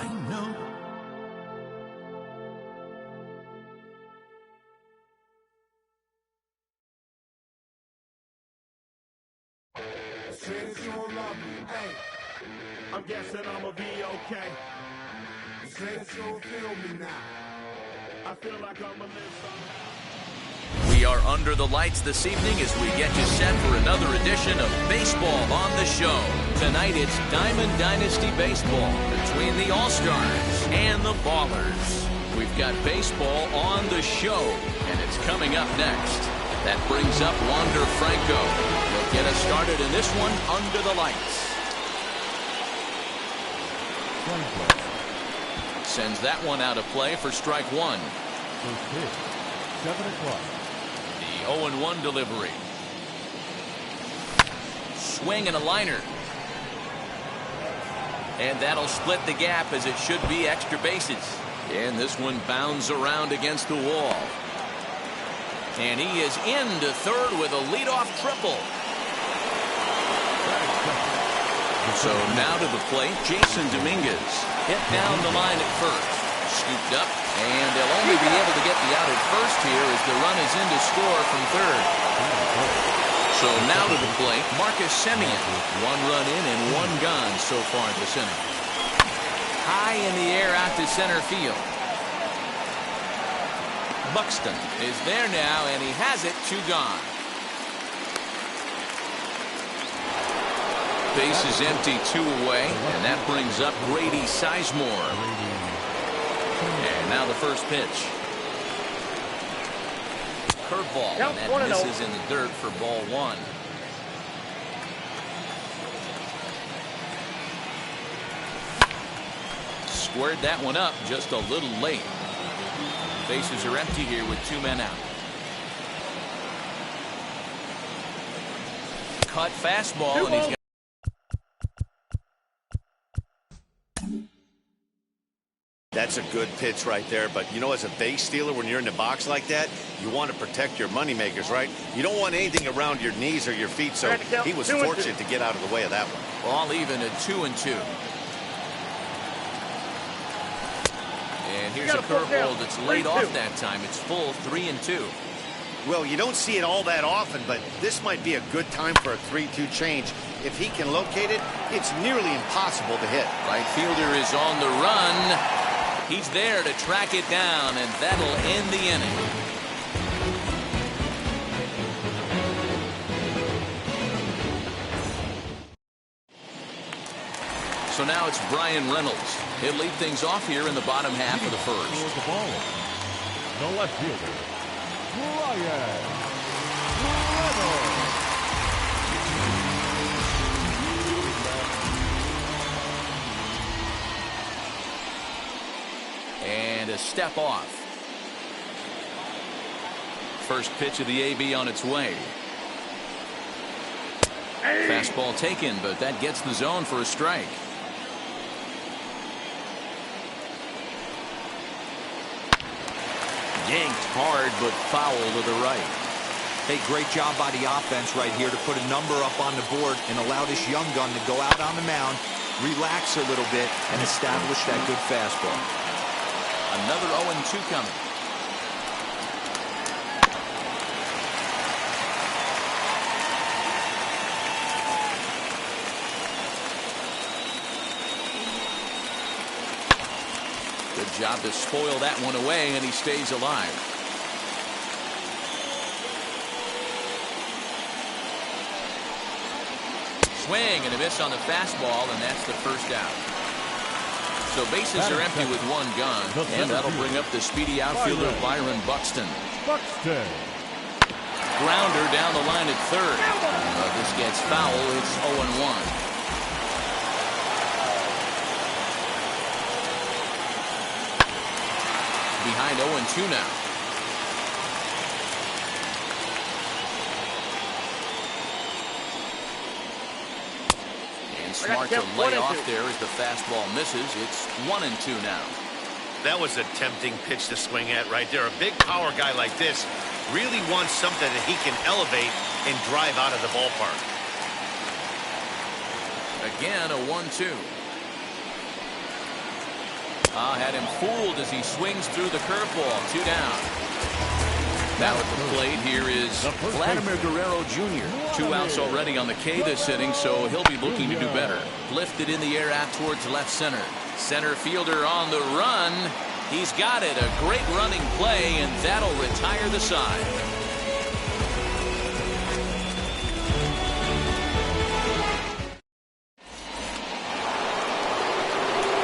I know. Since you don't love me, hey, I'm guessing I'ma be okay. Since you don't feel me now, I feel like I'ma live somehow. We are under the lights this evening as we get you set for another edition of Baseball on the Show. Tonight it's Diamond Dynasty Baseball between the All-Stars and the Ballers. We've got baseball on the show, and it's coming up next. That brings up Wander Franco. He'll get us started in this one under the lights. Sends that one out of play for strike one. First pitch, 7 o'clock. The 0-1 delivery. Swing and a liner. And that'll split the gap as it should be extra bases. And this one bounds around against the wall. And he is into third with a leadoff triple. So now to the plate, Jason Dominguez. Hit down the line at first. Scooped up, and they'll only be able to get the out at first here as the run is in to score from third. So now to the plate, Marcus Semien. 1 run in and 1 gone so far this inning. High in the air out to center field. Buxton is there now, and he has it, 2 gone. Base is empty, 2 away, and that brings up Grady Sizemore. And now the first pitch. Curveball, and that misses in the dirt for ball 1. Squared that one up just a little late. Bases are empty here with 2 men out. Cut fastball, and he's got. That's a good pitch right there, but you know, as a base stealer, when you're in the box like that, you want to protect your moneymakers, right? You don't want anything around your knees or your feet, so he was fortunate to get out of the way of that one. All even at 2-2. And here's a curveball that's laid off that time. It's full 3-2. Well, you don't see it all that often, but this might be a good time for a 3-2 change. If he can locate it, it's nearly impossible to hit. Right fielder is on the run. He's there to track it down, and that'll end the inning. So now it's Brian Reynolds. He'll lead things off here in the bottom half of the first. The ball. The left fielder, Brian Reynolds. And a step off. First pitch of the AB on its way. Fastball taken, but that gets the zone for a strike. Yanked hard, but foul to the right. Hey, great job by the offense right here to put a number up on the board and allow this young gun to go out on the mound, relax a little bit, and establish that good fastball. Another 0-2 coming. Good job to spoil that one away, and he stays alive. Swing and a miss on the fastball, and that's the first out. So bases are empty with 1 gone, and that'll bring up the speedy outfielder Byron Buxton. Buxton. Grounder down the line at third. This gets foul. It's 0-1. Behind 0-2 now. And smart to lay off there as the fastball misses. It's 1-2 now. That was a tempting pitch to swing at right there. A big power guy like this really wants something that he can elevate and drive out of the ballpark. Again, a 1-2. Had him fooled as he swings through the curveball. 2 down. Now at the plate, here is Vladimir Guerrero Jr. 2 outs already on the K this inning, so he'll be looking to do better. Lifted in the air out towards left center. Center fielder on the run. He's got it. A great running play, and that'll retire the side.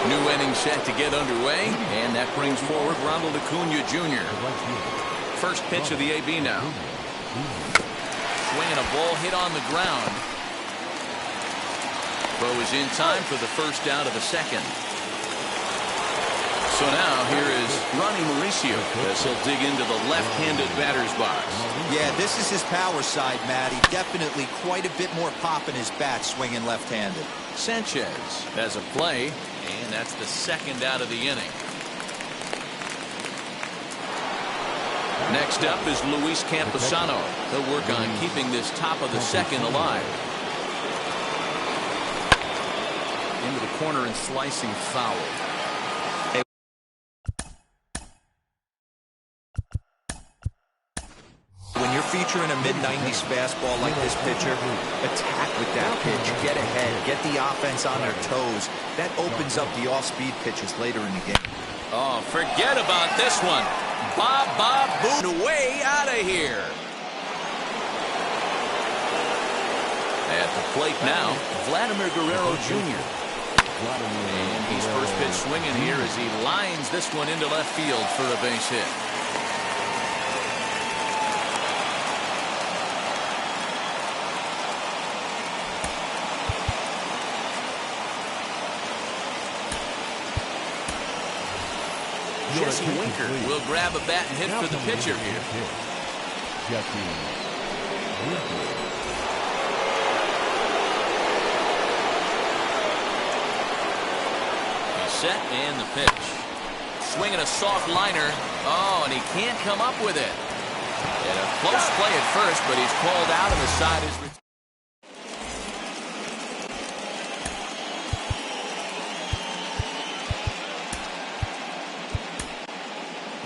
New inning set to get underway, and that brings forward Ronald Acuna Jr. First pitch of the AB now. Swinging a ball hit on the ground. Throw is in time for the first out of the second. So now here is Ronnie Mauricio as he'll dig into the left-handed batter's box. Yeah, this is his power side, Matty. Definitely quite a bit more pop in his bat swinging left-handed. Sanchez has a play, and that's the second out of the inning. Next up is Luis Camposano. He'll work on keeping this top of the second alive. Into the corner and slicing foul. When you're featuring a mid-90s fastball like this pitcher, attack with that pitch. Get ahead. Get the offense on their toes. That opens up the off-speed pitches later in the game. Oh, forget about this one. Bob Boone way out of here. At the plate now, Vladimir Guerrero Jr. And he's first pitch swinging here as he lines this one into left field for a base hit. Jesse Winker will grab a bat and hit for the pitcher here. Jesse Winker. He's set and the pitch. Swinging a soft liner. Oh, and he can't come up with it. And a close play at first, but he's called out and the side is returned.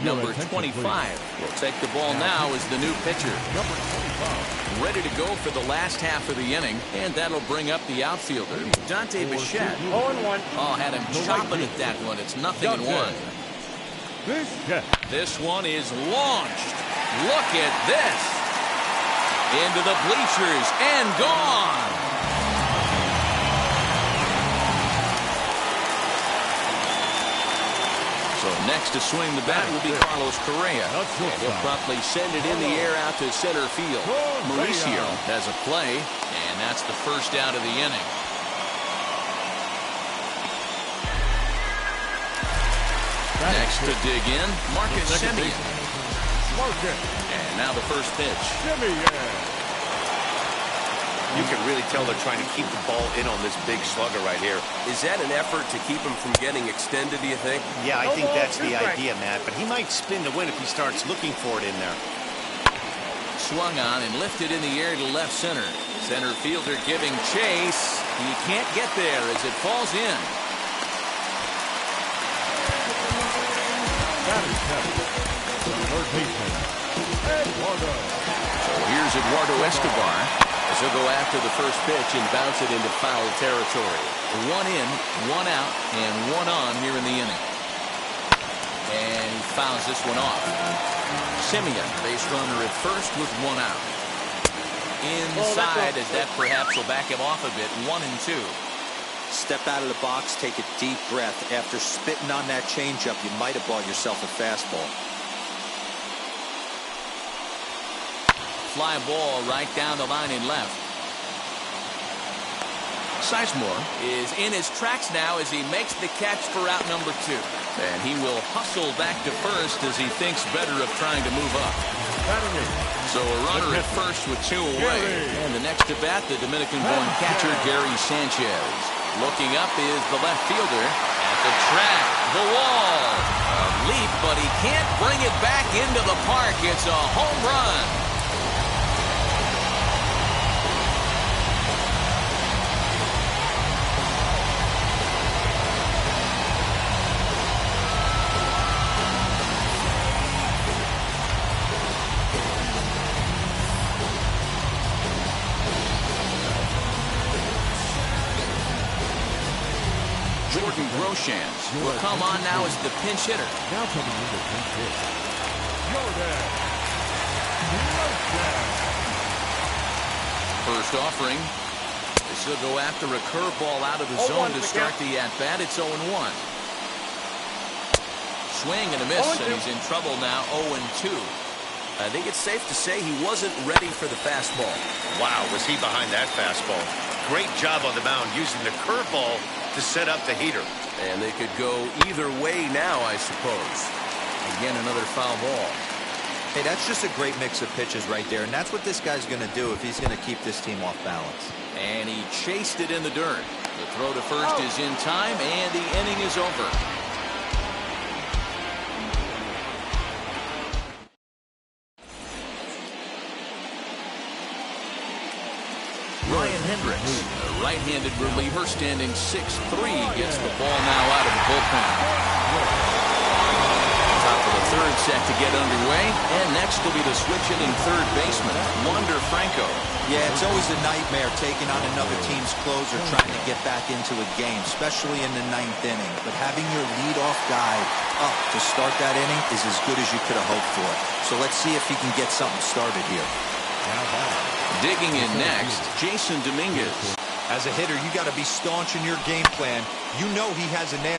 Number 25 will take the ball now as the new pitcher. Number 25. Ready to go for the last half of the inning, and that'll bring up the outfielder, Dante Bichette. 0-1. Oh, had him chopping at that one. It's 0-1. This one is launched. Look at this. Into the bleachers and gone. So next to swing the bat will be Carlos Correa. He'll promptly send it in the air out to center field. Mauricio has a play, and that's the first out of the inning. Next to dig in, Marcus Semien. And now the first pitch. You can really tell they're trying to keep the ball in on this big slugger right here. Is that an effort to keep him from getting extended, do you think? Yeah, I think that's the idea, Matt. But he might spin to win if he starts looking for it in there. Swung on and lifted in the air to left center. Center fielder giving chase. He can't get there as it falls in. So here's Eduardo Escobar. As he'll go after the first pitch and bounce it into foul territory. 1 in, 1 out, and 1 on here in the inning. And he fouls this one off. Semien, base runner at first with 1 out. Inside as that perhaps will back him off a bit. 1 and 2. Step out of the box, take a deep breath. After spitting on that changeup, you might have bought yourself a fastball. Fly ball right down the line and left. Sizemore is in his tracks now as he makes the catch for out number 2. And he will hustle back to first as he thinks better of trying to move up. So a runner at first with 2 away. And the next to bat, the Dominican-born catcher, Gary Sanchez. Looking up is the left fielder at the track, the wall. A leap, but he can't bring it back into the park. It's a home run. Jordan Groshans will come on now as the pinch hitter. Now coming in the pinch hit, Jordan Groshans. First offering. This will go after a curveball out of the zone to start the at-bat. It's 0-1. Swing and a miss, and he's in trouble now, 0-2. I think it's safe to say he wasn't ready for the fastball. Wow, was he behind that fastball. Great job on the mound using the curveball to set up the heater. And they could go either way now, I suppose. Again, another foul ball. Hey, that's just a great mix of pitches right there, and that's what this guy's going to do if he's going to keep this team off balance. And he chased it in the dirt. The throw to first is in time, and the inning is over. Ryan Hendricks, a right-handed reliever standing 6'3", gets the ball now out of the bullpen. Top of the third set to get underway, and next will be the switch-hitting third baseman, Wander Franco. Yeah, it's always a nightmare taking on another team's closer trying to get back into a game, especially in the 9th inning. But having your leadoff guy up to start that inning is as good as you could have hoped for. So let's see if he can get something started here. Digging in next, Jason Dominguez. As a hitter, you got to be staunch in your game plan. You know he has an answer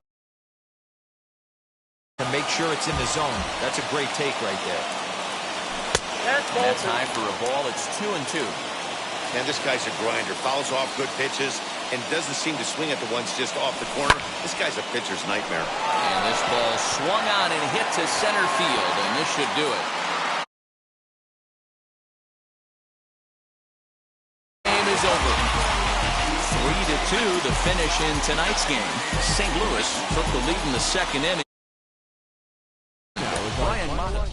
to make sure it's in the zone. That's a great take right there. That's high for a ball. It's 2-2. And this guy's a grinder. Fouls off good pitches and doesn't seem to swing at the ones just off the corner. This guy's a pitcher's nightmare. And this ball swung on and hit to center field, and this should do it. Game is over. 3-2, the finish in tonight's game. St. Louis took the lead in the second inning. Brian Mata.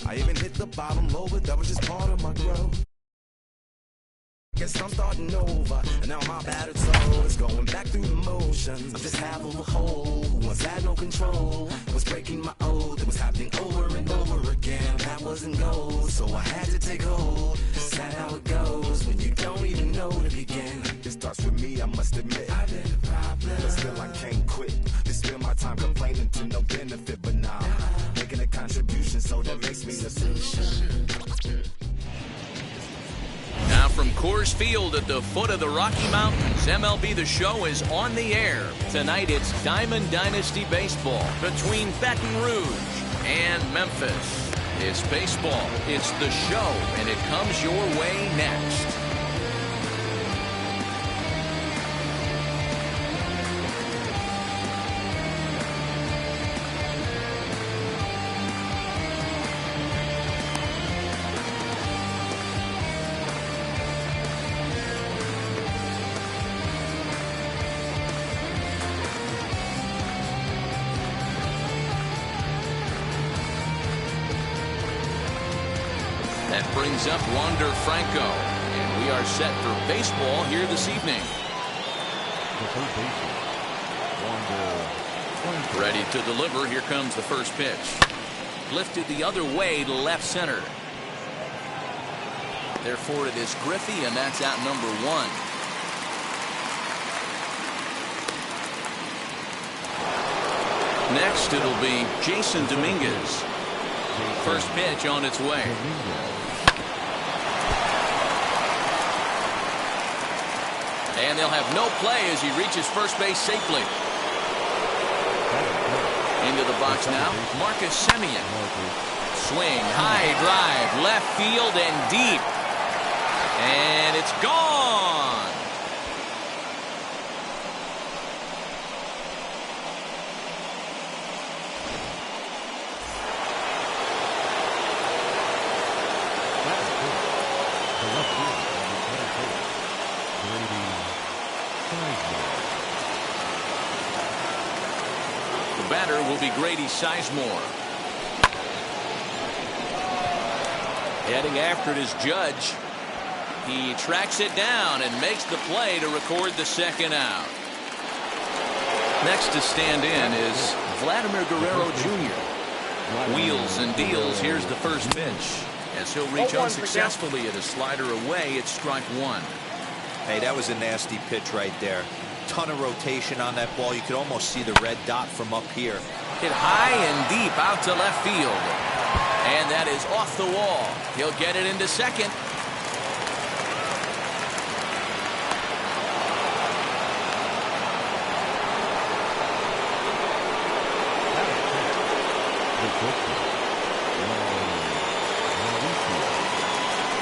I even hit the bottom low, but that was just part of my growth. Guess I'm starting over, and now my battered soul is going back through the motions. I'm just half of a whole who once had no control. Was breaking my oath, it was happening over and over again. That wasn't gold, so I had to take hold. That's how it goes when you don't even know to begin. It starts with me, I must admit. I did a problem, but still I can't quit. They spend my time complaining to no benefit, but now making a contribution, so that makes me the solution. Now from Coors Field at the foot of the Rocky Mountains, MLB The Show is on the air. Tonight it's Diamond Dynasty Baseball between Baton Rouge and Memphis. It's baseball, it's The Show, and it comes your way next. That brings up Wander Franco, and we are set for baseball here this evening. The third baseman, Wander Franco. Ready to deliver. Here comes the first pitch. Lifted the other way to left center. Therefore, it is Griffey, and that's out number 1. Next, it'll be Jason Dominguez. First pitch on its way. And they'll have no play as he reaches first base safely. the box now, Marcus Semien. Swing, high drive, left field and deep. And it's gone. The batter will be Grady Sizemore. Heading after it is Judge. He tracks it down and makes the play to record the second out. Next to stand in is Vladimir Guerrero Jr. Wheels and deals. Here's the first pitch. As he'll reach unsuccessfully at a slider away, it's strike one. Hey, that was a nasty pitch right there. Ton of rotation on that ball. You could almost see the red dot from up here. Hit high and deep out to left field. And that is off the wall. He'll get it into second.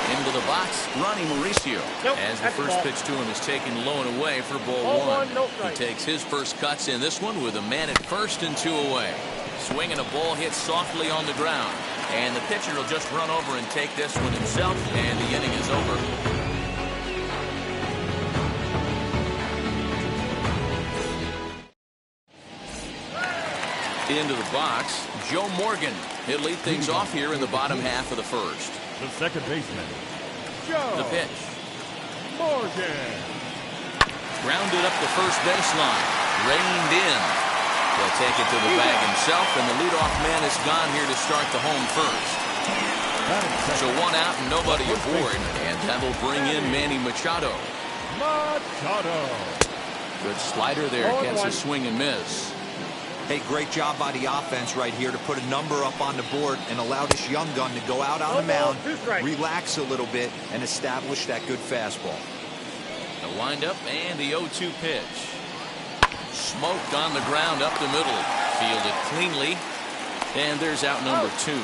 Into the box, Ronnie Mauricio. As the first pitch to him is taken low and away for ball one. He takes his first cuts in this one with a man at first and two away. Swinging a ball hit softly on the ground. And the pitcher will just run over and take this one himself, and the inning is over. Into the box, Joe Morgan. He'll lead things off here in the bottom half of the first. The second baseman, Joe The pitch. Morgan. Grounded up the first baseline. Reined in. He'll take it to the bag himself, and the leadoff man is gone here to start the home first. So one out and nobody aboard, and that'll bring in Manny Machado. Good slider there, gets a swing and miss. Hey, great job by the offense right here to put a number up on the board and allow this young gun to go out on the mound, relax a little bit, and establish that good fastball. The windup and the 0-2 pitch. Smoked on the ground up the middle. Fielded cleanly. And there's out number two.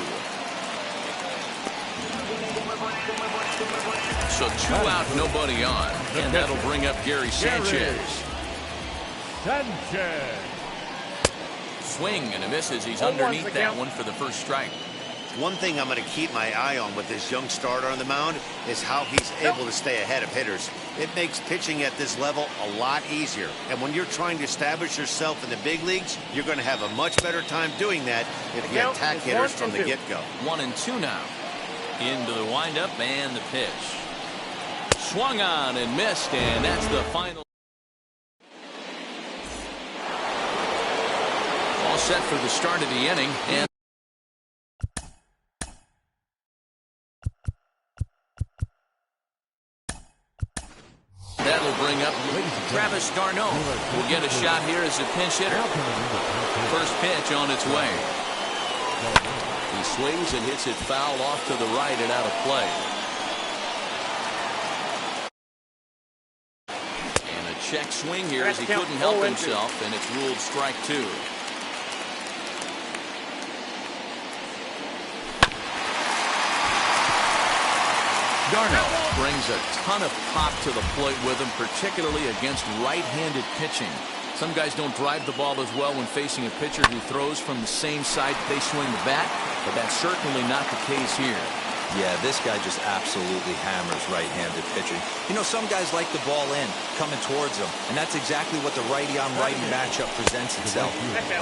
So two out, nobody on. And that'll bring up Gary Sanchez. Swing and a misses. He's underneath that one for the first strike. One thing I'm going to keep my eye on with this young starter on the mound is how he's able to stay ahead of hitters. It makes pitching at this level a lot easier. And when you're trying to establish yourself in the big leagues, you're going to have a much better time doing that if you attack hitters from the get-go. 1-2 now. Into the windup and the pitch. Swung on and missed, and that's the final. All set for the start of the inning. And that'll bring up Travis d'Arnaud. Will get a shot here as a pinch hitter. First pitch on its way. He swings and hits it foul off to the right and out of play. And a check swing here as he couldn't help himself, and it's ruled strike two. d'Arnaud brings a ton of pop to the plate with him, particularly against right-handed pitching. Some guys don't drive the ball as well when facing a pitcher who throws from the same side they swing the bat, but that's certainly not the case here. Yeah, this guy just absolutely hammers right-handed pitching. You know, some guys like the ball in, coming towards them, and that's exactly what the righty-on-righty matchup presents itself.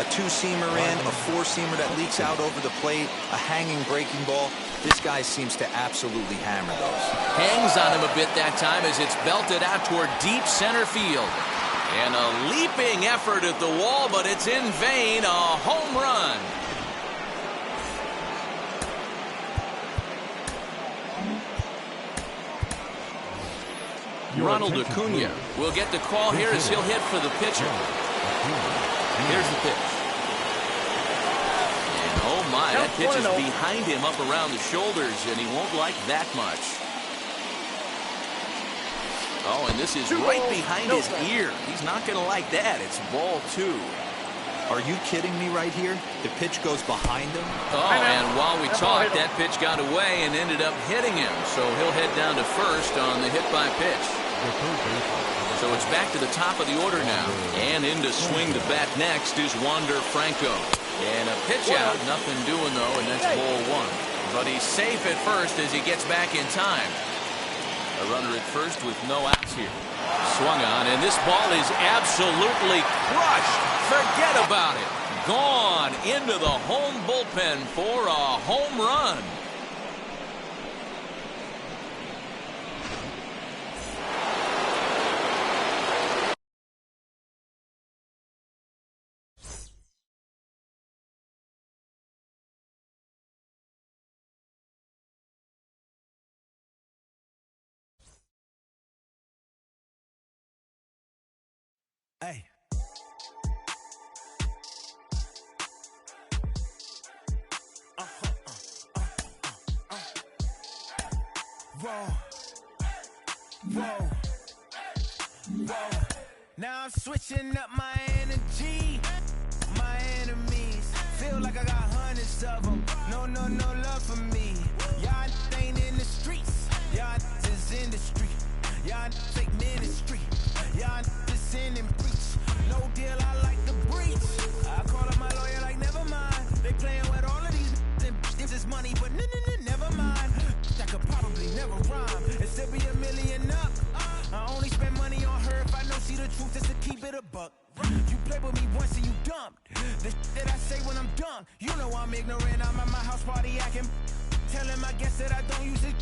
A two-seamer in, a four-seamer that leaks out over the plate, a hanging breaking ball. This guy seems to absolutely hammer those. Hangs on him a bit that time as it's belted out toward deep center field. And a leaping effort at the wall, but it's in vain. A home run. Ronald Acuna will get the call here as he'll hit for the pitcher. Here's the pitch. And oh my, that pitch is behind him up around the shoulders, and he won't like that much. Oh, and this is right behind his ear. He's not going to like that. It's ball two. Are you kidding me right here? The pitch goes behind him. Oh, and while we talked, that pitch got away and ended up hitting him. So he'll head down to first on the hit by pitch. So it's back to the top of the order now. And in to swing the bat next is Wander Franco. And a pitch out, nothing doing though, and that's ball one. But he's safe at first as he gets back in time. A runner at first with no outs here. Swung on, and this ball is absolutely crushed. Forget about it. Gone into the home bullpen for a home run. Hey. Whoa. Now I'm switching up my energy. My enemies feel like I got hundreds of them. No love for me. Y'all ain't in the streets. Y'all is in the street. Y'all take ministry. Y'all just sin and preach. No deal, I like the breach. I call up my lawyer like, never mind. They playing with all of these and this is money, but never mind. I could probably never rhyme and still be $1 million up. I only spend money on her if I know she the truth, just to keep it a buck. You play with me once and you dumped. The that I say when I'm done, you know I'm ignorant. I'm at my house party acting. Telling my guests that I don't use it.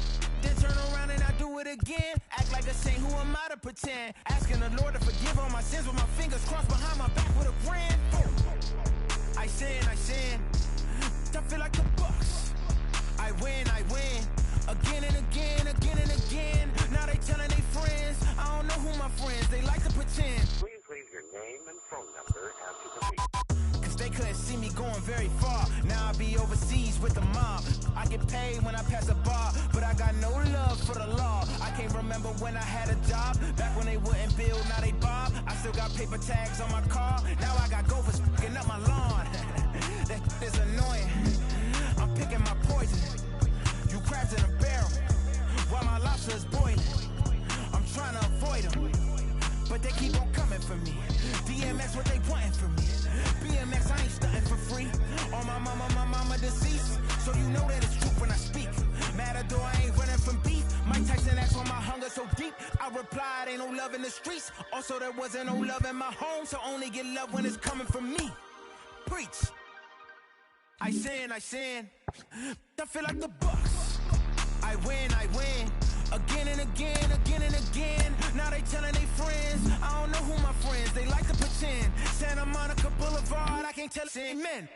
Then turn around and I do it again. Act like a saint, who am I to pretend? Asking the Lord to forgive all my sins with my fingers crossed behind my back with a grin. I sin. I feel like the Bucks. I win. Again and again. Now they telling their friends. I don't know who my friends, they like to pretend. Please leave your name and phone number after the beep. Cause they couldn't see me going very far. Now I be overseas with the mob. I get paid when I pass a bar, but I got no love for the law. I can't remember when I had a job. Back when they wouldn't build, now they bob. I still got paper tags on my car. Now I got gophers fucking up my lawn. That is annoying. I'm picking my poison. You crabs in a barrel, while my lobster is boiling. I'm trying to avoid them, but they keep on coming for me. DMX what they wanting from me. BMX I ain't stunting for free. On my mama deceased, so you know that it's true when I speak. Matador I ain't running from beef. Mike Tyson asked why my hunger so deep. I replied ain't no love in the streets. Also there wasn't no love in my home, so only get love when it's coming from me. Preach. I sin. I feel like the Bucks. I win. Again and again. Now they telling their friends. I don't know who my friends, they like to pretend. Santa Monica Boulevard, I can't tell men.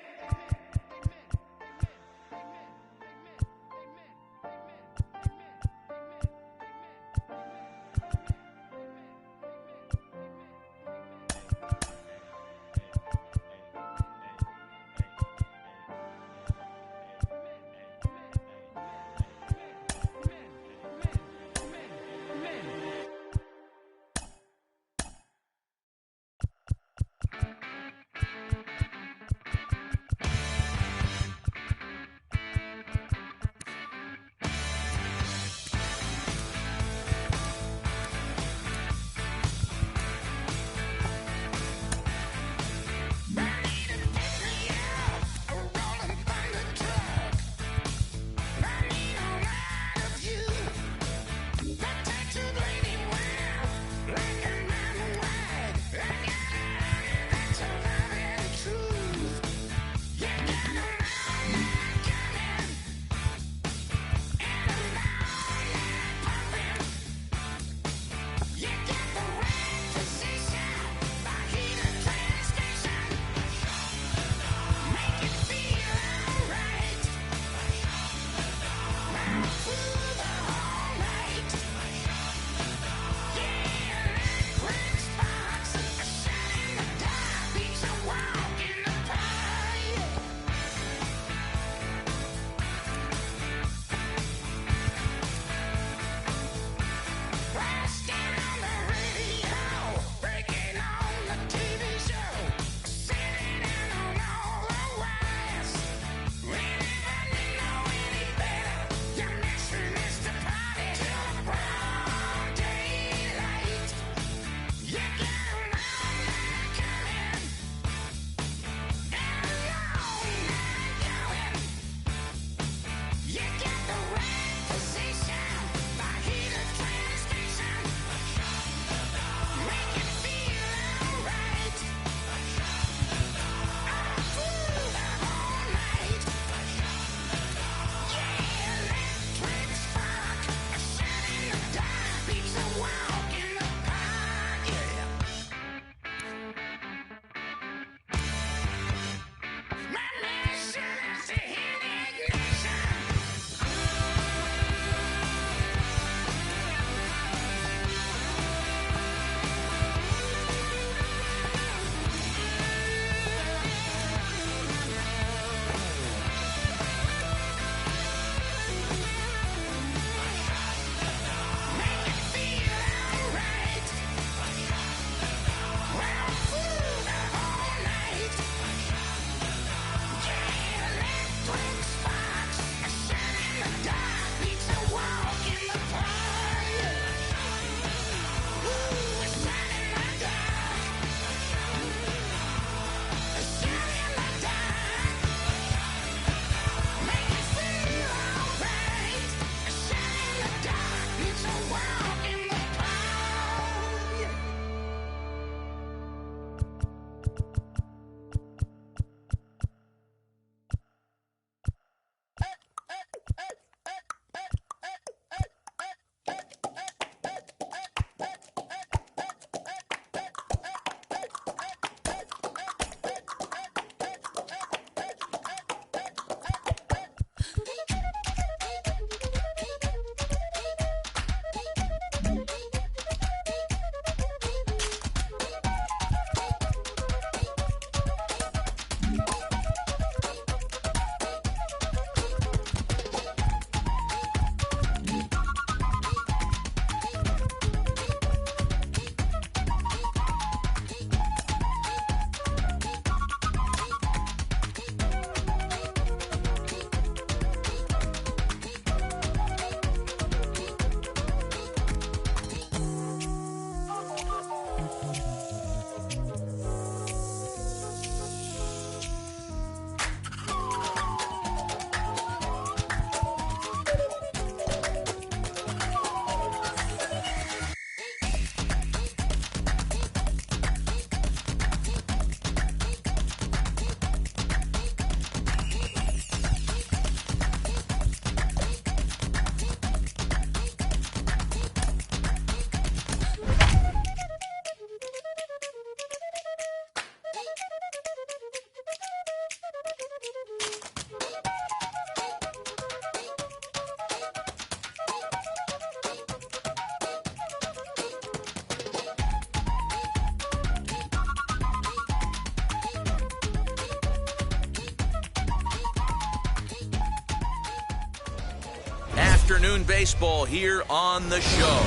afternoon baseball here on the show.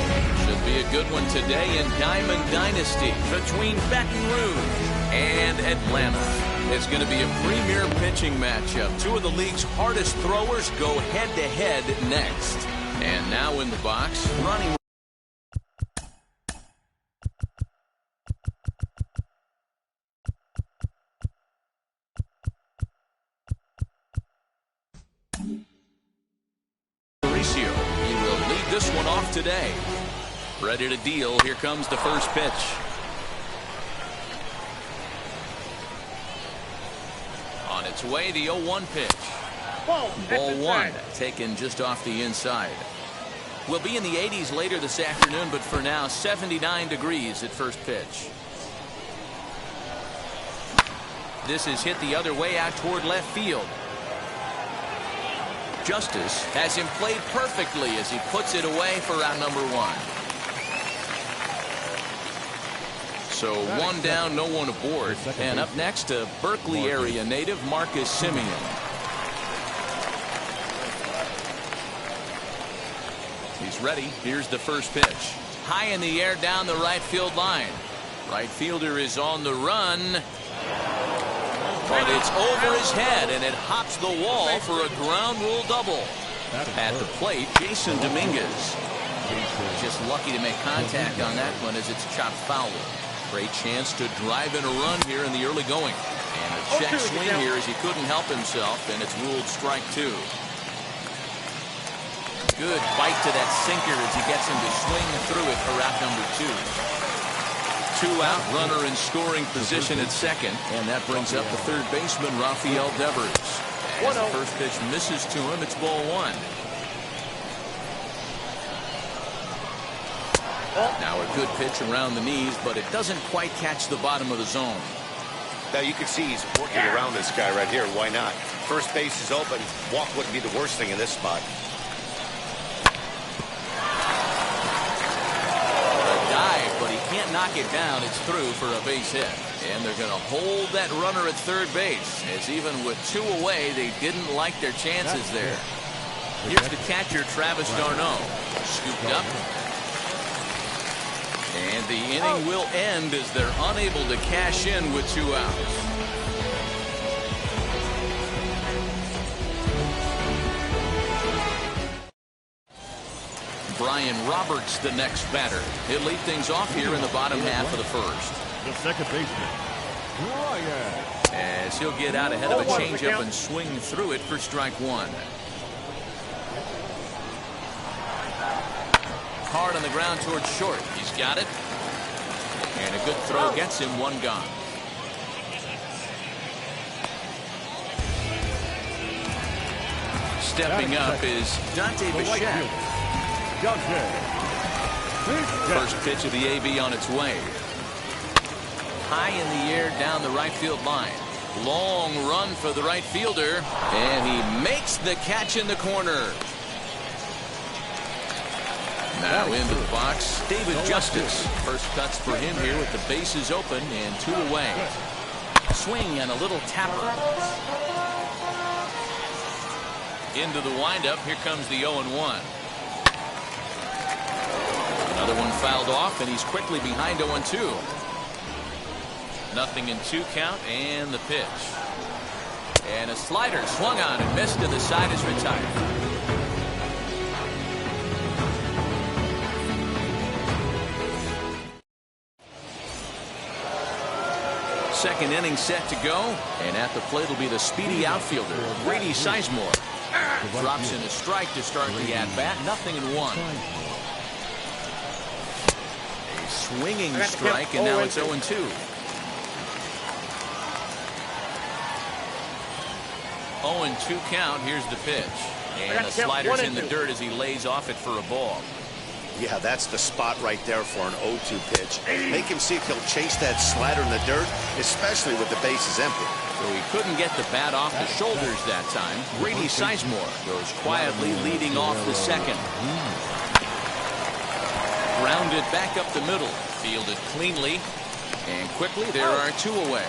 Should be a good one today in Diamond Dynasty between Baton Rouge and Atlanta. It's going to be a premier pitching matchup. Two of the league's hardest throwers go head-to-head next. And now in the box, running. He will lead this one off today. Ready to deal. Here comes the first pitch. On its way, the 0-1 pitch. Ball one, taken just off the inside. We'll be in the 80s later this afternoon, but for now, 79 degrees at first pitch. This is hit the other way out toward left field. Justice has him played perfectly as he puts it away for out number one. So one down, no one aboard. And up next, a Berkeley area native, Marcus Simeon. He's ready. Here's the first pitch. High in the air down the right field line. Right fielder is on the run. But it's over his head, and it hops the wall for a ground rule double. At the plate, Jason Dominguez. Just lucky to make contact on that one as it's chopped foul. Great chance to drive in a run here in the early going. And a check swing here as he couldn't help himself, and it's ruled strike two. Good bite to that sinker as he gets him to swing through it for out number two. Two out, runner in scoring position at second, and that brings up the third baseman, Rafael Devers. As the first pitch misses to him, it's ball one. Now a good pitch around the knees, but it doesn't quite catch the bottom of the zone. Now you can see he's working around this guy right here. Why not? First base is open. Walk wouldn't be the worst thing in this spot. But he can't knock it down. It's through for a base hit. And they're going to hold that runner at third base, as even with two away, they didn't like their chances there. Here's the catcher, Travis d'Arnaud. Scooped up. And the inning will end as they're unable to cash in with two outs. Brian Roberts, the next batter. He'll lead things off here in the bottom half of the first. The second baseman, Brian. As he'll get out ahead of a changeup and swing through it for strike one. Hard on the ground towards short. He's got it. And a good throw gets him one gone. Stepping up is Dante Bichette. First pitch of the AB on its way. High in the air down the right field line. Long run for the right fielder. And he makes the catch in the corner. Now into the box, David Justice. First cuts for him here with the bases open and two away. Swing and a little tapper. Into the windup. Here comes the 0-1. Another one fouled off, and he's quickly behind 0-2. Nothing in two count, and the pitch. And a slider swung on and missed to the side is retired. Second inning set to go, and at the plate will be the speedy outfielder, Grady Sizemore. Drops in a strike to start the at-bat, nothing in one. A swinging strike, and now it's 0-2. 0-2 count. Here's the pitch. And the slider's in the dirt as he lays off it for a ball. Yeah, that's the spot right there for an 0-2 pitch. Make him see if he'll chase that slider in the dirt, especially with the bases empty. So he couldn't get the bat off the shoulders that time. Grady Sizemore goes quietly leading off the second. Grounded back up the middle. Fielded cleanly. And quickly there are two away.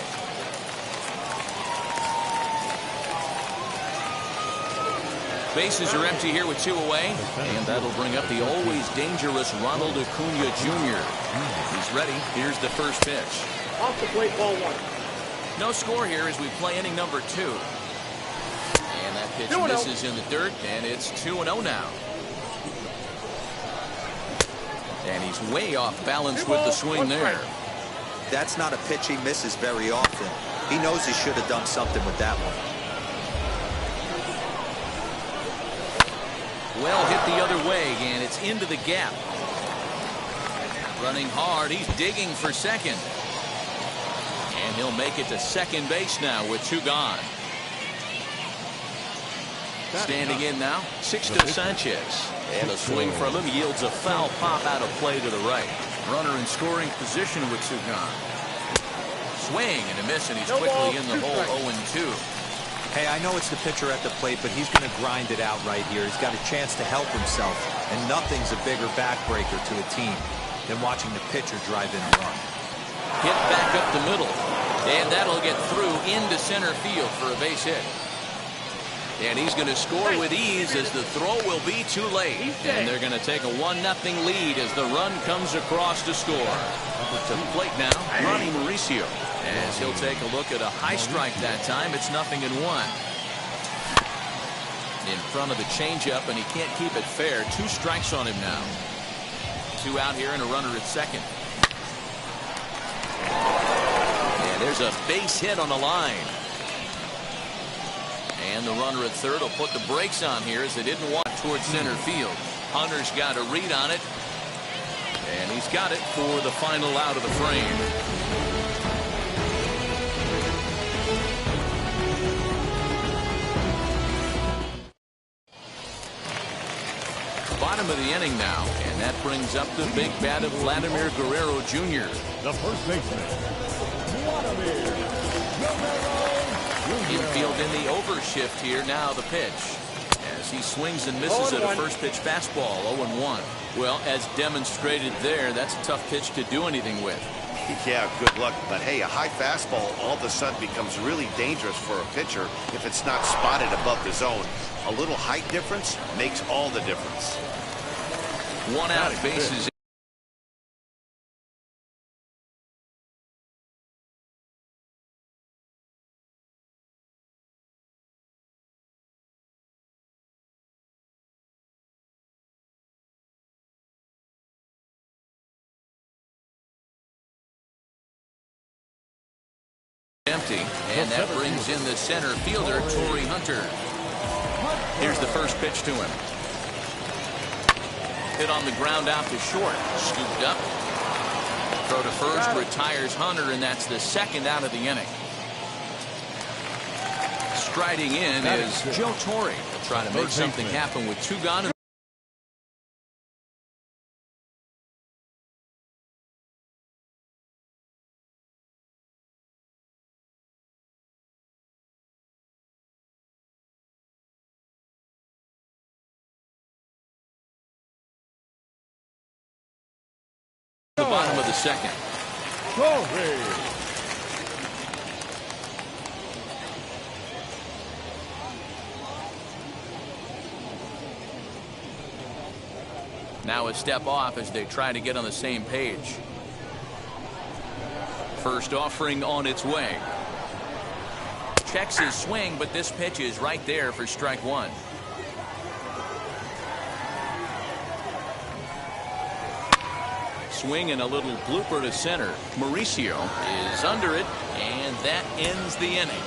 Bases are empty here with 2 away, and that'll bring up the always dangerous Ronald Acuna Jr. He's ready. Here's the first pitch. Off the plate, ball 1. No score here as we play inning number 2. And that pitch misses in the dirt, and it's 2-0 now. And he's way off balance with the swing there. That's not a pitch he misses very often. He knows he should have done something with that one. Well hit the other way, and it's into the gap. Running hard, he's digging for second. And he'll make it to second base now with 2 gone. Standing in now, Sixto Sanchez. And a swing from him yields a foul pop out of play to the right. Runner in scoring position with 2 gone. Swing and a miss, and he's quickly in the hole 0-2. Hey, I know it's the pitcher at the plate, but he's going to grind it out right here. He's got a chance to help himself, and nothing's a bigger backbreaker to a team than watching the pitcher drive in a run. Hit back up the middle, and that'll get through into center field for a base hit. And he's going to score with ease as the throw will be too late. And they're going to take a 1-0 lead as the run comes across to score. To the plate now, Ronnie Mauricio. As he'll take a look at a high strike that time, it's 0-1. In front of the changeup, and he can't keep it fair. 2 strikes on him now. 2 out here and a runner at second. And there's a base hit on the line. And the runner at third will put the brakes on here as they didn't walk towards center field. Hunter's got a read on it. And he's got it for the final out of the frame. Bottom of the inning now, and that brings up the big bat of Vladimir Guerrero Jr. The first baseman, Vladimir Guerrero Jr. Infield in the overshift here. Now the pitch. As he swings and misses at a first pitch fastball, 0-1. Well, as demonstrated there, that's a tough pitch to do anything with. Yeah, good luck. But hey, a high fastball all of a sudden becomes really dangerous for a pitcher if it's not spotted above the zone. A little height difference makes all the difference. 1 out, bases. Empty, and that brings in the center fielder, Torrey Hunter. Here's the first pitch to him. Hit on the ground out to short. Scooped up. Throw to first, retires Hunter, and that's the 2nd out of the inning. Striding in is Joe Torre. He'll try to make something happen with 2 gone. The bottom of the 2nd. Now a step off as they try to get on the same page. First offering on its way. Checks his swing, but this pitch is right there for strike 1. Swing and a little blooper to center. Mauricio is under it, and that ends the inning.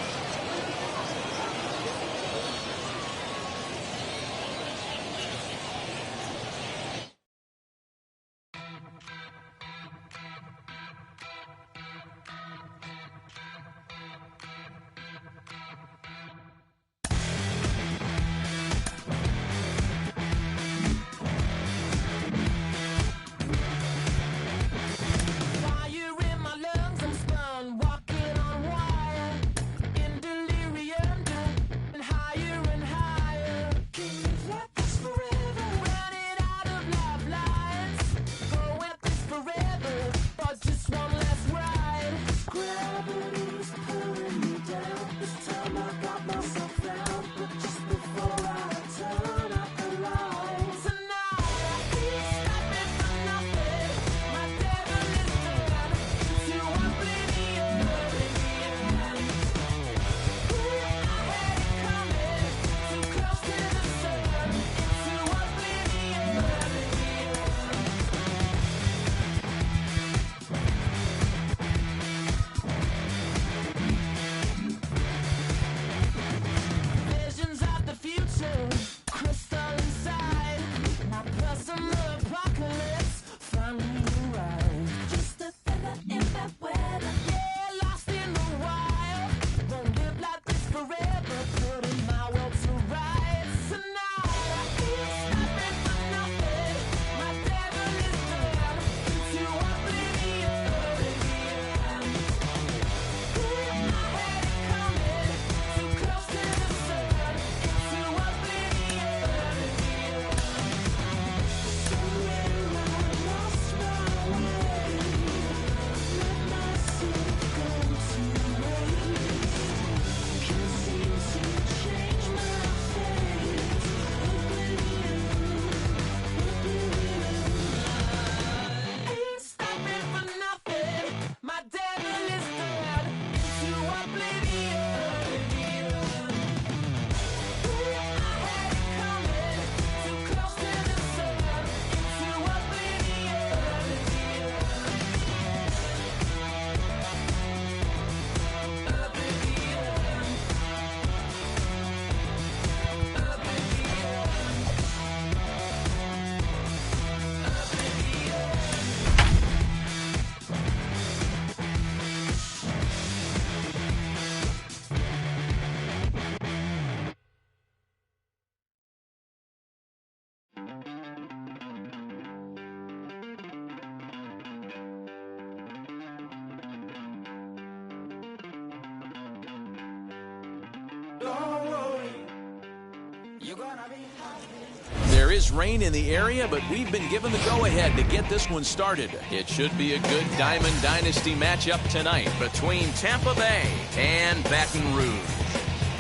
is rain in the area, but we've been given the go-ahead to get this one started. It should be a good Diamond Dynasty matchup tonight between Tampa Bay and Baton Rouge.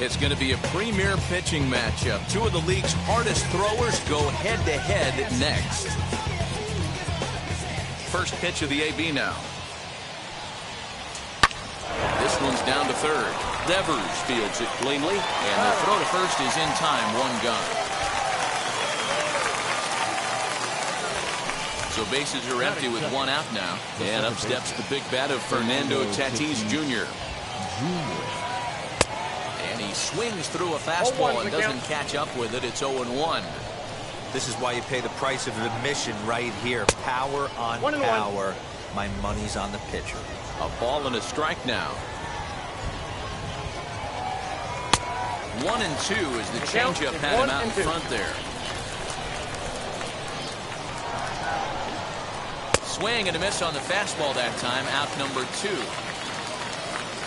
It's going to be a premier pitching matchup. Two of the league's hardest throwers go head-to-head next. First pitch of the AB now. This one's down to third. Devers fields it cleanly, and the throw to first is in time, one gone. So bases are empty with one out now, and up steps the big bat of Fernando Tatis Jr. And he swings through a fastball and doesn't catch up with it. It's 0-1. This is why you pay the price of admission right here. Power on power. My money's on the pitcher. A ball and a strike now. 1-2 as the changeup had him out in front there. Swing and a miss on the fastball that time, out number 2.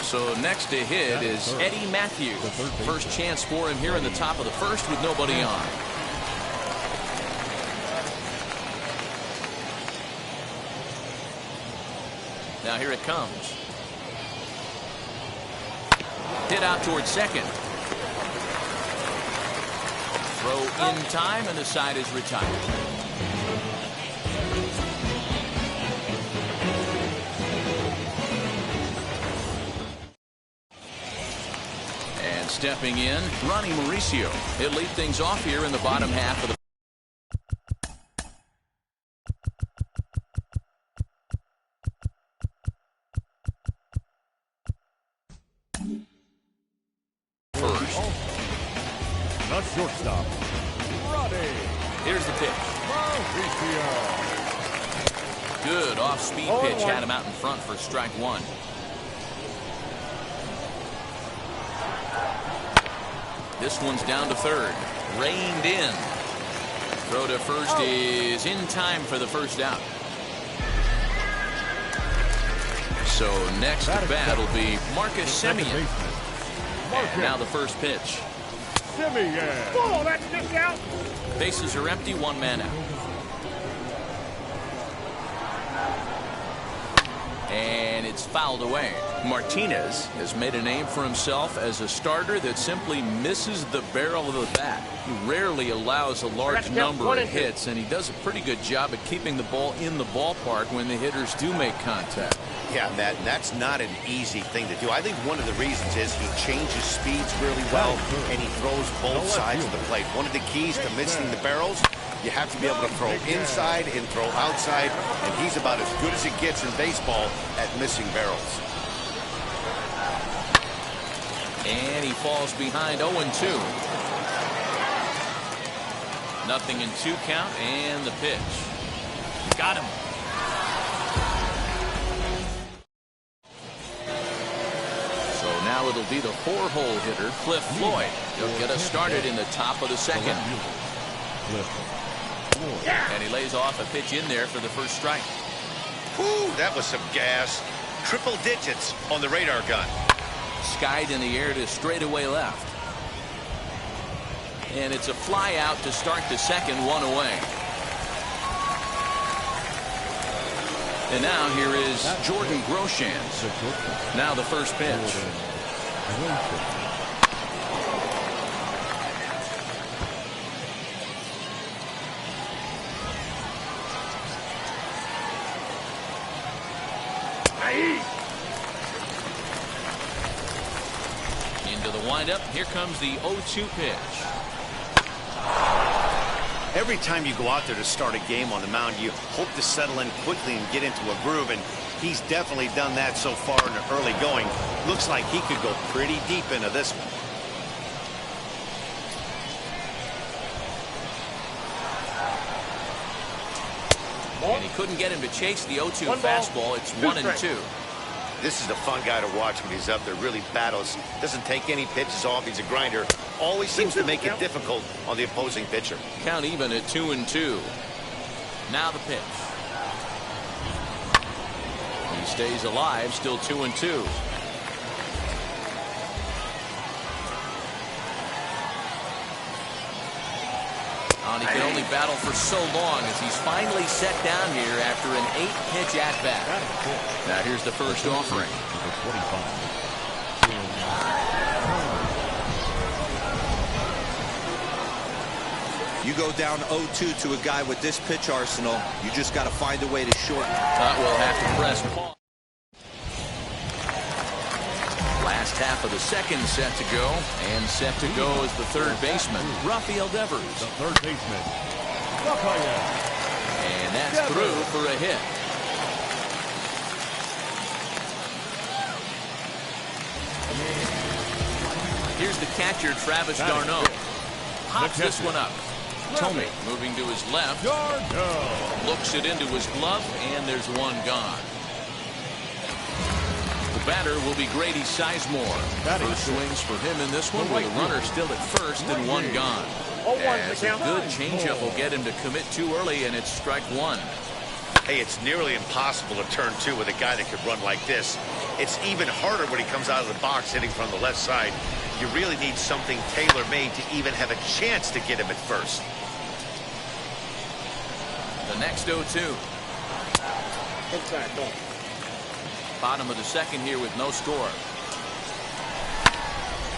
So next to hit is Eddie Matthews. First chance for him here in the top of the first with nobody on. Now here it comes. Hit out towards second. Throw in time, and the side is retired. And stepping in, Ronnie Mauricio. He'll lead things off here in the bottom half of the The shortstop, Roddy. Here's the pitch. Mauricio. Good off-speed pitch had him out in front for strike 1. This one's down to third. Reined in. Throw to first is in time for the first out. So next to bat will be Marcus Semien. And now the first pitch. Oh, that's just out. Bases are empty, one man out. And it's fouled away. Martinez has made a name for himself as a starter that simply misses the barrel of the bat. He rarely allows a large number of hits, and he does a pretty good job at keeping the ball in the ballpark when the hitters do make contact. Yeah, Matt, and that's not an easy thing to do. I think one of the reasons is he changes speeds really well, and he throws both sides of the plate. One of the keys to missing the barrels, you have to be able to throw inside and throw outside, and he's about as good as it gets in baseball at missing barrels. And he falls behind 0-2. Nothing in 2 count, and the pitch. Got him. Now it'll be the 4-hole hitter, Cliff Floyd. He'll get us started in the top of the second. And he lays off a pitch in there for the first strike. Whew, that was some gas. Triple digits on the radar gun. Skied in the air to straightaway left. And it's a fly out to start the second, 1 away. And now here is Jordan Groshans. Now the first pitch. Into the windup. Here comes the 0-2 pitch. Every time you go out there to start a game on the mound, you hope to settle in quickly and get into a groove, and he's definitely done that so far in the early going. Looks like he could go pretty deep into this one. And he couldn't get him to chase the 0-2 fastball. It's 1-2. This is a fun guy to watch when he's up there. Really battles. Doesn't take any pitches off. He's a grinder. Always seems to make it difficult on the opposing pitcher. Count even at 2-2. Now the pitch. He stays alive, still 2-2. And he can only battle for so long as he's finally set down here after an 8-pitch at-bat. Now here's the first offering. You go down 0-2 to a guy with this pitch arsenal, you just got to find a way to shorten. Will have to press pause. Last half of the second set to go, and set to go is the third baseman, Rafael Devers. The third baseman, Rafael. And that's through for a hit. Here's the catcher, Travis d'Arnaud. Pops this one up. Tomey moving to his left. Looks it into his glove, and there's one gone. The batter will be Grady Sizemore. First swings for him in this one with a runner still at first and one gone. As a good changeup will get him to commit too early, and it's strike one. Hey, it's nearly impossible to turn two with a guy that could run like this. It's even harder when he comes out of the box hitting from the left side. You really need something tailor-made to even have a chance to get him at first. The next 0-2. Bottom of the second here with no score.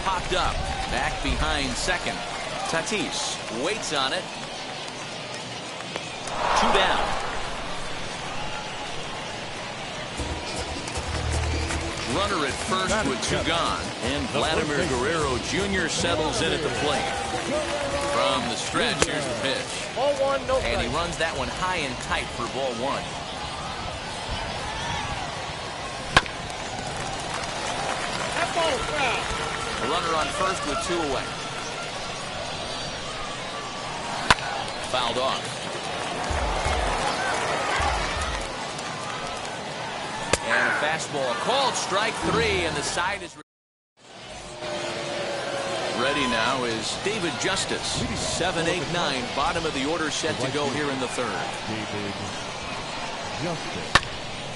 Popped up. Back behind second. Tatis waits on it. 2 down. Runner at first with 2 gone. And Vladimir Guerrero Jr. settles in at the plate. From the stretch, here's the pitch. And he runs that one high and tight for ball 1. The runner on first with 2 away. Fouled off. And a fastball called strike 3, and the side is ready now is David Justice. 7, 8, 9. Bottom of the order set to go here in the third.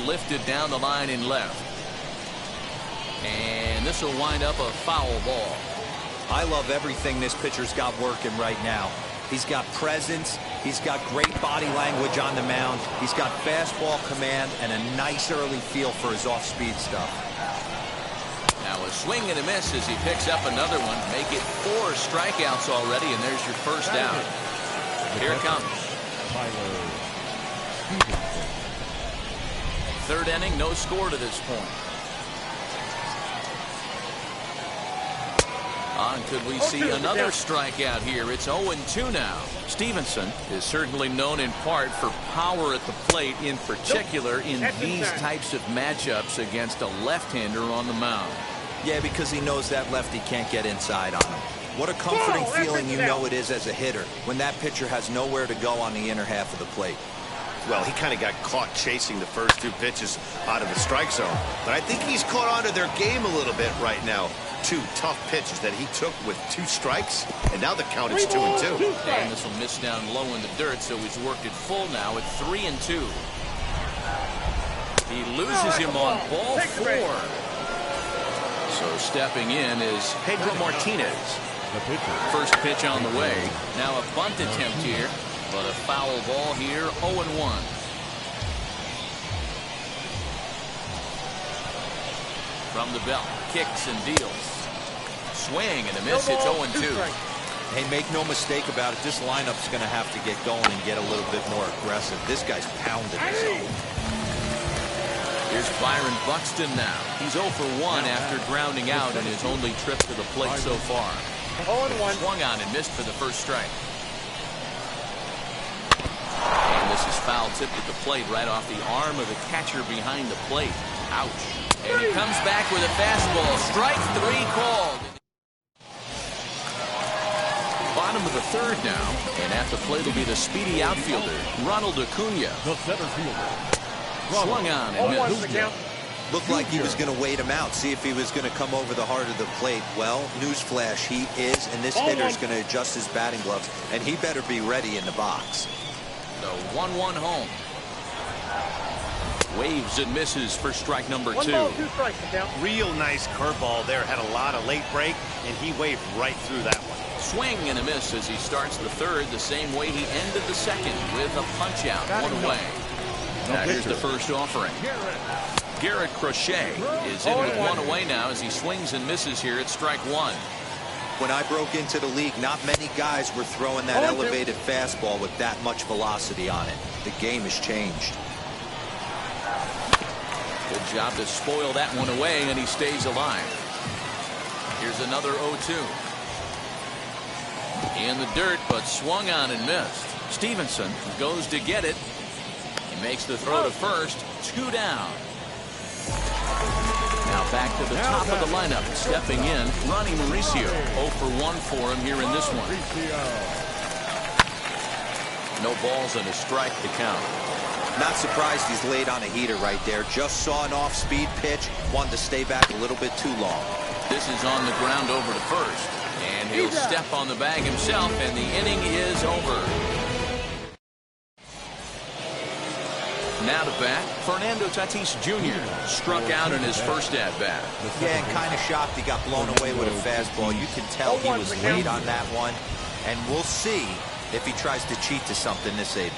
Lifted down the line in left. And this will wind up a foul ball. I love everything this pitcher's got working right now. He's got presence. He's got great body language on the mound. He's got fastball command and a nice early feel for his off-speed stuff. Now a swing and a miss as he picks up another one. Make it 4 strikeouts already, and there's your first out. Here it comes. Third inning, no score to this point. Could we see another strikeout here? It's 0-2 now. Stevenson is certainly known in part for power at the plate, in particular in these types of matchups against a left-hander on the mound. Yeah, because he knows that lefty can't get inside on him. What a comforting feeling you know it is as a hitter when that pitcher has nowhere to go on the inner half of the plate. Well, he kind of got caught chasing the first 2 pitches out of the strike zone. But I think he's caught onto their game a little bit right now. 2 tough pitches that he took with 2 strikes, and now the count is 2-2. And this will miss down low in the dirt, so he's worked it full now at 3-2. He loses him on ball 4. So stepping in is Pedro Martinez. First pitch on the way. Now a bunt attempt here, but a foul ball here, 0-1. From the belt, kicks and deals. Swing and a miss, it's 0-2. Hey, make no mistake about it, this lineup's going to have to get going and get a little bit more aggressive. This guy's pounding his own. Here's Byron Buxton now. He's 0 for 1 after grounding out in his only trip to the plate so far. 0-1. Swung on and missed for the first strike. And this is foul tipped at the plate right off the arm of the catcher behind the plate. Ouch. And he comes back with a fastball. Strike 3 called. Bottom of the third now. And at the plate will be the speedy outfielder, Ronald Acuna. The center fielder. Swung on and missed. Looked like he was going to wait him out, see if he was going to come over the heart of the plate. Well, newsflash, he is, and this hitter's going to adjust his batting gloves, and he better be ready in the box. The 1-1 home. Waves and misses for strike number 2. 1 ball, 2 strikes. Real nice curveball there. Had a lot of late break, and he waved right through that one. Swing and a miss as he starts the third the same way he ended the second with a punch out, one away. Now here's the first offering. Garrett Crochet is in with one away now as he swings and misses here at strike one. When I broke into the league, not many guys were throwing that elevated fastball with that much velocity on it. The game has changed. Good job to spoil that one away, and he stays alive. Here's another 0-2. In the dirt, but swung on and missed. Stevenson goes to get it. He makes the throw to first. 2 down. Now back to the top of the lineup. Stepping in, Ronnie Mauricio. 0 for 1 for him here in this one. No balls and a strike to count. Not surprised he's laid on a heater right there. Just saw an off-speed pitch. Wanted to stay back a little bit too long. This is on the ground over to first. And he'll step on the bag himself, and the inning is over. Now to bat, Fernando Tatis Jr. struck out in his first at-bat. Yeah, and kind of shocked he got blown away with a fastball. You can tell he was late on that one. And we'll see if he tries to cheat to something this AB.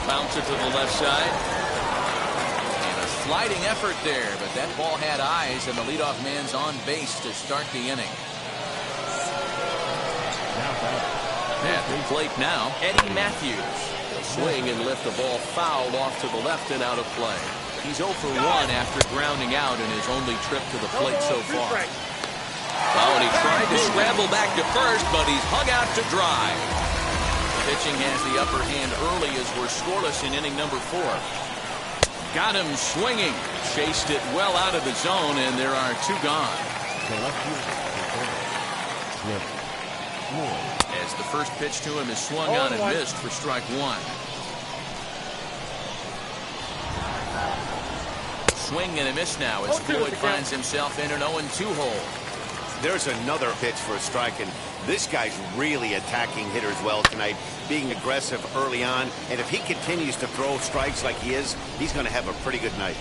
Bounce it to the left side. And a sliding effort there, but that ball had eyes, and the leadoff man's on base to start the inning. At the plate now, Eddie Matthews. He'll swing and lift the ball foul off to the left and out of play. He's 0 for 1 after grounding out in his only trip to the plate so far. Well, and he tried to scramble back to first, but he's hung out to dry. Pitching has the upper hand early as we're scoreless in inning number 4. Got him swinging. Chased it well out of the zone, and there are 2 gone. As the first pitch to him is swung on and missed for strike 1. Swing and a miss now as Floyd finds himself in an 0-2 hole. There's another pitch for a strike, and this guy's really attacking hitters well tonight, being aggressive early on. And if he continues to throw strikes like he is, he's going to have a pretty good night.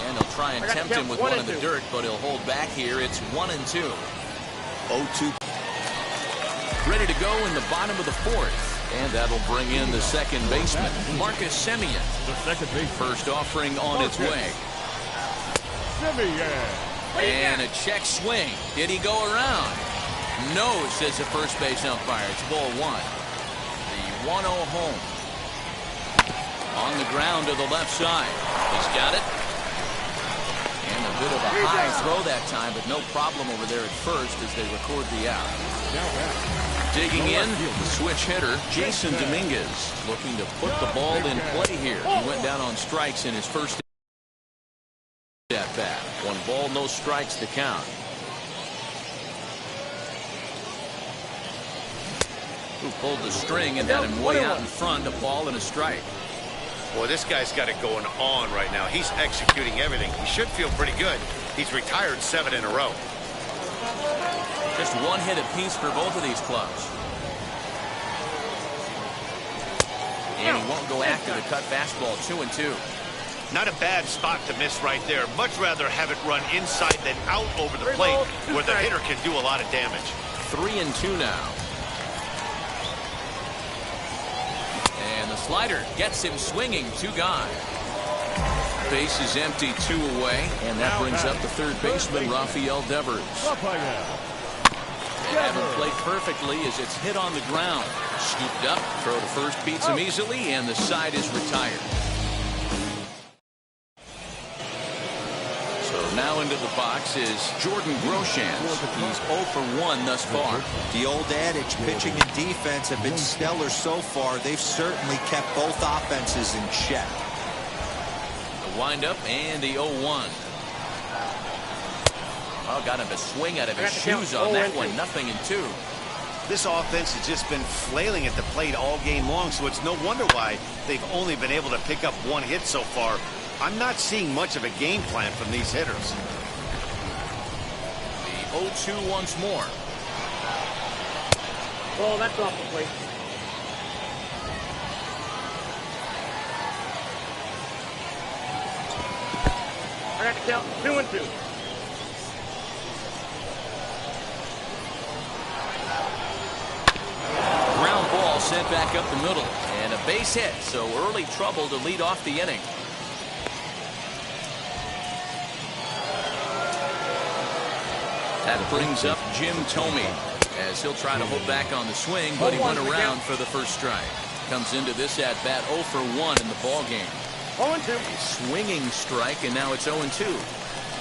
And they'll try and tempt him with one in the dirt, but he'll hold back here. It's 1-2. 0-2. Ready to go in the bottom of the 4th. And that'll bring in the second baseman, Marcus Semien. The second base. First offering on its way. And a check swing. Did he go around? No, says the first base umpire. It's ball 1. The 1-0 home. On the ground to the left side. He's got it. And a bit of a high throw that time, but no problem over there at first as they record the out. Digging in, the switch hitter, Jason Dominguez, looking to put the ball in play here. He went down on strikes in his first at-bat. 1 ball, no strikes to count. Who pulled the string and had him way out in front, a ball and a strike. Boy, this guy's got it going on right now. He's executing everything. He should feel pretty good. He's retired 7 in a row. Just 1 hit apiece for both of these clubs. And he won't go after the cut fastball. 2-2. Not a bad spot to miss right there. Much rather have it run inside than out over the plate where the hitter can do a lot of damage. 3-2 now. And the slider gets him swinging. 2 gone. Base is empty, 2 away, and that brings up the third baseman, Rafael Devers. They have him played perfectly as it's hit on the ground. Scooped up, throw to first beats him easily, and the side is retired. So now into the box is Jordan Groshans. He's 0 for 1 thus far. The old adage, pitching and defense have been stellar so far. They've certainly kept both offenses in check. The windup and the 0-1. Well, got him to swing out of his shoes on that one. 0-2. This offense has just been flailing at the plate all game long, so it's no wonder why they've only been able to pick up 1 hit so far. I'm not seeing much of a game plan from these hitters. The 0-2 once more. Oh, that's off the plate. I got to count 2-2. up the middle. And a base hit, so early trouble to lead off the inning. That brings up Jim Thome, as he'll try to hold back on the swing, but he went around for the first strike. Comes into this at bat 0 for 1 in the ball game. 0-2. Swinging strike, and now it's 0-2.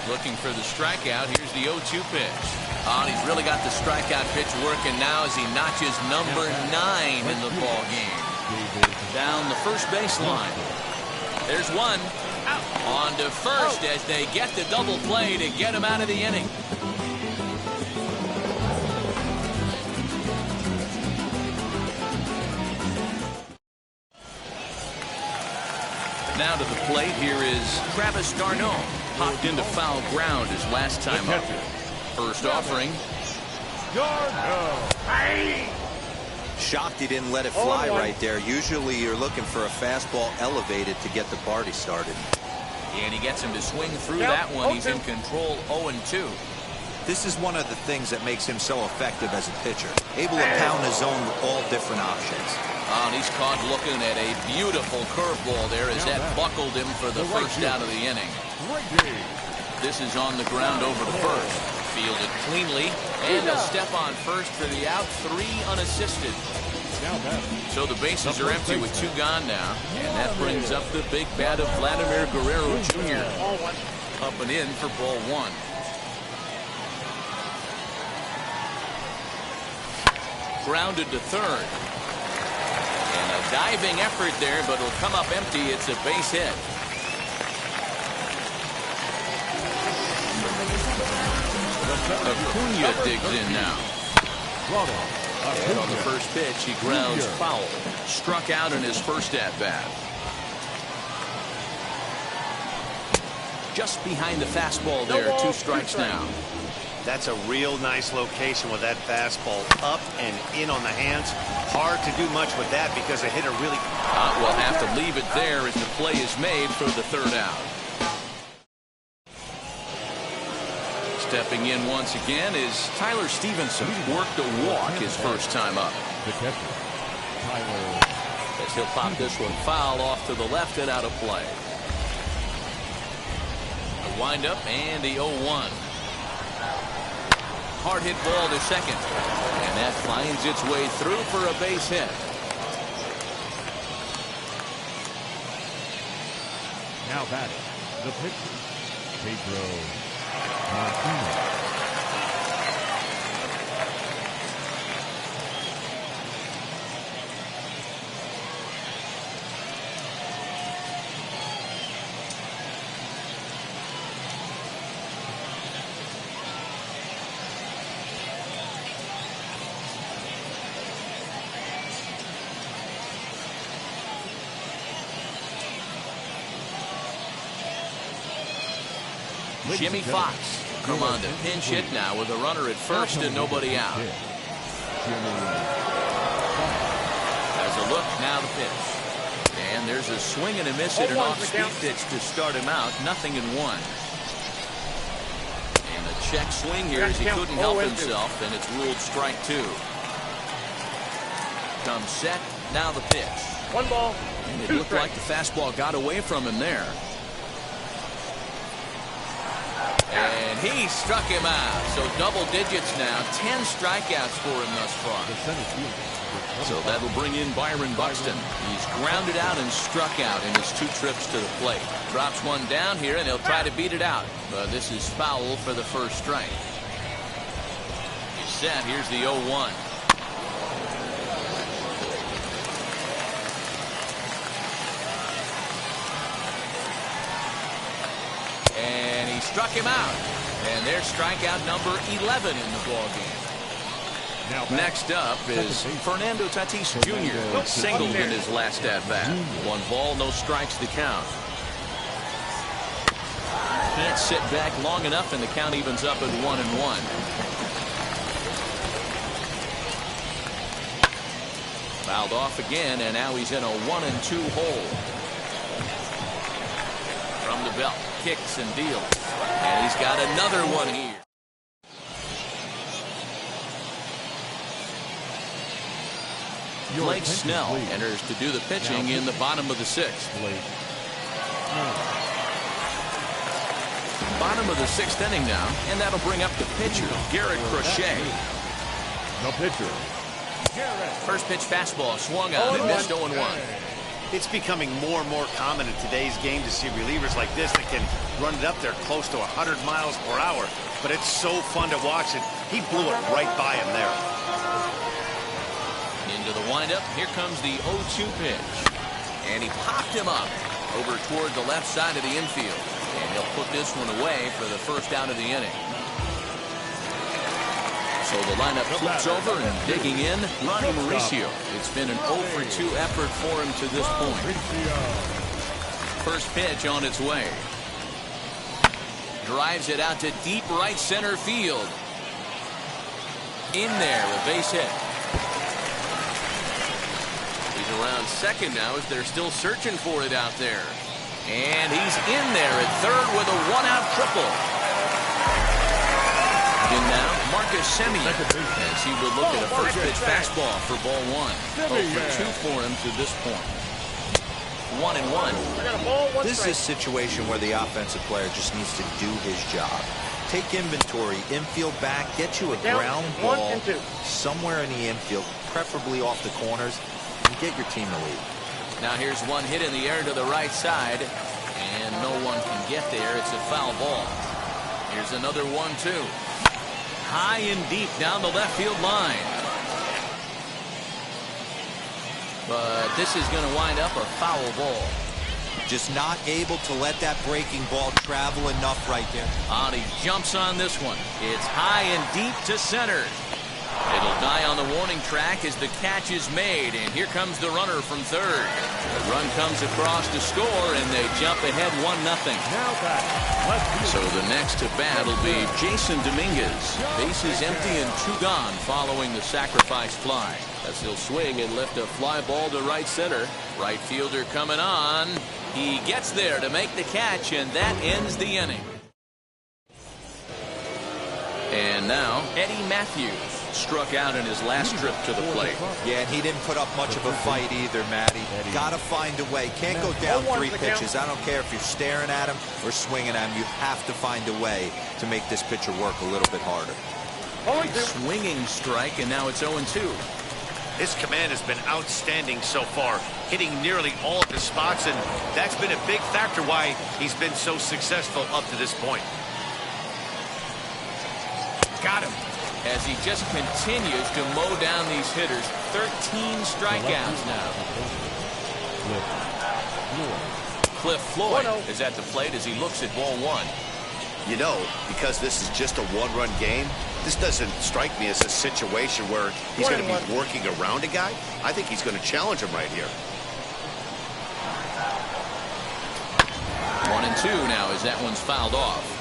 Looking for the strikeout. Here's the 0-2 pitch. Oh, he's really got the strikeout pitch working now as he notches number 9 in the ball game. Down the first baseline. There's one. On to first as they get the double play to get him out of the inning. Now to the plate, here is Travis d'Arnaud. Popped into foul ground his last time up. First offering. Shocked he didn't let it fly right there. Usually you're looking for a fastball elevated to get the party started. And he gets him to swing through that one. He's in control 0-2. This is one of the things that makes him so effective as a pitcher. Able to pound the zone with all different options. Oh, and he's caught looking at a beautiful curveball there as that buckled him for the first out of the inning. This is on the ground over to first. Fielded cleanly, and a step on first for the out, 3 unassisted. So the bases are empty with 2 gone now, and that brings up the big bat of Vladimir Guerrero Jr. Up and in for ball 1. Grounded to third. And a diving effort there, but it'll come up empty. It's a base hit. Acuna digs in now. And on the first pitch, he grounds foul. Struck out in his first at-bat. Just behind the fastball there, 2 strikes now. That's a real nice location with that fastball up and in on the hands. Hard to do much with that because a hitter really will have to leave it there as the play is made for the third out. Stepping in once again is Tyler Stevenson. Worked a walk his first time up. The catcher, Tyler. As he'll pop this one foul off to the left and out of play. A windup and the 0-1. Hard hit ball to second. And that finds its way through for a base hit. Now batting, the pitcher, Pedro Martinez. Jimmy Fox come on to pinch hit now with a runner at first and nobody out. As a look, now the pitch. And there's a swing and a miss at an off-speed pitch to start him out. 0-1. And a check swing here as he couldn't help himself, and it's ruled strike 2. Comes set, now the pitch. 1 ball. And it looked like the fastball got away from him there. And he struck him out. So double digits now. 10 strikeouts for him thus far. So that'll bring in Byron Buxton. He's grounded out and struck out in his 2 trips to the plate. Drops one down here, and he'll try to beat it out. But this is foul for the first strike. He's set. Here's the 0-1. And he struck him out. And there's strikeout number 11 in the ballgame. Next up is Fernando Tatis Jr. Singled in his last at-bat. 1 ball, no strikes to count. Can't sit back long enough, and the count evens up at 1-1. Fouled off again, and now he's in a 1-2 hole. From the belt, kicks and deals. And he's got another one here. Blake Snell enters to do the pitching in the bottom of the 6th. Bottom of the 6th inning now, and that'll bring up the pitcher, Garrett Crochet. The pitcher. First pitch fastball swung on and missed 0-1. It's becoming more and more common in today's game to see relievers like this that can run it up there close to 100 miles per hour. But it's so fun to watch it. He blew it right by him there. Into the windup. Here comes the 0-2 pitch. And he popped him up over toward the left side of the infield. And he'll put this one away for the first out of the inning. So the lineup flips over and digging in, Ronnie Mauricio. It's been an 0-for-2 effort for him to this point. First pitch on its way. Drives it out to deep right center field. In there, a base hit. He's around second now as they're still searching for it out there. And he's in there at third with a one-out triple. In now, Marcus Semien, as he would look at a first pitch fastball for ball 1. 0-for-2 for him to this point. 1-1. This is a situation where the offensive player just needs to do his job. Take inventory, infield back, get you a ground ball somewhere in the infield, preferably off the corners, and get your team to lead. Now here's one hit in the air to the right side, and no one can get there. It's a foul ball. Here's another 1-2. High and deep down the left field line. But this is going to wind up a foul ball. Just not able to let that breaking ball travel enough right there. He jumps on this one. It's high and deep to center. It'll die on the warning track as the catch is made, and here comes the runner from third. The run comes across to score, and they jump ahead 1-0. So the next to bat will be Jason Dominguez. Bases empty and 2 gone following the sacrifice fly. As he'll swing and lift a fly ball to right center. Right fielder coming on. He gets there to make the catch, and that ends the inning. And now, Eddie Matthews struck out in his last trip to the plate. Yeah, and he didn't put up much of a fight either, Matty. Got to find a way. Can't go down 3 pitches. I don't care if you're staring at him or swinging at him. You have to find a way to make this pitcher work a little bit harder. Swinging strike, and now it's 0-2. His command has been outstanding so far, hitting nearly all of his spots, and that's been a big factor why he's been so successful up to this point. Got him. As he just continues to mow down these hitters. 13 strikeouts now. Cliff Floyd is at the plate as he looks at ball 1. You know, because this is just a 1-run game, this doesn't strike me as a situation where he's going to be working around a guy. I think he's going to challenge him right here. 1-2 now as that one's fouled off.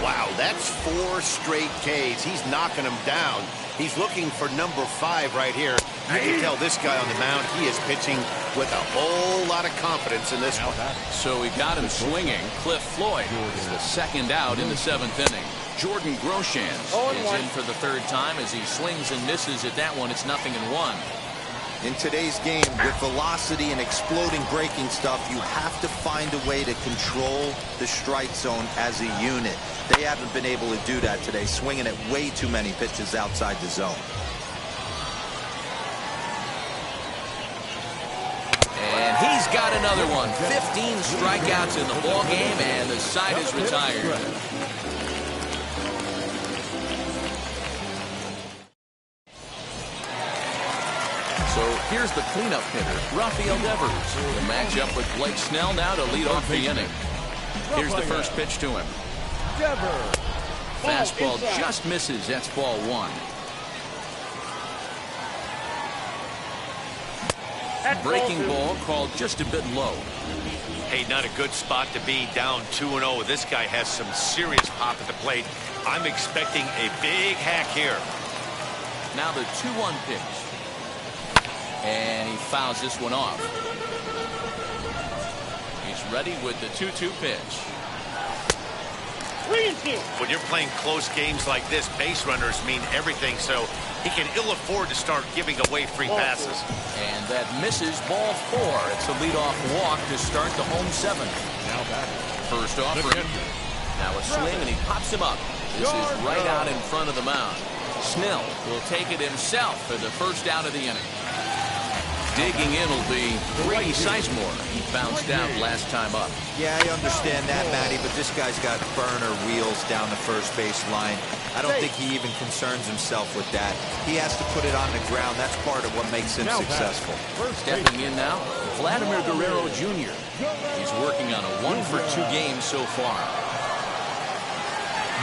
Wow, that's 4 straight Ks. He's knocking them down. He's looking for number 5 right here. You can tell this guy on the mound, he is pitching with a whole lot of confidence in this one. So he got him swinging. Cliff Floyd is the second out in the 7th inning. Jordan Groshans is in for the 3rd time as he swings and misses at that one. It's 0-1. In today's game, with velocity and exploding breaking stuff, you have to find a way to control the strike zone as a unit. They haven't been able to do that today, swinging at way too many pitches outside the zone. And he's got another one. 15 strikeouts in the ball game, and the side is retired. So here's the cleanup hitter, Rafael Devers. Will match up with Blake Snell now to lead off the inning. Here's the first pitch to him. Fastball just misses. That's ball 1. Breaking ball called just a bit low. Hey, not a good spot to be, down 2-0. This guy has some serious pop at the plate. I'm expecting a big hack here. Now the 2-1 pitch. And he fouls this one off. He's ready with the 2-2 pitch. When you're playing close games like this, base runners mean everything, so he can ill afford to start giving away free passes. And that misses ball 4. It's a leadoff walk to start the home 7th. Now back. First offering. Now a swing, and he pops him up. This is right out in front of the mound. Snell will take it himself for the first out of the inning. Digging in will be Brady Sizemore. He bounced out last time up. Yeah, I understand that, Matty, but this guy's got burner wheels down the first base line. I don't think he even concerns himself with that. He has to put it on the ground. That's part of what makes him successful. Stepping in now, Vladimir Guerrero Jr. He's working on a 1-for-2 game so far.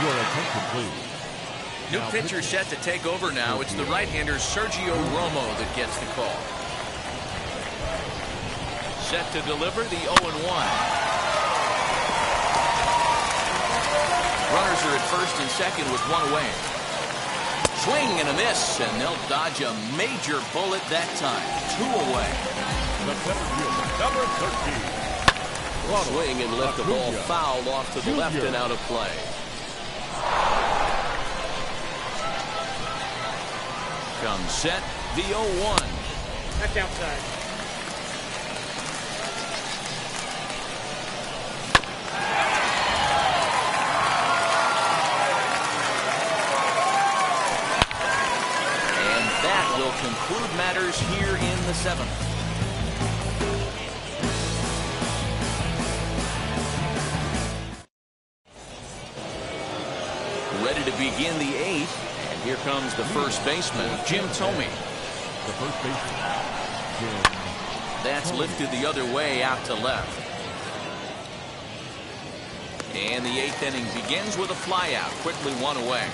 Your attention, please. New pitcher set to take over now. It's the right-hander Sergio Romo that gets the call. Set to deliver the 0-1. Runners are at first and second with one away. Swing and a miss, and they'll dodge a major bullet that time. 2 away. The center fielder, number 13. Swing and lift the ball foul off to the left and out of play. Comes set, the 0-1. That's outside. And that will conclude matters here in the 7th. Ready to begin the 8th. Here comes the first baseman, Jim Thome. The first baseman, Jim. That's lifted the other way out to left. And the 8th inning begins with a flyout, quickly 1 away.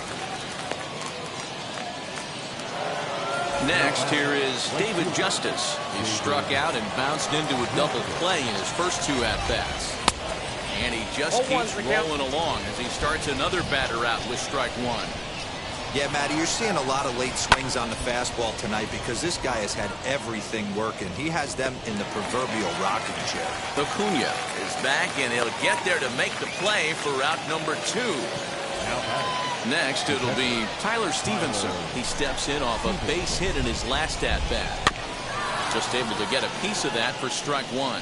Next, here is David Justice. He struck out and bounced into a double play in his first 2 at-bats. And he just keeps rolling along as he starts another batter out with strike 1. Yeah, Matty, you're seeing a lot of late swings on the fastball tonight because this guy has had everything working. He has them in the proverbial rocking chair. Acuna is back, and he'll get there to make the play for route number 2. Next, it'll be Tyler Stevenson. He steps in off a base hit in his last at-bat. Just able to get a piece of that for strike 1.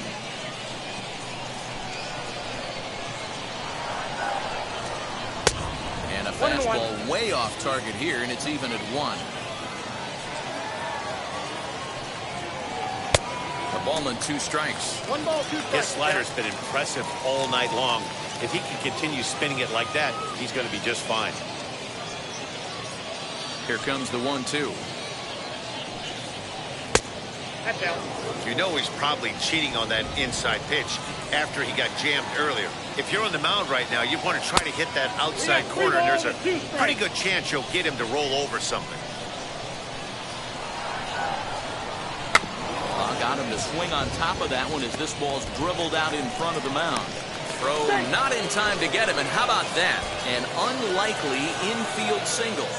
And a fastball way off target here, and it's even at 1. A ball and 2 strikes. 1 ball, 2 strikes. His slider's been impressive all night long. If he can continue spinning it like that, he's going to be just fine. Here comes the 1-2. That's out. You know he's probably cheating on that inside pitch after he got jammed earlier. If you're on the mound right now, you want to try to hit that outside corner, and there's a pretty good chance you'll get him to roll over something. Got him to swing on top of that one as this ball's dribbled out in front of the mound. Throw not in time to get him, and how about that? An unlikely infield single.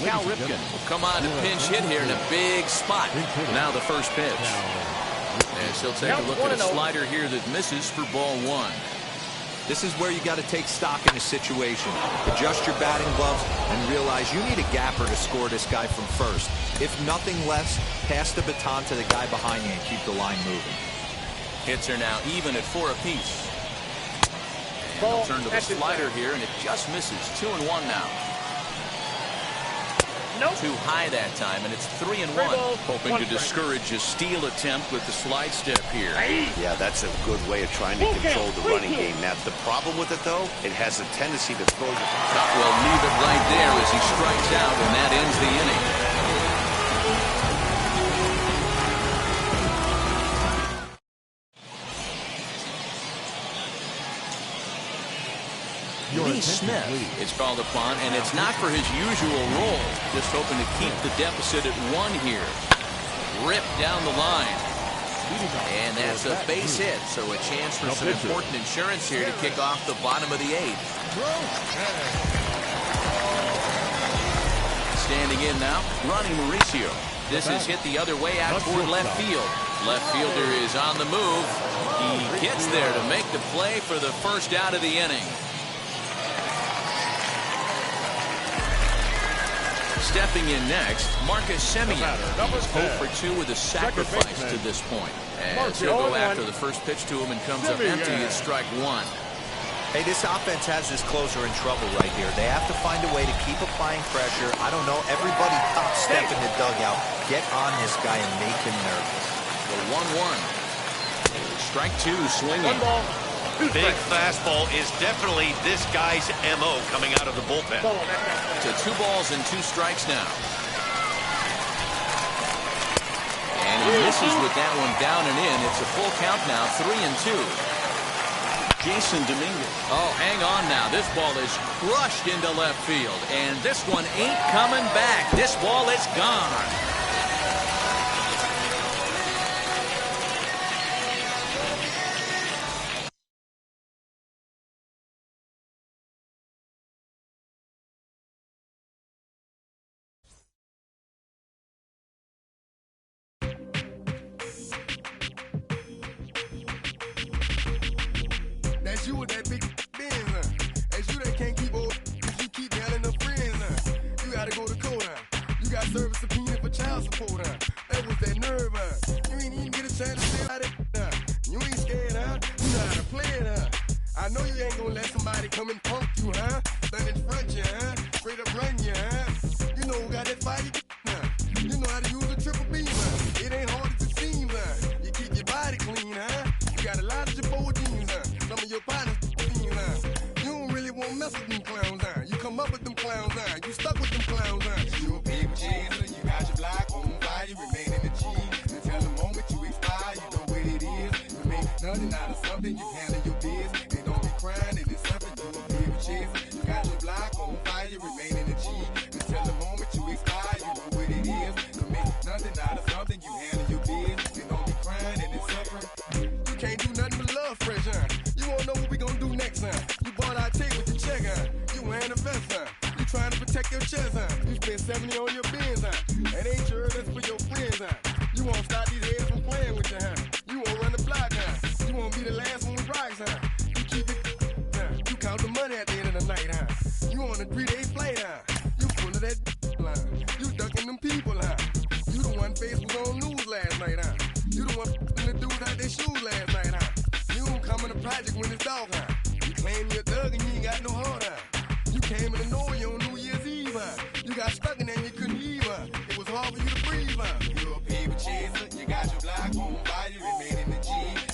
Cal Ripken will come on to pinch hit here in a big spot. Now the first pitch. And she'll take a look at a slider here that misses for ball 1. This is where you got to take stock in a situation. Adjust your batting gloves and realize you need a gapper to score this guy from first. If nothing less, pass the baton to the guy behind you and keep the line moving. Hits are now even at 4 apiece. And they'll turn to the slider here, and it just misses. 2-1 now. Too high that time, and it's 3-1. Hoping to discourage a steal attempt with the slide step here. Yeah, that's a good way of trying to control the running game. Now, the problem with it, though, it has a tendency to throw you. Well, leave it right there as he strikes out, and that ends the inning. Lee Smith is called upon, and it's not for his usual role. Just hoping to keep the deficit at 1 here. Ripped down the line. And that's a base hit, so a chance for some important insurance here to kick off the bottom of the 8th. Standing in now, Ronnie Mauricio. This is hit the other way out toward left field. Left fielder is on the move. He gets there to make the play for the first out of the inning. Stepping in next, Marcus Semien. He's 0 for 2 with a sacrifice to this point. As he'll go after the first pitch to him and comes up empty at strike one. Hey, this offense has this closer in trouble right here. They have to find a way to keep applying pressure. I don't know, everybody top step in the dugout. Get on this guy and make him nervous. The 1-1. Strike two, swinging. One ball. Big fastball is definitely this guy's MO coming out of the bullpen. To 2 balls and 2 strikes now. And he misses with that one down and in. It's a full count now, 3-2. Jason Dominguez. Oh, hang on now. This ball is crushed into left field. And this one ain't coming back. This ball is gone. That's you with that big Benz, huh? That's you that can't keep old. You keep yelling the friends, huh? You gotta go to court, huh? You got service subpoena for child support, huh? That was that nerve, huh? You ain't even get a chance to say about it, huh? You ain't scared, huh? You know how to play it, huh? I know you ain't gonna let somebody come and punk you, huh? Stand in front you, huh? Straight up run you, huh? You know who got that fighty, huh? You know how to use a triple beam, huh? It ain't hard as it seems, huh? You keep your body clean, huh? You got a lot of your bold jeans, huh? Some of your partners, you don't really want to mess with them clowns, huh? You come up with them clowns, huh? You stuck with them clowns, huh? You a paper chaser, you got your block on fire, you remain in the G. Until the moment you expire, you know what it is. You make nothing out of something, you handle your biz. They don't be crying, it is something, you a paper chaser. You got your block on fire, you remain in the G. Until the moment you expire, you know what it is. You make nothing out of something, you handle your biz. They don't be crying, it is suffering. You can't do nothing but love fresh, huh? You won't know what we gonna do next, huh? You bought our tape with your check, huh? You wearing a vest, huh? You trying to protect your chest, huh? You spent 70 on your bins, huh? That ain't your that's for your friends, huh? You won't stop these heads from playing with you, huh? You won't run the block, huh? You won't be the last one with rocks, huh? You keep it, huh? You count the money at the end of the night, huh? You on a 3-day flight, huh? You full of that line. You ducking them people, huh? You the one face was on news last night, huh? You the one the dudes out their shoes last night, huh? You don't come in the project when it's dark, huh? You claim you're a thug and you ain't got no heart, huh? You came in the noise on New Year's Eve, huh? You got stuck in there and you couldn't leave, huh? It was hard for you to breathe, huh? You're a paper chaser, you got your block on fire, you remain in the G.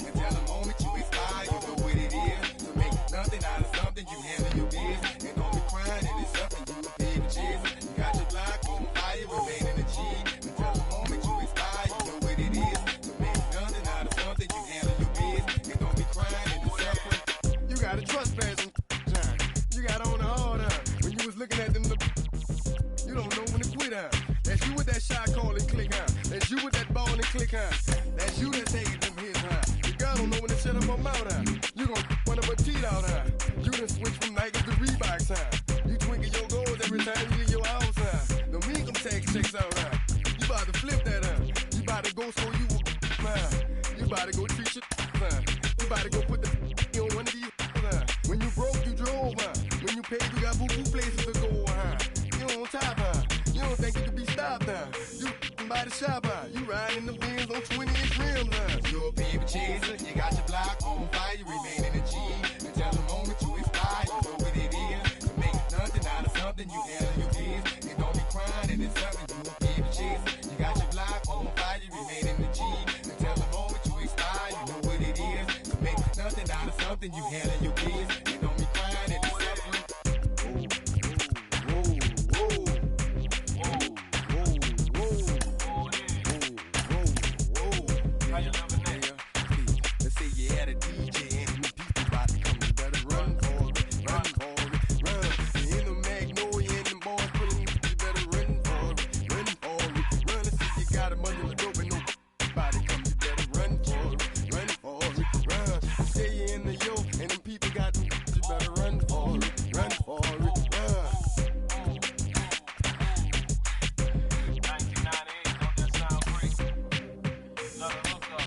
Until the moment you expire, you know what it is. To make nothing out of something, you handle your biz. And don't be crying, it is something, you a paper chaser. You got your block on fire, you remain in the G. Until the moment you expire, you know what it is. To make nothing out of something, you handle your biz. And don't be crying, it is suffering. You got a trespassing, John. You got on the hard, huh? When you was looking at them, you don't know when to quit, huh? That's you with that shot call and click, huh? That's you with that ball and click, huh? That's you that's taking them hits, huh? Your girl don't know when to shut up her mouth, huh? You gon' one of her teeth out, huh? You done switch from Nikes to Reeboks, huh? You twinkle your goals every time you leave your house, huh? No income tax checks out, huh? You about to flip that, huh? You about to go so you huh? You about to go treat your huh? You about to go put the on one of these, huh? When you broke, you drove, huh? When you paid, you got boo-boo places to go, huh? You on top, huh? You don't think you can be stopped, huh? You by the shop, huh? You riding the Benz on 20-inch rims, huh? You're a paper chaser, you got your block on fire, you remain in the G. Until the moment you expire, you know what it is. To make nothing out of something, you handle your biz. And don't be crying, and it's something, you a paper chaser. You got your block on fire, you remain in the G. Until the moment you expire, you know what it is. To make nothing out of something, you handle your biz. And don't be crying, and it's suffering. Let's say you had a DJ and some people about to come, you better run for it, run for it, run. You in the Magnolia and them boys pulling you, you better run for it, run for it, run. Let's say you got a money to dope and nobody come, you better run for it, run. Let's say you in the yo and them people got them, you better run for it, run for it, run. 1998, don't that sound great? Another hookup.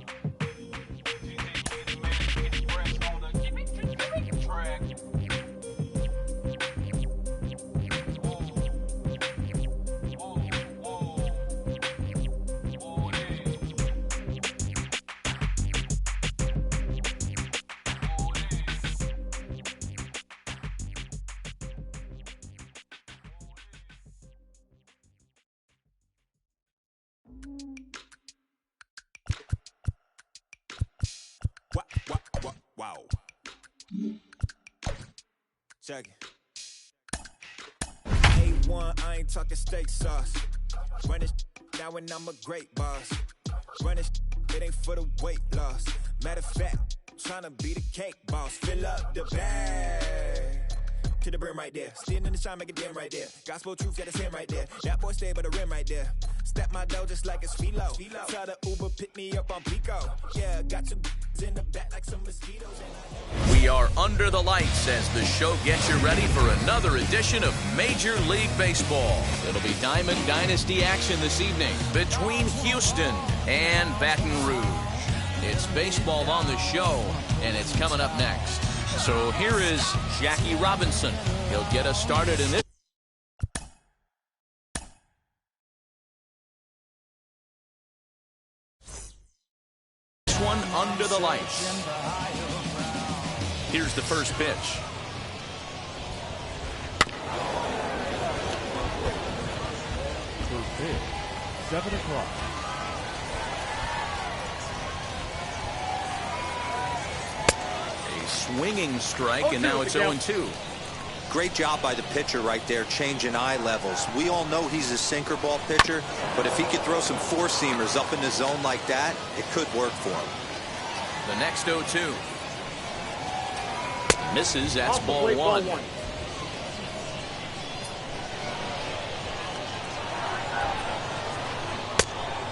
Check it. A1, I ain't talking steak sauce. Run this now and I'm a great boss. Run this, it ain't for the weight loss. Matter of fact, tryna be the cake boss. Fill up the bag to the brim right there. Standing in the shine, make it dim right there. Gospel truth, yeah, that's him right there. That boy stay by the rim right there. Step my dough just like it's philo. Tell the Uber pick me up on Pico. Yeah, got some in the back like some mosquitoes. We are under the lights as the show gets you ready for another edition of Major League Baseball. It'll be Diamond Dynasty action this evening between Houston and Baton Rouge. It's baseball on the show, and it's coming up next. So here is Jackie Robinson. He'll get us started in this one under the lights. Here's the first pitch. First pitch, 7 o'clock. A swinging strike, and now it's 0-2. Great job by the pitcher right there, changing eye levels. We all know he's a sinker ball pitcher, but if he could throw some four-seamers up in the zone like that, it could work for him. The next 0-2. Misses, that's ball one.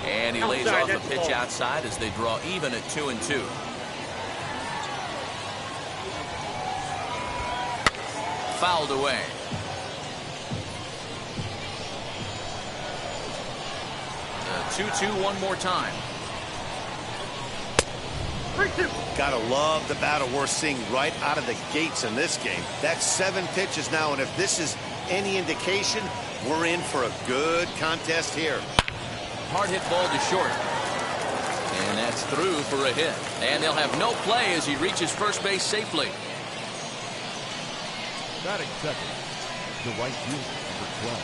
And he lays off a pitch outside as they draw even at 2-2. Fouled away. The 2-2 one more time. Gotta love the battle we're seeing right out of the gates in this game. That's 7 pitches now, and if this is any indication, we're in for a good contest here. Hard hit ball to short. And that's through for a hit. And they'll have no play as he reaches first base safely. Batting second, the right fielder, number 12.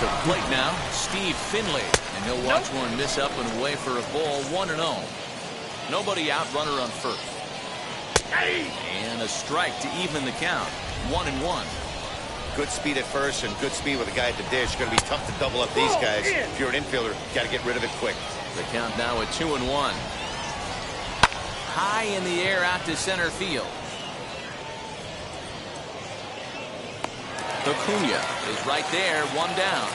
To the plate now, Steve Finley. And he'll watch one miss up and away for a ball, 1-0. Nobody out, runner on first. And a strike to even the count, 1-1. Good speed at first and good speed with a guy at the dish. Going to be tough to double up these guys. If you're an infielder, got to get rid of it quick. The count now at 2-1. High in the air out to center field. Acuna is right there, one down.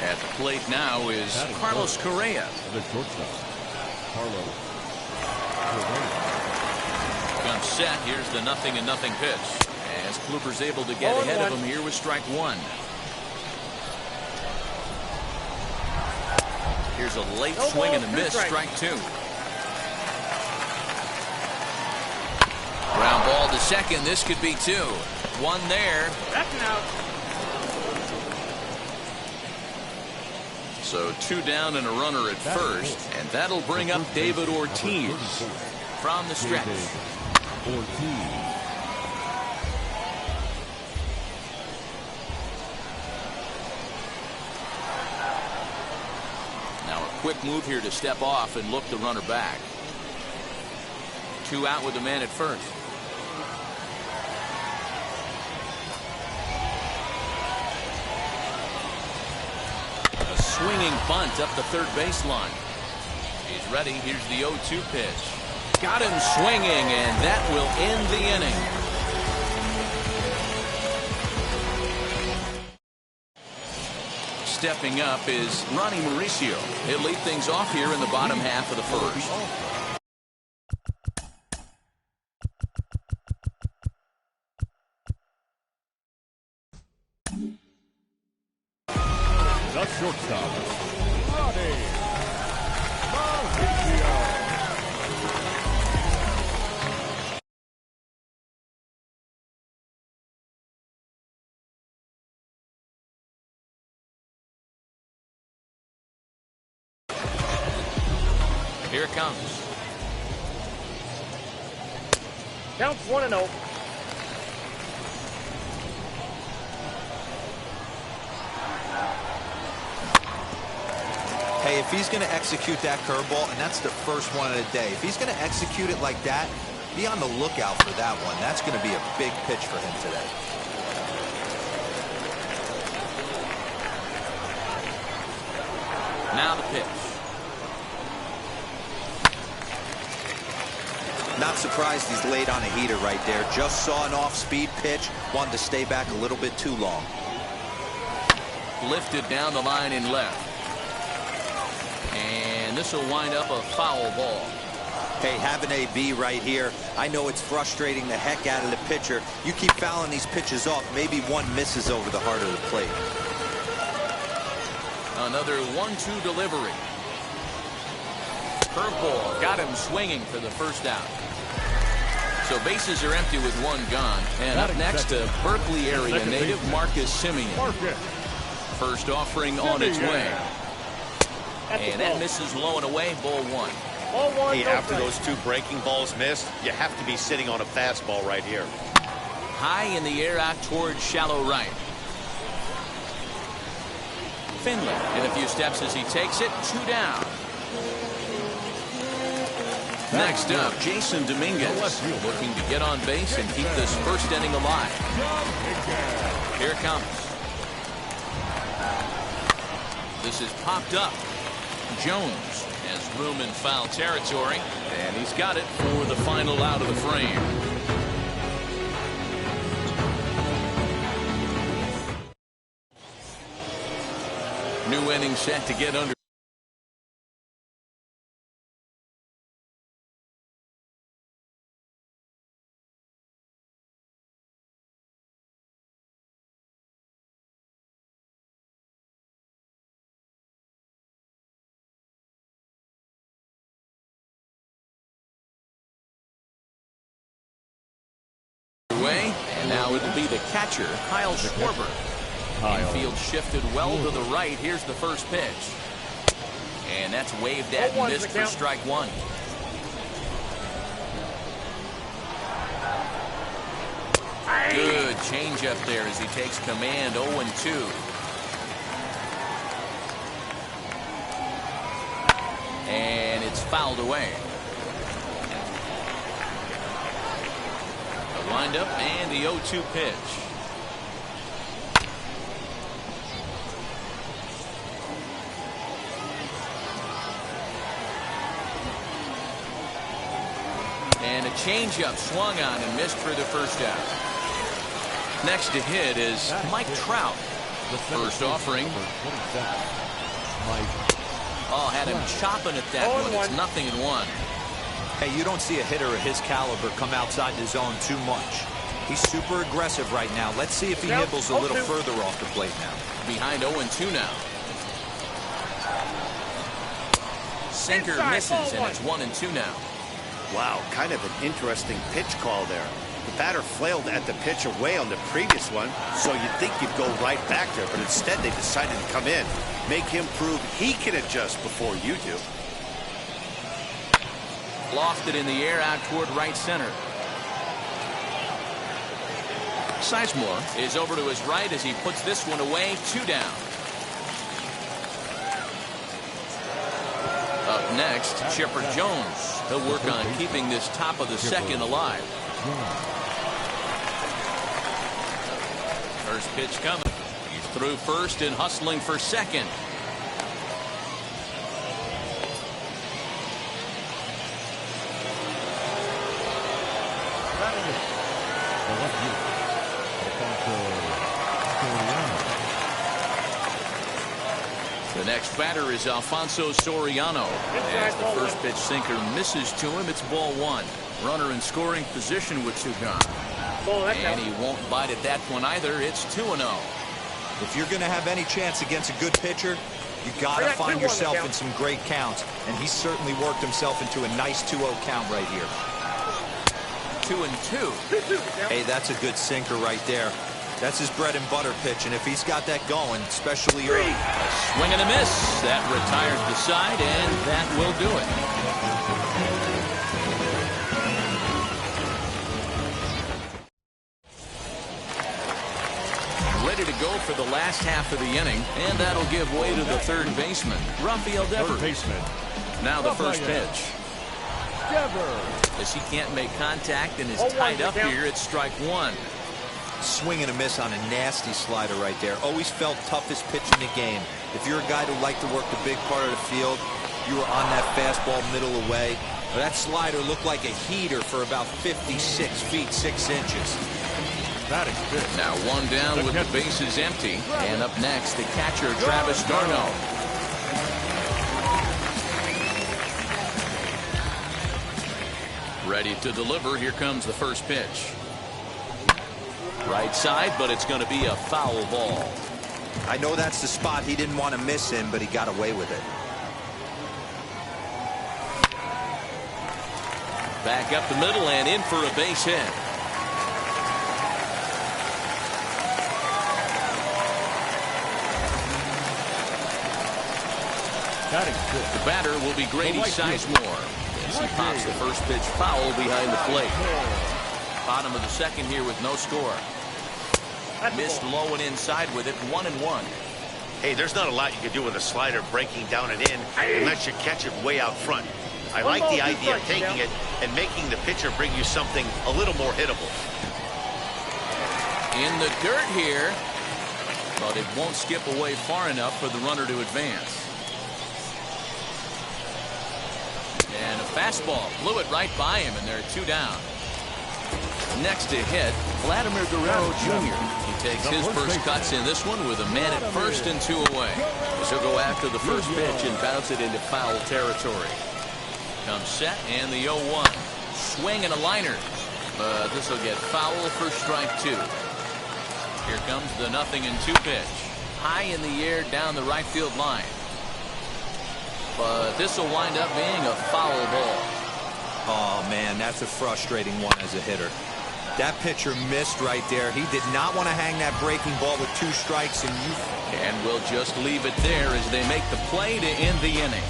At the plate now is Carlos Correa. The shortstop, Carlos Correa. Comes set. Here's the 0-0 pitch. As Kluber's able to get ahead of him here with strike one. Here's a late swing and a miss, strike two. Ground ball to second. This could be two. One there. That's an out. So 2 down and a runner at first, and that'll bring up David Ortiz from the stretch. Ortiz. Now a quick move here to step off and look the runner back. 2 out with the man at first. A swinging bunt up the third baseline. He's ready. Here's the 0-2 pitch. Got him swinging, and that will end the inning. Stepping up is Ronnie Mauricio. He'll lead things off here in the bottom half of the first. The shortstop, Ronnie Mauricio. Here it comes. Counts 1-0. Hey, if he's going to execute that curveball, and that's the first one of the day, if he's going to execute it like that, be on the lookout for that one. That's going to be a big pitch for him today. Now the pitch. Not surprised he's laid on a heater right there. Just saw an off-speed pitch. Wanted to stay back a little bit too long. Lifted down the line in left. And this will wind up a foul ball. Hey, have an AB right here. I know it's frustrating the heck out of the pitcher. You keep fouling these pitches off, maybe one misses over the heart of the plate. Another 1-2 delivery. Curveball got him swinging for the first out. So bases are empty with one gone. And up next, a Berkeley area native, Marcus Simeon. First offering on its way. And that misses low and away, ball one. Hey, after those two breaking balls missed, you have to be sitting on a fastball right here. High in the air out towards shallow right. Finley in a few steps as he takes it, 2 down. Next up, Jason Dominguez looking to get on base and keep this first inning alive. Here it comes. This is popped up. Jones has room in foul territory, and he's got it for the final out of the frame. New inning set to get under. And now it'll be the catcher, Kyle Schwarber. Infield shifted well to the right. Here's the first pitch. And that's waved at and missed for strike one. Good changeup there as he takes command. 0-2. And it's fouled away. Wind up and the 0-2 pitch. And a changeup swung on and missed for the first out. Next to hit is Mike Trout. The first offering. Oh, had him chopping at that one. It's 0-1. Hey, you don't see a hitter of his caliber come outside the zone too much. He's super aggressive right now. Let's see if he nibbles a little further off the plate now. Behind 0-2 now. Sinker misses, and it's 1-2 now. Wow, kind of an interesting pitch call there. The batter flailed at the pitch away on the previous one, so you'd think you'd go right back there, but instead they decided to come in, make him prove he can adjust before you do. Lofted in the air out toward right center. Sizemore is over to his right as he puts this one away. 2 down. Up next, Chipper Jones. He'll work on keeping this top of the second alive. First pitch coming. He's through first and hustling for second. The next batter is Alfonso Soriano. As the first pitch sinker misses to him, it's ball one. Runner in scoring position with 2 gone. And he won't bite at that one either. It's 2-0. If you're going to have any chance against a good pitcher, you got to find yourself in some great counts. And he certainly worked himself into a nice 2-0 count right here. 2-2. Hey, that's a good sinker right there. That's his bread and butter pitch, and if he's got that going, especially early. A swing and a miss. That retires the side, and that will do it. Ready to go for the last half of the inning, and that'll give way to the third baseman, Rafael Devers. Now the first pitch. As he can't make contact and is tied up here, it's strike one. Swing and a miss on a nasty slider right there. Always felt toughest pitch in the game. If you're a guy who liked to work the big part of the field, you were on that fastball middle away. That slider looked like a heater for about 56 feet 6 inches. That is good. Now one down with the bases empty. And up next, the catcher, Travis d'Arnaud. Ready to deliver. Here comes the first pitch. Right side, but it's going to be a foul ball. I know that's the spot he didn't want to miss in, but he got away with it. Back up the middle and in for a base hit. That is good. The batter will be Grady Sizemore as he pops the first pitch foul behind the plate. Bottom of the second here with no score. Missed low and inside with it, 1-1. Hey, there's not a lot you can do with a slider breaking down and in unless you catch it way out front. I like the idea of taking it and making the pitcher bring you something a little more hittable. In the dirt here, but it won't skip away far enough for the runner to advance. And a fastball blew it right by him, and there are 2 down. Next to hit, Vladimir Guerrero Jr. He takes his first cuts in this one with a man at first and 2 away. He'll go after the first pitch and bounce it into foul territory. Comes set and the 0-1. Swing and a liner. But this will get foul for strike 2. Here comes the 0-2 pitch. High in the air down the right field line. But this will wind up being a foul ball. Oh, man, that's a frustrating one as a hitter. That pitcher missed right there. He did not want to hang that breaking ball with 2 strikes. And we'll just leave it there as they make the play to end the inning.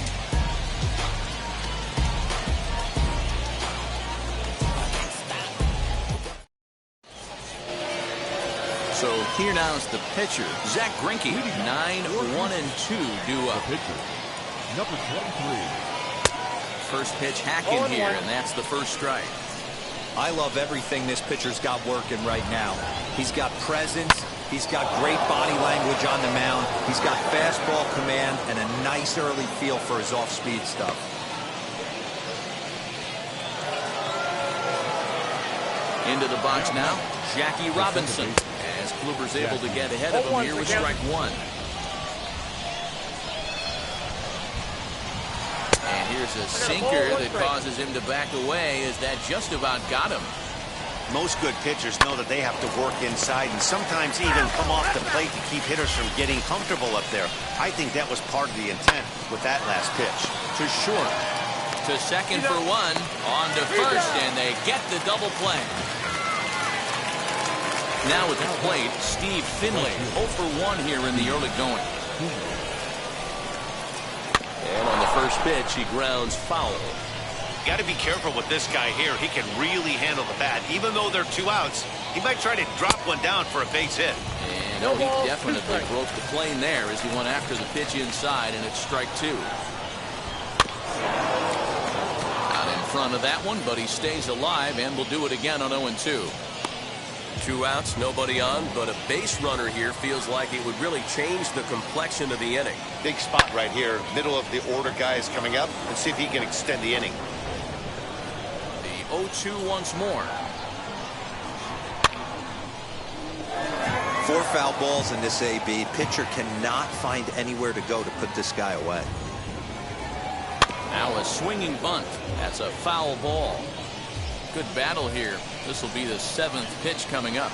So here now is the pitcher, Zach Greinke. 9-1-2 due up. Pitcher, number 23. First pitch hacking here, and that's the first strike. I love everything this pitcher's got working right now. He's got presence. He's got great body language on the mound. He's got fastball command and a nice early feel for his off-speed stuff. Into the box now, Jackie Robinson. As Kluber's able to get ahead of him here with strike 1. And here's a sinker that causes him to back away as that just about got him. Most good pitchers know that they have to work inside and sometimes even come off the plate to keep hitters from getting comfortable up there. I think that was part of the intent with that last pitch. To short. To second for 1. On to first, and they get the double play. Now at the plate, Steve Finley. 0 for 1 here in the early going. And on the first pitch, he grounds foul. Got to be careful with this guy here. He can really handle the bat. Even though they're 2 outs, he might try to drop one down for a base hit. And he definitely broke the plane there as he went after the pitch inside, and it's strike 2. Out in front of that one, but he stays alive and will do it again on 0-2. 2 outs, nobody on, but a base runner here feels like it would really change the complexion of the inning. Big spot right here. Middle of the order guy is coming up. Let's see if he can extend the inning. The 0-2 once more. 4 foul balls in this AB. Pitcher cannot find anywhere to go to put this guy away. Now a swinging bunt. That's a foul ball. Good battle here. This will be the 7th pitch coming up.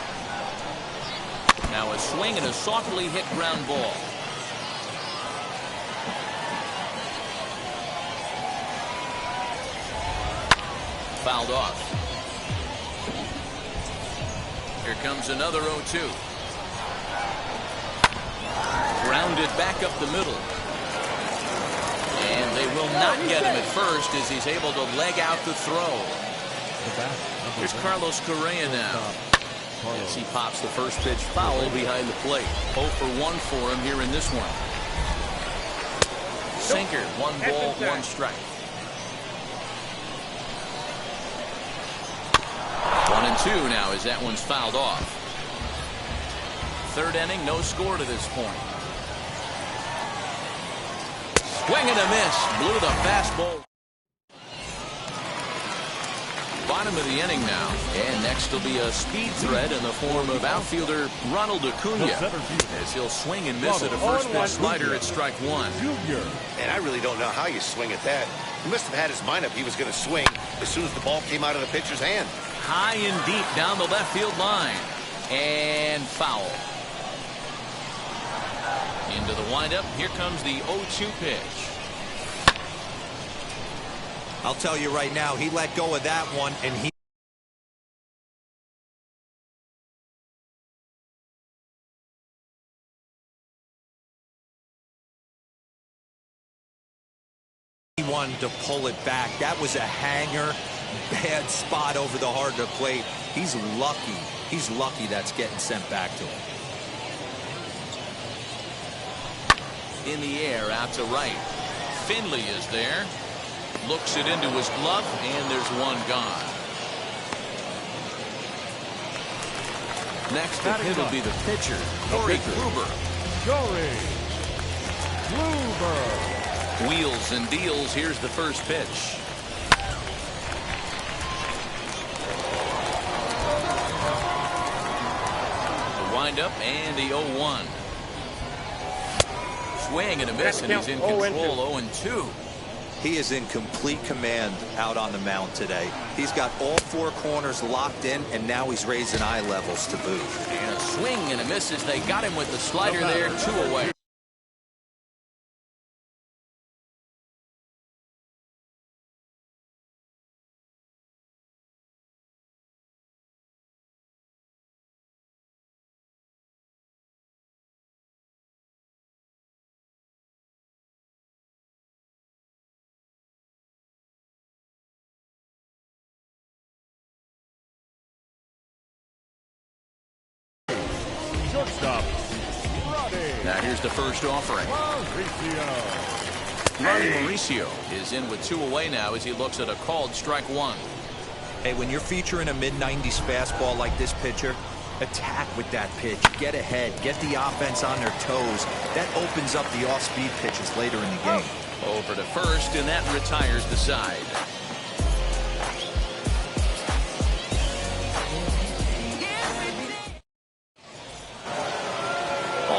Now a swing and a softly hit ground ball. Fouled off. Here comes another 0-2. Grounded back up the middle. And they will not get him at first as he's able to leg out the throw. Here's Carlos Correa now. As he pops the first pitch foul behind the plate. 0 for 1 for him here in this one. Sinker, 1 ball, 1 strike. 1-2 now as that one's fouled off. Third inning, no score to this point. Swing and a miss. Blew the fastball. Bottom of the inning now. And next will be a speed threat in the form of outfielder Ronald Acuna. As he'll swing and miss at a first pitch slider at strike 1. And I really don't know how you swing at that. He must have had his mind up he was going to swing as soon as the ball came out of the pitcher's hand. High and deep down the left field line. And foul. Into the windup. Here comes the 0-2 pitch. I'll tell you right now, he let go of that one, and he wanted to pull it back. That was a hanger, bad spot over the heart of the plate. He's lucky. He's lucky that's getting sent back to him. In the air, out to right. Finley is there. Looks it into his glove, and there's one gone. Next to hit will be the pitcher, Corey Kluber. Wheels and deals. Here's the first pitch. The windup and the 0-1. Swing and a miss, and he's in control. 0-2. He is in complete command out on the mound today. He's got all 4 corners locked in, and now he's raising eye levels to boot. And a swing and a miss as they got him with the slider there, 2 away. Now here's the first offering. Ronnie Mauricio is in with 2 away now as he looks at a called strike 1. Hey, when you're featuring a mid-90s fastball like this pitcher, attack with that pitch. Get ahead. Get the offense on their toes. That opens up the off-speed pitches later in the game. Over to first, and that retires the side.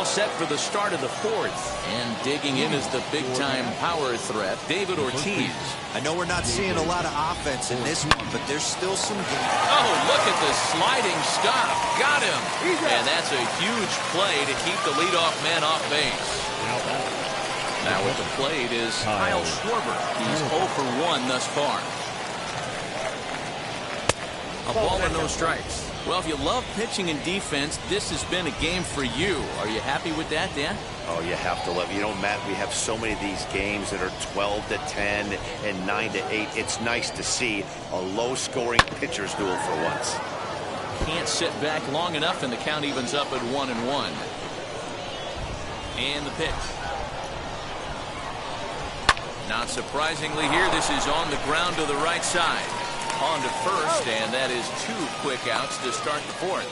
Set for the start of the 4th, and digging in is the big-time power threat, David Ortiz. I know we're not seeing a lot of offense in this one, but there's still some game. Oh, look at the sliding stop. Got him. And that's a huge play to keep the leadoff man off base. Now at the plate is Kyle Schwarber. He's 0 for 1 thus far. A ball and no strikes. Well, if you love pitching and defense, this has been a game for you. Are you happy with that, Dan? Oh, you have to love it. You know, Matt, we have so many of these games that are 12-10 and 9-8. It's nice to see a low-scoring pitcher's duel for once. Can't sit back long enough, and the count evens up at 1-1. And the pitch. Not surprisingly here, this is on the ground to the right side. On to first, and that is 2 quick outs to start the 4th.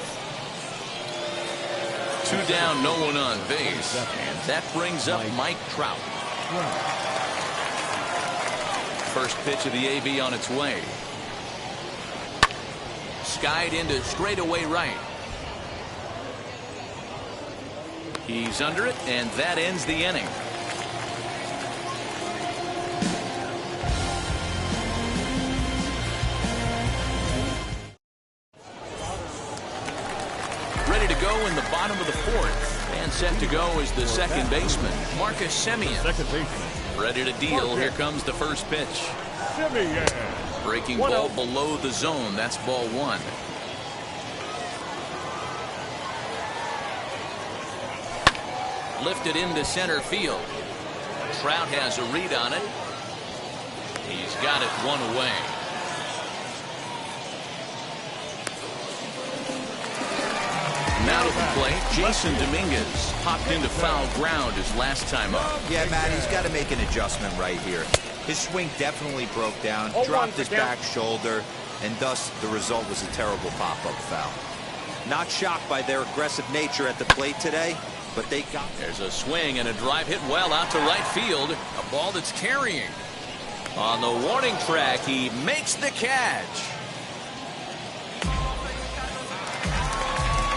2 down, no one on base, and that brings up Mike Trout. First pitch of the AB on its way. Skied into straightaway right. He's under it, and that ends the inning. Ready to go in the bottom of the 4th. And set to go is the second baseman, Marcus Semien. Ready to deal. Here comes the first pitch. Breaking ball below the zone. That's ball 1. Lifted into center field. Trout has a read on it. He's got it 1 away. Now to the plate, Jason Dominguez popped into foul ground his last time up. Yeah, Matt, he's got to make an adjustment right here. His swing definitely broke down, dropped his back shoulder, and thus the result was a terrible pop-up foul. Not shocked by their aggressive nature at the plate today, but they got... There's a swing and a drive hit well out to right field. A ball that's carrying. On the warning track, he makes the catch.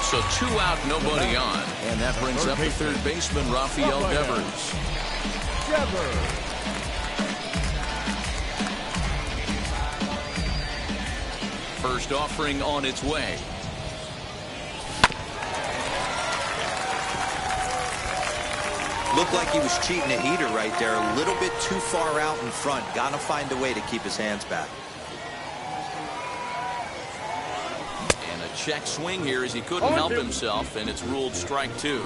So 2 out, nobody on. And that brings up the third baseman, Rafael Devers. First offering on its way. Looked like he was cheating a heater right there. A little bit too far out in front. Got to find a way to keep his hands back. And a check swing here as he couldn't help himself, and it's ruled strike 2.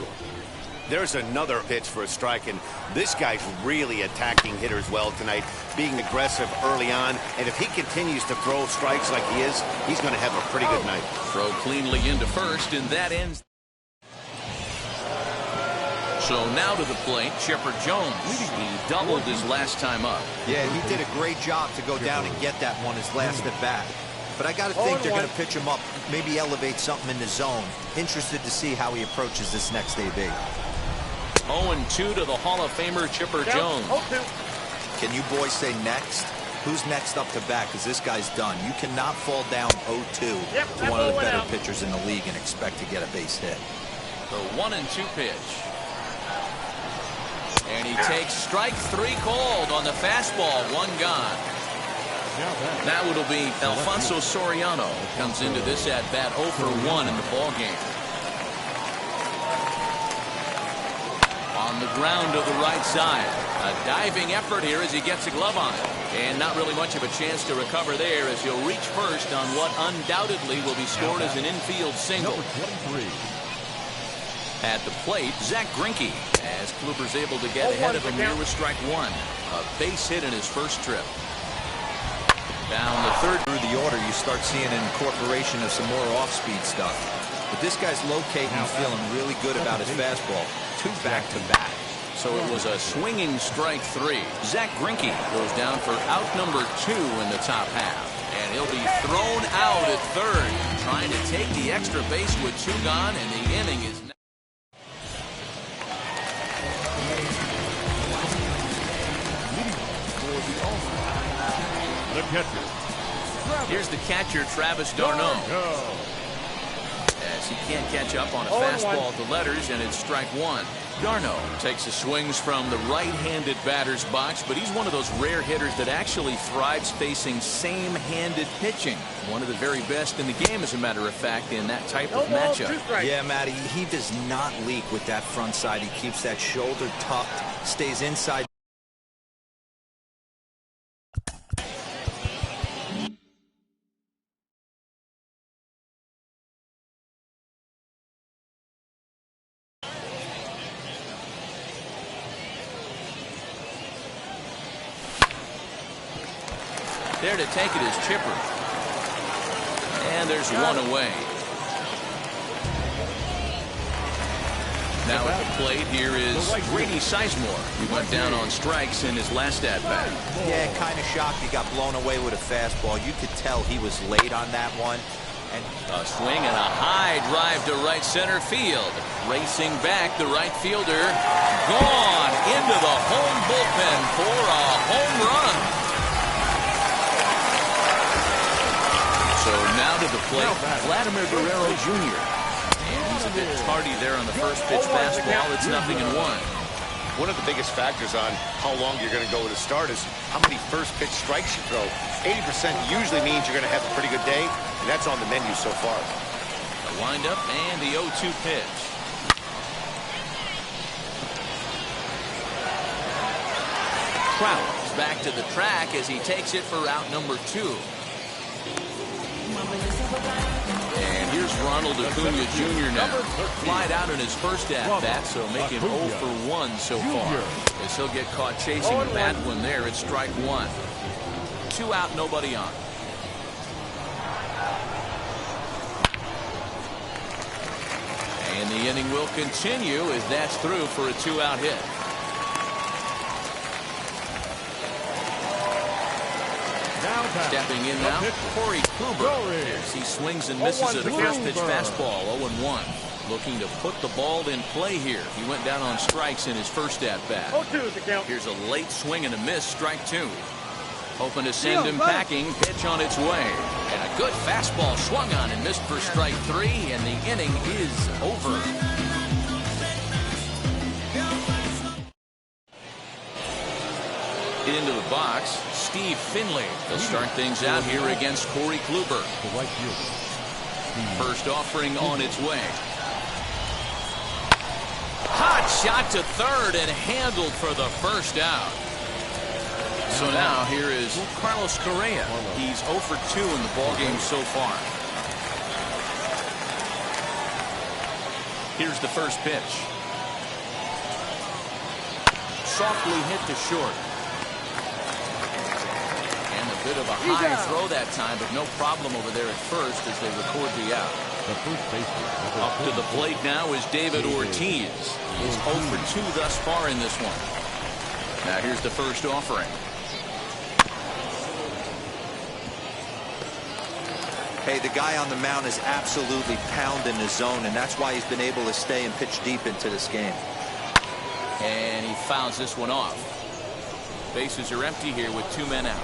There's another pitch for a strike, and this guy's really attacking hitters well tonight, being aggressive early on, and if he continues to throw strikes like he is, he's going to have a pretty good night. Throw cleanly into first, and that ends. So now to the plate, Chipper Jones. He doubled his last time up. Yeah, he did a great job to go down and get that one his last at bat. But I got to think they're going to pitch him up, maybe elevate something in the zone. Interested to see how he approaches this next AB. 0-2 to the Hall of Famer Chipper Jones. Can you boys say next? Who's next up to bat? Because this guy's done. You cannot fall down 0-2 to one of the better pitchers in the league and expect to get a base hit. The 1-2 pitch. And he takes strike 3 called on the fastball. 1 gone. Now it'll be Alfonso Soriano. Comes into this at-bat 0 for 1 in the ball game. On the ground to the right side. A diving effort here as he gets a glove on it. And not really much of a chance to recover there as he'll reach first on what undoubtedly will be scored as an infield single. At the plate, Zach Greinke, as Kluber's able to get ahead of him here with strike 1. A base hit in his first trip. Down the third. Through the order, you start seeing an incorporation of some more off-speed stuff. But this guy's locating and feeling really good about his fastball. 2 back-to-back. So it was a swinging strike 3. Zach Greinke goes down for out number 2 in the top half. And he'll be thrown out at third. Trying to take the extra base with 2 gone, and the inning is... The catcher. Here's the catcher, Travis d'Arnaud. As he can't catch up on a fastball at the letters, and it's strike 1. d'Arnaud takes his swings from the right-handed batter's box, but he's one of those rare hitters that actually thrives facing same-handed pitching. One of the very best in the game, as a matter of fact, in that type of matchup. Yeah, Matty, he does not leak with that front side. He keeps that shoulder tucked, stays inside. There to take it is Chipper. And there's 1 away. Now at the plate, here is Grady Sizemore. He went down on strikes in his last at-bat. Yeah, kind of shocked he got blown away with a fastball. You could tell he was late on that one. And a swing and a high drive to right center field. Racing back, the right fielder. Gone into the home bullpen for a home run. So now to the plate, Vladimir Guerrero Jr. And he's a bit tardy there on the first pitch fastball. It's 0-1. One of the biggest factors on how long you're going to go with a start is how many first pitch strikes you throw. 80% usually means you're going to have a pretty good day, and that's on the menu so far. The windup and the 0-2 pitch. Trout is back to the track as he takes it for out number 2. And here's Ronald Acuna Jr. now. Flied out in his first at-bat, so make him 0 for 1 so far. As he'll get caught chasing a bad one there, it's strike 1. 2 out, nobody on. And the inning will continue as that's through for a 2-out hit. Stepping in now, Corey Kluber. As he swings and misses at a first pitch fastball, 0-1. Looking to put the ball in play here. He went down on strikes in his first at-bat. 0-2 is the count. Here's a late swing and a miss, strike 2. Hoping to send him packing, pitch on its way. And a good fastball swung on and missed for strike 3, and the inning is over. Into the box, Steve Finley. He'll start things out here against Corey Kluber. The right fielder. First offering on its way. Hot shot to third and handled for the first out. So now here is Carlos Correa. He's 0 for 2 in the ballgame so far. Here's the first pitch. Softly hit to short. And a bit of a high throw that time, but no problem over there at first as they record the out. The first baseman. Up to the plate now is David Ortiz. He's 0 for 2 thus far in this one. Now here's the first offering. Hey, the guy on the mound is absolutely pounding the zone, and that's why he's been able to stay and pitch deep into this game. And he fouls this one off. Bases are empty here with 2 men out.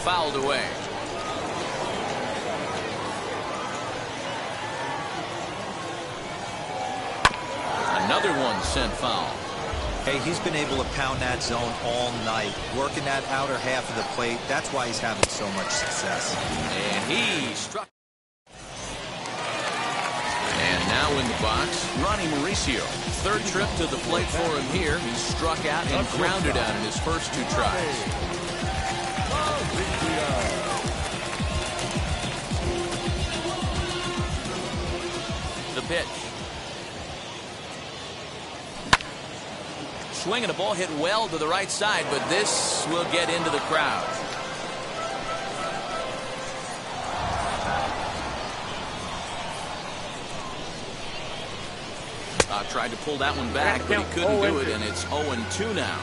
Fouled away. Another one sent foul. Hey, he's been able to pound that zone all night, working that outer half of the plate. That's why he's having so much success. And he struck. And now in the box, Ronnie Mauricio. Third trip to the plate for him here. He struck out and grounded out in his first 2 tries. The pitch. Swing and a ball hit well to the right side, but this will get into the crowd. Tried to pull that one back, but he couldn't do it, and it's 0-2 now.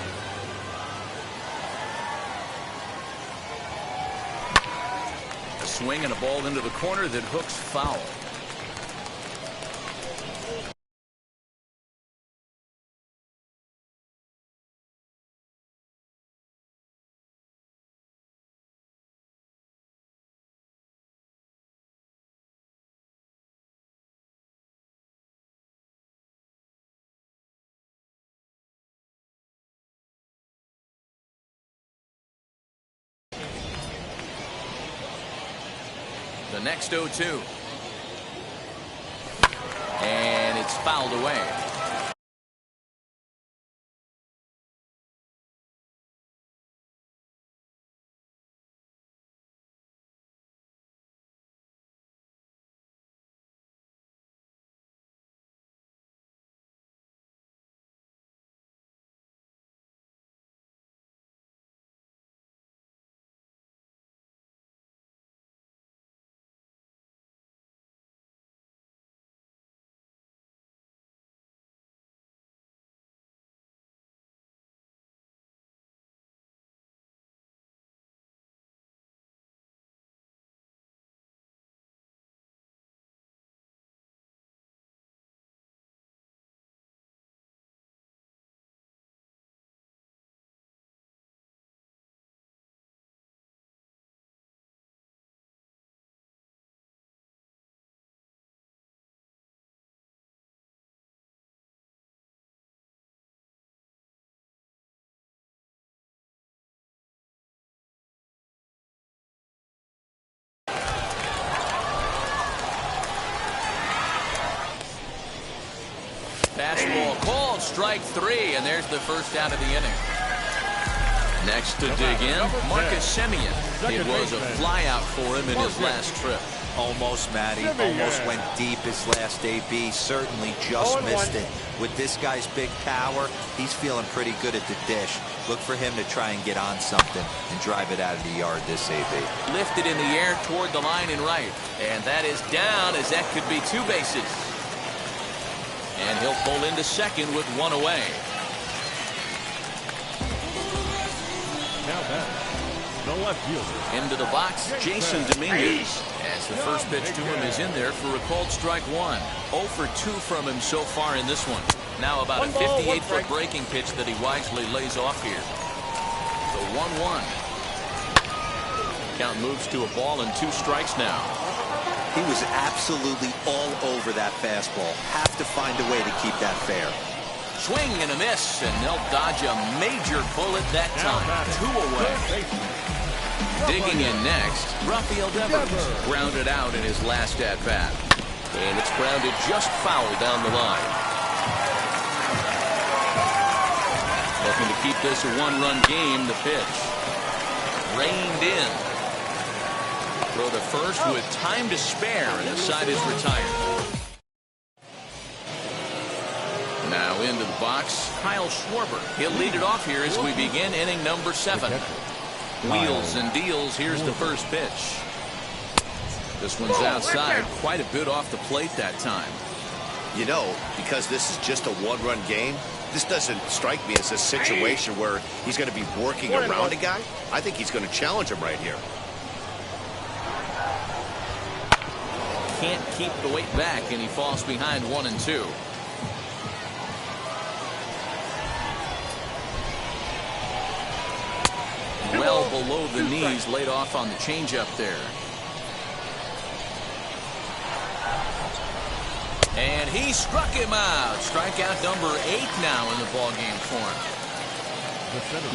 A swing and a ball into the corner that hooks foul. The next 0-2. And it's fouled away. Fastball called, strike 3, and there's the first out of the inning. Next to dig in, Marcus Semien. It was a flyout for him in his last trip. Almost, Matty. Almost went deep his last AB. Certainly just missed it. With this guy's big power, he's feeling pretty good at the dish. Look for him to try and get on something and drive it out of the yard this AB. Lifted in the air toward the line and right. And that is down, as that could be 2 bases. And he'll pull into second with 1 away. Now back, the left fielder. Into the box, Jason Dominguez. As the first pitch to him is in there for a called strike 1. 0 for 2 from him so far in this one. Now about a 58-foot breaking pitch that he wisely lays off here. The 1-1. Count moves to a ball and 2 strikes now. He was absolutely all over that fastball. Have to find a way to keep that fair. Swing and a miss, and they'll dodge a major bullet that time. 2 away. Digging in next, Rafael Devers grounded out in his last at-bat. And it's grounded just foul down the line. Looking to keep this a 1-run game, the pitch. Reined in. Throw to first with time to spare, and the side is retired. Now into the box, Kyle Schwarber. He'll lead it off here as we begin inning number 7. Wheels and deals. Here's the first pitch. This one's outside, quite a bit off the plate that time. You know, because this is just a 1-run game, this doesn't strike me as a situation where he's going to be working around a guy. I think he's going to challenge him right here. Can't keep the weight back, and he falls behind 1 and 2. Well below the knees, laid off on the changeup there. And he struck him out. Strikeout number 8 now in the ballgame for him.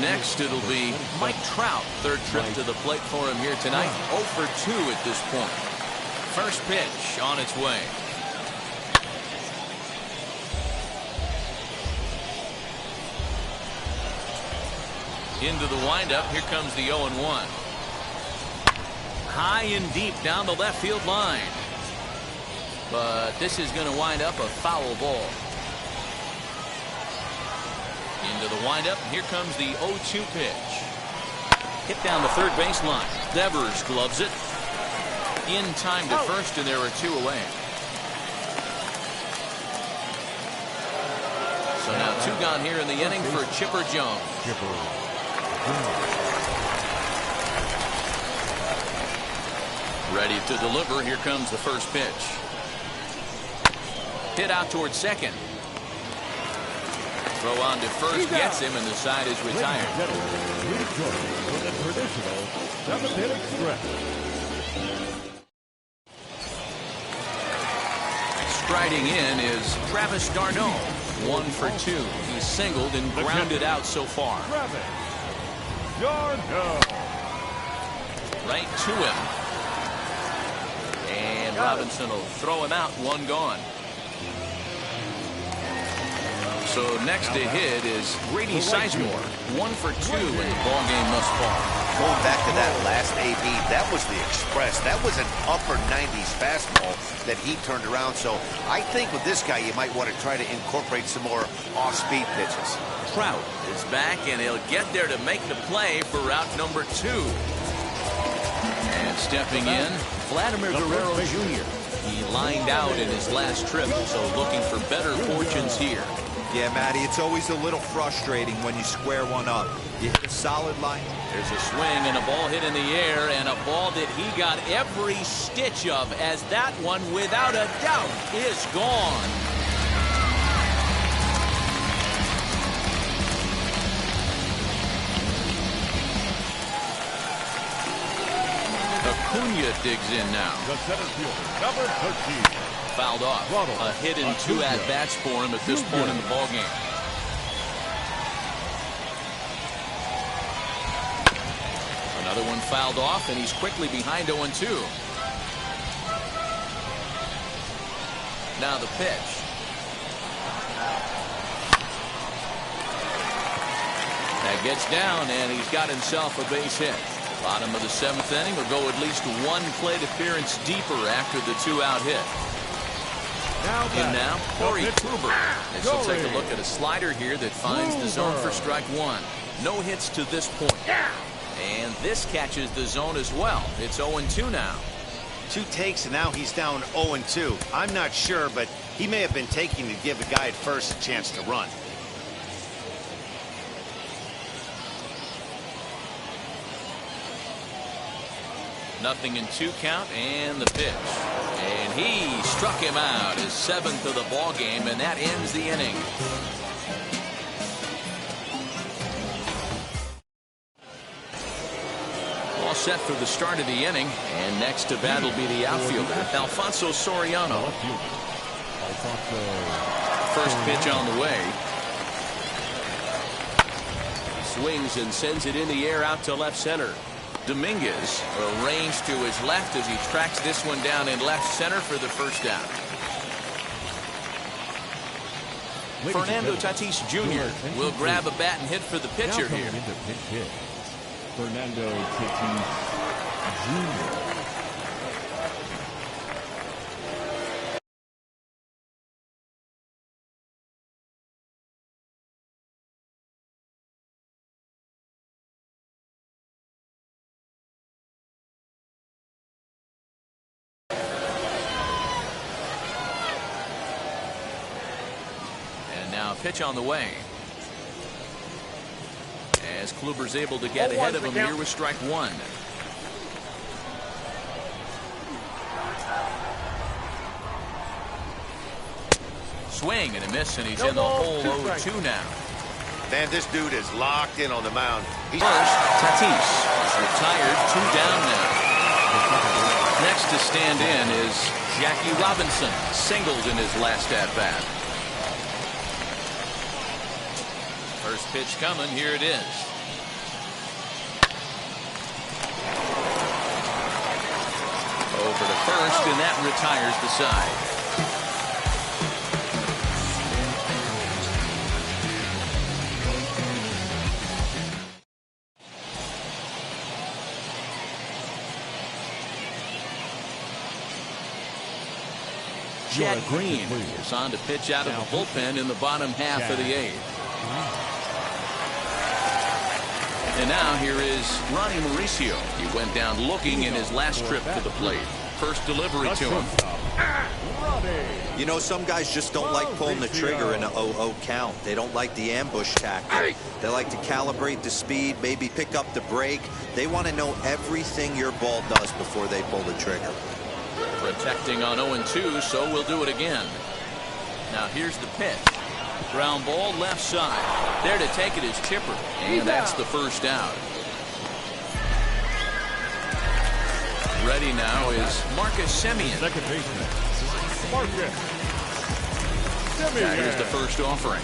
Next, it'll be Mike Trout. Third trip to the plate for him here tonight. 0 for 2 at this point. First pitch on its way. Into the windup. Here comes the 0-1. High and deep down the left field line. But this is going to wind up a foul ball. Into the windup. Here comes the 0-2 pitch. Hit down the third baseline. Devers gloves it. In time to first, and there are 2 away. So now 2 gone here in the inning for Chipper Jones. Ready to deliver. Here comes the first pitch. Hit out towards second. Throw on to first, gets him, and the side is retired. Striding in is Travis d'Arnaud. 1 for 2. He's singled and grounded out so far. Right to him. And Robinson will throw him out. 1 gone. So next to hit is Grady Sizemore. 1 for 2 in the ballgame thus far. Going back to that last AB, that was the express. That was an upper 90s fastball that he turned around. So I think with this guy, you might want to try to incorporate some more off-speed pitches. Trout is back, and he'll get there to make the play for route number 2. And stepping in, Vladimir Guerrero Jr. He lined out in his last trip, so looking for better fortunes here. Yeah, Matty, it's always a little frustrating when you square one up. You hit a solid line. There's a swing and a ball hit in the air, and a ball that he got every stitch of, as that one, without a doubt, is gone. Acuna digs in now. The center fielder, number 13. Fouled off. A hit and 2 at-bats for him at this point in the ballgame. Another one fouled off, and he's quickly behind 0-2. Now the pitch. That gets down, and he's got himself a base hit. Bottom of the 7th inning will go at least one plate appearance deeper after the 2-out hit. In now, Corey Kluber. As he'll take a look at a slider here that finds the zone for strike 1. No hits to this point. And this catches the zone as well. It's 0-2 now. 2 takes, and now he's down 0-2. I'm not sure, but he may have been taking to give the guy at first a chance to run. Nothing in 2 count, and the pitch. And he struck him out, his 7th of the ball game, and that ends the inning. All set for the start of the inning, and next to bat will be the outfielder, Alfonso Soriano. First pitch on the way. Swings and sends it in the air out to left center. Dominguez arranged to his left as he tracks this one down in left center for the first out. Fernando Tatis Jr. will grab a bat and hit for the pitcher here. Fernando Tatis Jr. Now pitch on the way. As Kluber's able to get ahead of him here with strike 1. Swing and a miss, and he's in the hole 0-2 now. Man, this dude is locked in on the mound. First, Tatis is retired, 2 down now. Next to stand in is Jackie Robinson, singled in his last at-bat. First pitch coming, here it is. Over to first, and that retires the side. Chad Green is on to pitch out of the bullpen in the bottom half of the 8th. And now here is Ronnie Mauricio. He went down looking in his last trip to the plate. First delivery to him. You know, some guys just don't like pulling the trigger in a 0-0 count. They don't like the ambush tactic. They like to calibrate the speed, maybe pick up the break. They want to know everything your ball does before they pull the trigger. Protecting on 0-2, so we'll do it again. Now here's the pitch. Ground ball left side. There to take it is Chipper. And that's the first out. Ready now is Marcus Semien. Second baseman, Marcus Semien. That is the first offering.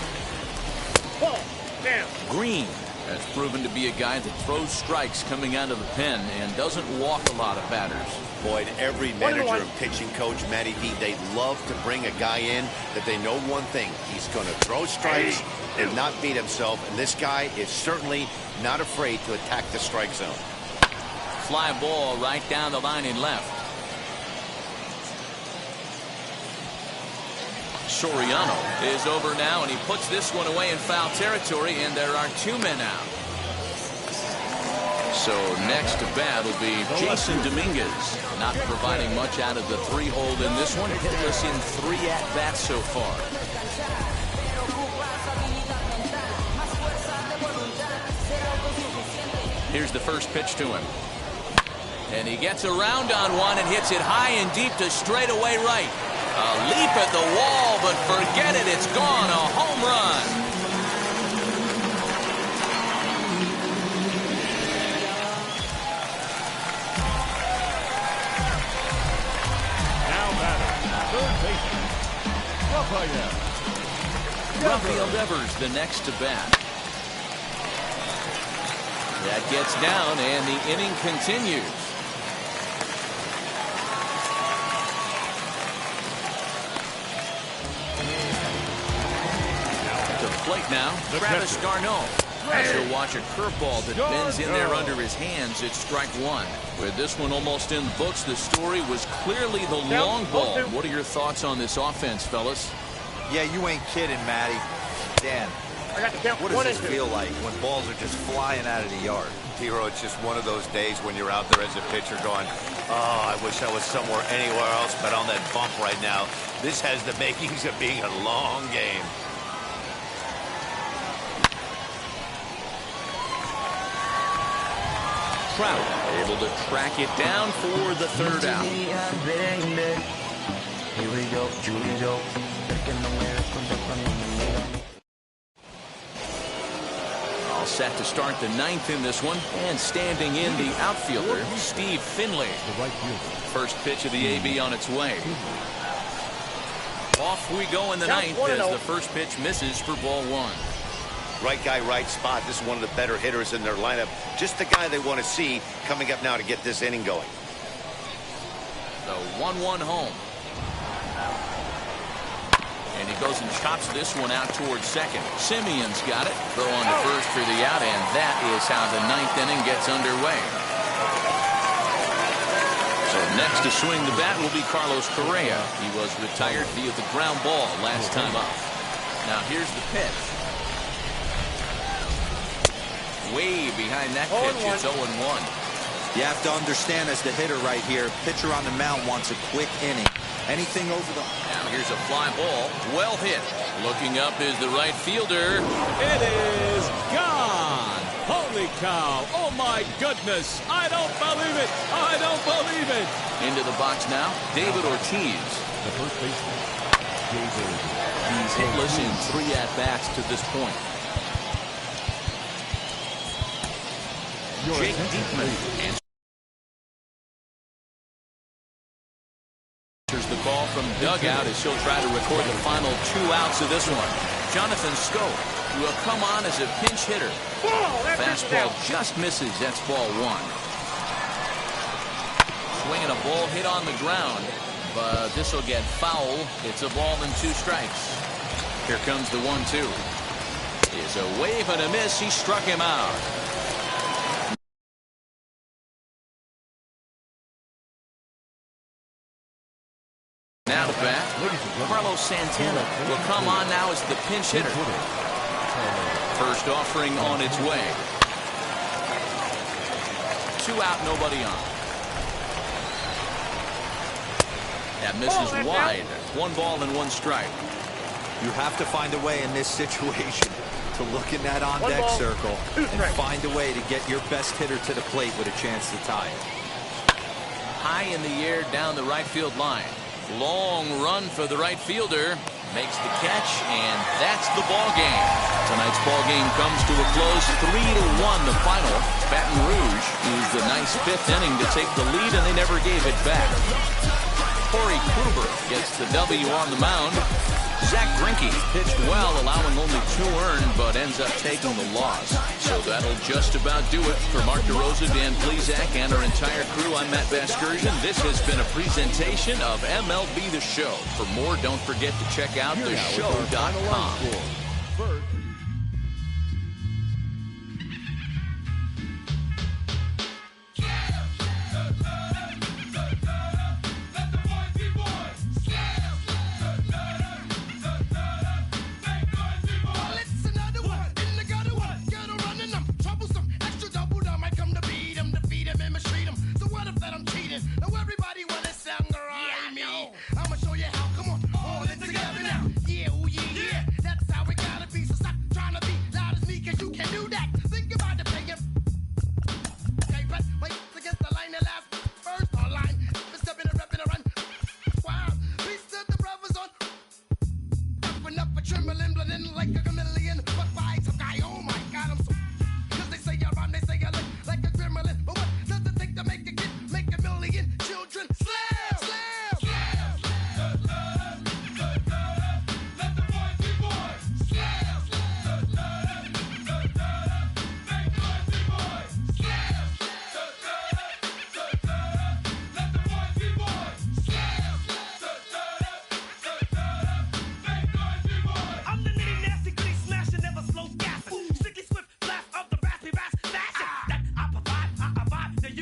Ball. Down. Green has proven to be a guy that throws strikes coming out of the pen and doesn't walk a lot of batters. Boyd, every manager and pitching coach, Matty D, they love to bring a guy in that they know one thing. He's going to throw strikes and not beat himself. And this guy is certainly not afraid to attack the strike zone. Fly ball right down the line in left. Soriano is over now, and he puts this one away in foul territory, and there are 2 men out. So next to bat will be Jason Dominguez, not providing much out of the 3-hole in this one. Hitless in 3 at-bats so far. Here's the first pitch to him. And he gets around on one and hits it high and deep to straightaway right. A leap at the wall, but forget it, it's gone. A home run. Rafael Devers the next to bat. That gets down, and the inning continues. To the plate now, Travis Garneau. As he'll watch a curveball that bends in there under his hands, it's strike one. With this one almost in the books, the story was clearly the long ball. What are your thoughts on this offense, fellas? Yeah, you ain't kidding, Matty. Dan, what does this feel like when balls are just flying out of the yard? Hero, it's just one of those days when you're out there as a pitcher going, oh, I wish I was somewhere anywhere else but on that bump right now. This has the makings of being a long game. Trout able to track it down for the third out. All set to start the ninth in this one, and standing in the outfielder, Steve Finley. First pitch of the AB on its way. Off we go in the ninth as the first pitch misses for ball one. Right guy, right spot. This is one of the better hitters in their lineup. Just the guy they want to see coming up now to get this inning going. The 1-1 home. And he goes and chops this one out towards second. Simeon's got it. Throw on to first for the out, and that is how the ninth inning gets underway. So next to swing the bat will be Carlos Correa. He was retired via the ground ball last time up. Now here's the pitch. Way behind that pitch, it's 0-1. You have to understand as the hitter right here, pitcher on the mound wants a quick inning. Anything over the... Now here's a fly ball. Well hit. Looking up is the right fielder. It is gone. Holy cow. Oh, my goodness. I don't believe it. I don't believe it. Into the box now, David Ortiz. The first baseman, David. He's hitless in 3 at-bats to this point. Jake Diekman answers the call from dugout as he'll try to record the final 2 outs of this one. Jonathan Scope will come on as a pinch hitter. Fastball just misses. That's ball one. Swinging a ball hit on the ground, but this will get foul. It's a ball and 2 strikes. Here comes the 1-2. Is a wave and a miss. He struck him out. Now to bat, Carlos Santana will come on now as the pinch hitter. First offering on its way. 2 out, nobody on. That misses wide. 1 ball and 1 strike. You have to find a way in this situation to look in that on-deck circle and find a way to get your best hitter to the plate with a chance to tie it. High in the air down the right field line. Long run for the right fielder. Makes the catch, and that's the ball game. Tonight's ball game comes to a close. 3-1 the final. Baton Rouge used the nice 5th inning to take the lead, and they never gave it back. Corey Kluber gets the W on the mound. Zach Greinke pitched well, allowing only 2 earned, but ends up taking the loss. So that'll just about do it. For Mark DeRosa, Dan Plesac, and our entire crew, I'm Matt Vasgersian. This has been a presentation of MLB The Show. For more, don't forget to check out theshow.com. I'ma show you how. Come on, all in together now. Yeah, oh yeah, yeah. That's how it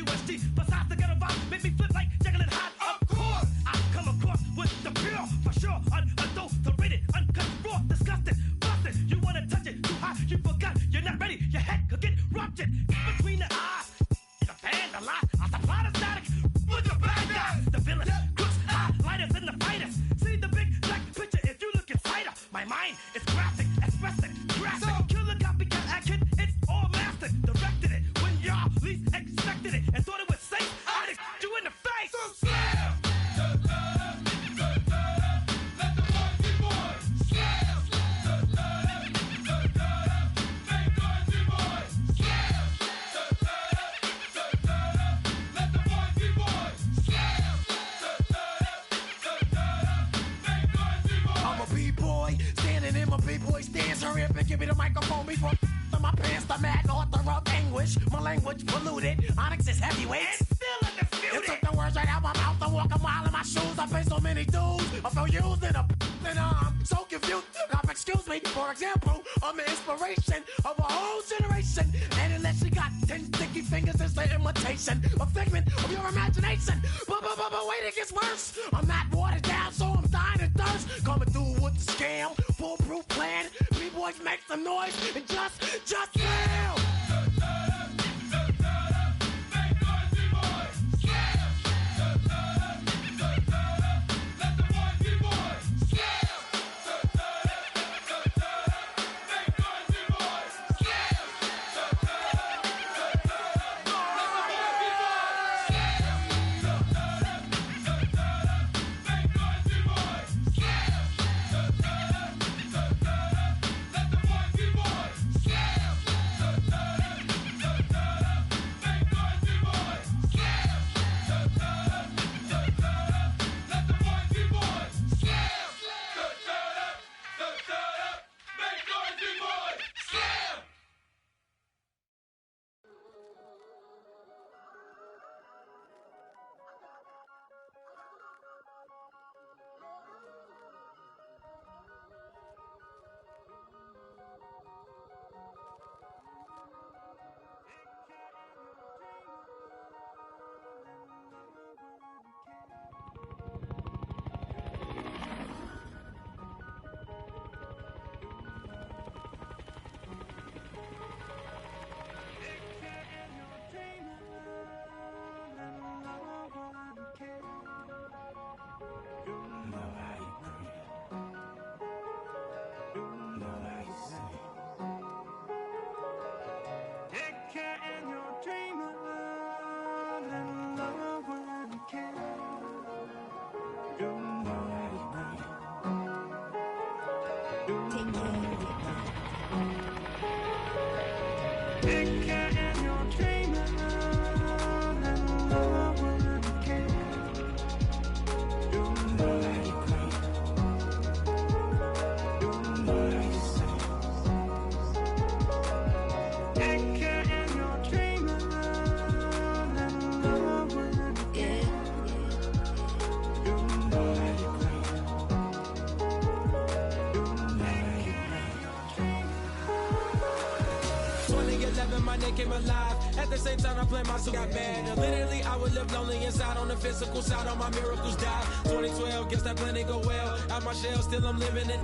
USG. Besides the ghetto vibe, make me flip like Jekyll and Hyde. Of course, I come across with the pure, for sure, unadulterated, uncut, raw, disgusting, busted. You wanna touch it too high, you forgot, you're not ready. Your head could get ruptured between the eyes. The fan, the lie, I supply the static with the bad guys, the villains, crooks, lighters, and the fighters. See the big black picture if you look inside her. My mind is graphic, expressive, graphic. Killer copycat action, it's all mastered. Directed it when y'all least expected it and thought it was safe. I just you in the face. So slam! Let the boys be boys. Slam! Make noise, be boys. Slam! Let the boys be boys. Slam! Make noise, be boys. I'm a b-boy, standing in my b-boy stance. Hurry up and give me the microphone before my pants, the mad author of anguish. My language polluted, Onyx is heavyweight. It's still undisputed. You took the words right out my mouth. I walk a mile in my shoes. I pay so many dues. I feel used in and I'm so confused. Now, excuse me, for example, I'm the inspiration of a whole generation. And unless you got 10 sticky fingers, it's the imitation, a figment of your imagination. But wait, it gets worse. I'm not watered down, so I'm dying of thirst. Coming through with the scam, foolproof plan. B-boys make some noise and just fail. Came alive. At the same time, I played my soul got mad. And literally, I would live lonely inside. On the physical side, all my miracles died. 2012, guess that plan didn't go well. Out my shell, still I'm living it.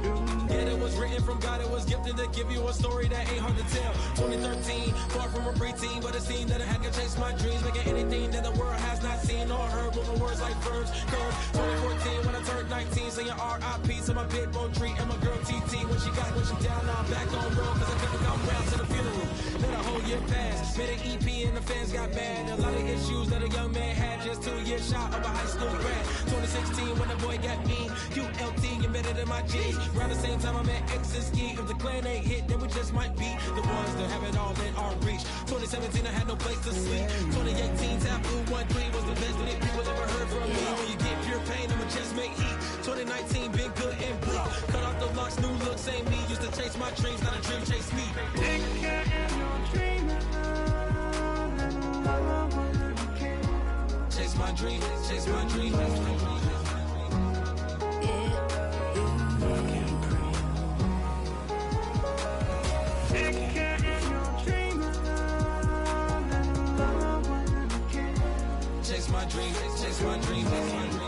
Yet it was written from God, it was gifted to give you a story that ain't hard to tell. 2013, far from a preteen, but it seemed that I had to chase my dreams, making anything that the world has not seen or heard. Moving words like verbs, curves. 2014, when I turned 19, singing R.I.P. to my big bone tree and my girl TT. When she down, now I'm back on road, cause I couldn't come round to the funeral. Let a whole year pass, made an EP and the fans got mad. A lot of issues that a young man had, just 2 years shy of a high school grad. 2016 when the boy got me, QLT embedded in my G's. Around the same time I met X and Ski. If the clan ain't hit, then we just might be the ones that have it all in our reach. 2017 I had no place to sleep. 2018 Taboo 1-3 was the best that people ever heard from me. When you get pure pain, I'ma just make heat. 2019 been good and bleak. Cut off the locks, new looks, ain't me. Used to chase my dreams, not a dream chase me. Take care of your dream. Chase my dream, chase my dream, chase my dream. Take care of your dream. chase my dream, chase my dream, chase my dream.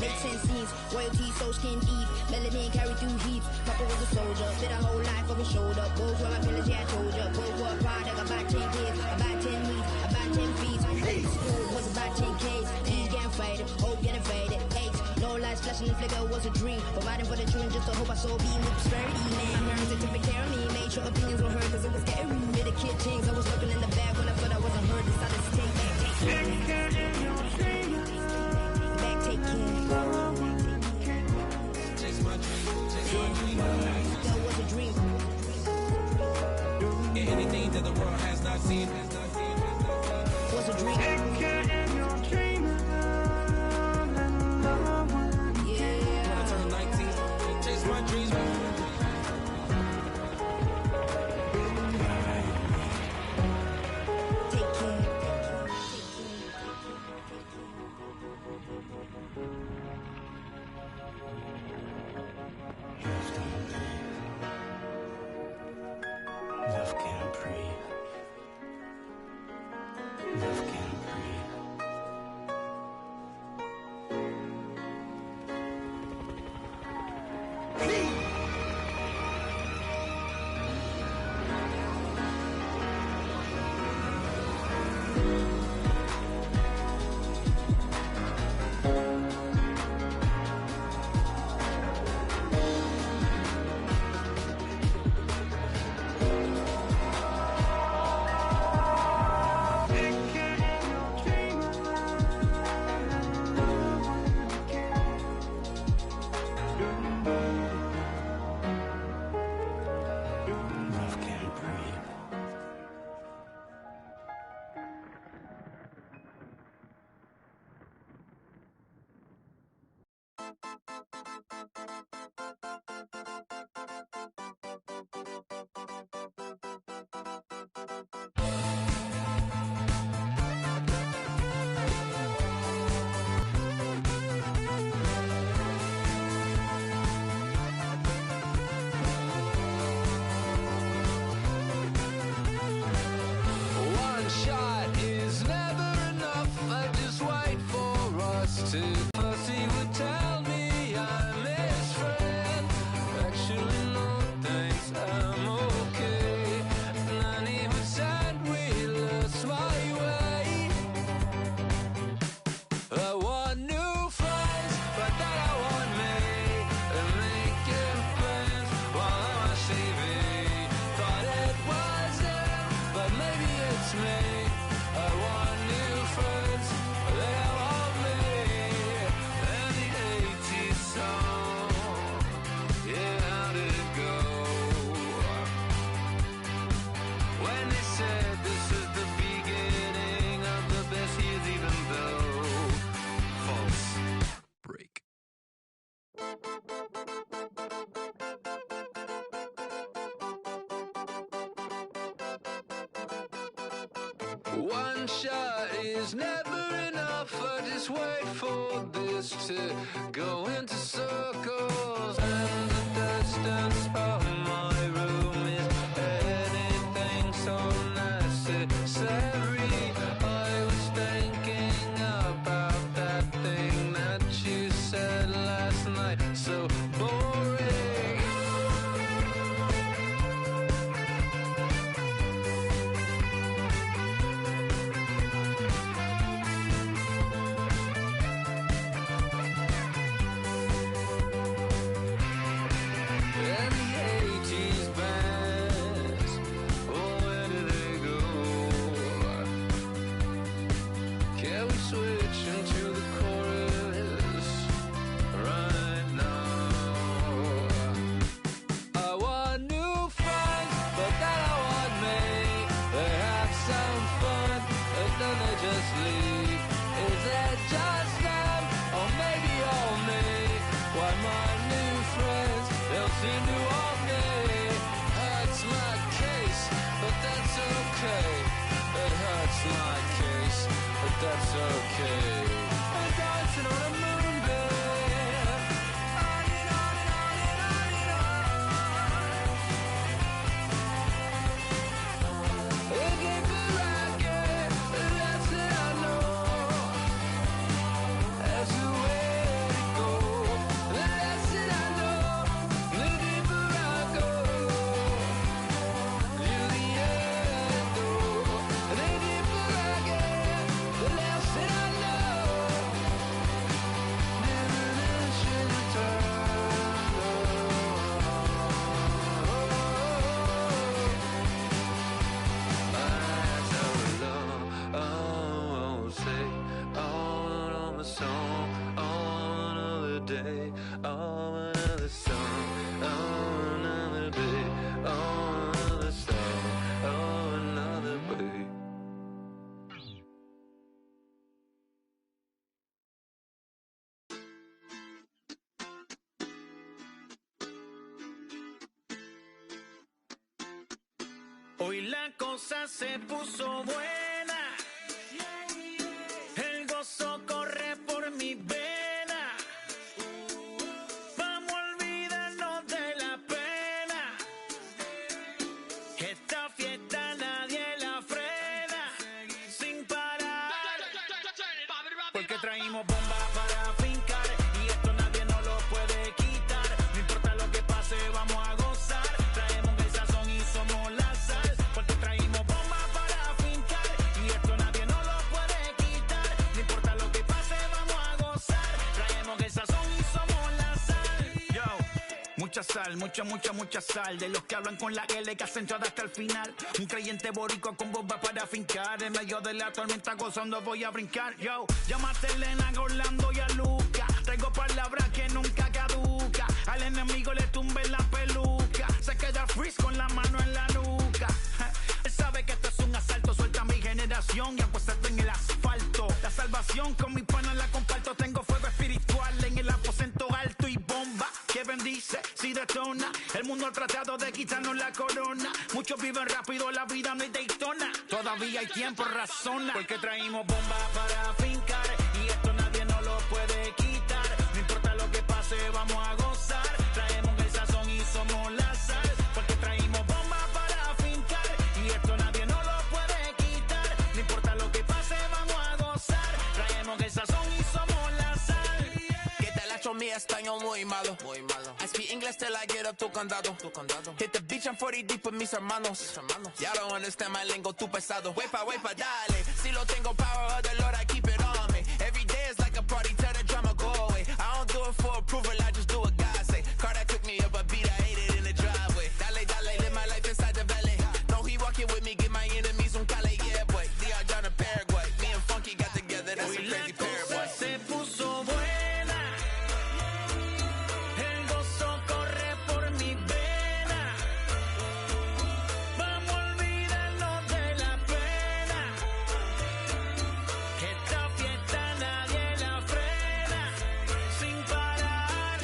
Make 10 scenes, royalty so skin deep, melanin carry through heaps. Papa was a soldier, spit a whole life over shoulder. Both were my pillars, yeah I told ya. Both were a product, about 10 kids, about 10 weeks, about 10 feet. School was about 10 Ks, T's getting faded, hope getting faded. H, no lights flashing the flicker was a dream. Providing for the children just to hope I saw beam with prosperity. Man, my parents they took good care of me, made sure opinions were heard cause it was scary. Made a kid things, I was looking in the bag when I thought I wasn't heard. Decided to take back, take care. Back, take care. That was a dream. Anything that the world has not seen was a dream. Yeah. When I turn 19, chase my dreams. Take care. Love can't breathe. Love can't breathe. Love can't breathe. One shot is never enough. I just wait for us to. First he would tell me I'm his friend. Actually, no thanks, I'm okay. And then he would say we lost my way. I want new friends, but then I want me. And making friends while I'm on TV. Thought it was him, but maybe it's me. I want new friends, they all want me. And the 80s song, yeah, how did it go? When they said this is the beginning of the best years, even though false break. One shot is never enough. I just wait for this to go into circles. And the distance of my room is anything so necessary. I was thinking about that thing that you said last night. So boring. And the 80s bands, oh, where do they go? Can we switch into the chorus right now? I want new friends, but they don't want me. They have some fun, but then they just leave. Is it just them, or maybe all me? Why my new friends, they'll seem to want me. Hurts my case, but that's okay. It hurts my case, but that's okay. I'm dancing on a moonbeam. On and on and on and on. Hoy la cosa se puso buena. El gozo corre por mi vena. Vamos a olvidarnos de la pena. Esta fiesta nadie la frena. Sin parar. Porque traímos bombas para fincar. Y esto nadie nos lo puede quitar. No importa lo que pase, vamos a gozar. Traemos el sazón y somos la sal. Porque traímos bombas para fincar. Y esto nadie nos lo puede quitar. No importa lo que pase, vamos a gozar. Traemos el sazón y somos la sal. Yo, mucha sal, mucha sal. De los que hablan con la L que acentuada hasta el final. Un creyente boricua con bomba para fincar. En medio de la tormenta gozando voy a brincar. Yo, llámate a Elena, a Orlando y a Luca. Traigo palabras que nunca caduca. Al enemigo le tumbe la peluca. Se queda freeze con la mano en la nuca. Él sabe que esto es un asalto. Suelta mi generación y apuéstate en el asfalto. La salvación con mi pana la comparto. Tengo fuego espiritual en el aposento alto y bomba que bendice si detona. El mundo ha tratado de quitarnos la corona. Muchos viven rápido, la vida no es Daytona. Todavía hay tiempo, razona. Porque traímos bombas para fincar. Y esto nadie nos lo puede quitar. No importa lo que pase, vamos a gozar. Traemos el sazón y somos la sal. Porque traímos bombas para fincar. Y esto nadie nos lo puede quitar. No importa lo que pase, vamos a gozar. Traemos el sazón y somos la sal. ¿Qué tal hecho mi español muy malo? Muy malo. I speak English till I get up tu condado. Hit the beach and 40 deep with mis hermanos. Ya don't understand my lingo, tu pesado. Wepa, dale. Si lo tengo power of the Lord, I keep it on me. Every day is like a party, tell the drama go away. I don't do it for approval, I just do what God say. Car that took me up a beat, I ate it in the driveway. Dale, live my life inside the valley. No, he walking with me, get my enemies un cale, yeah, boy. DR down in Paraguay. Me and Funky got together, that's a crazy pair, boy. Se puso buena. El gozo corre por mi vena. Vamos a olvidarnos de la pena. Esta fiesta nadie la frena. Sin parar.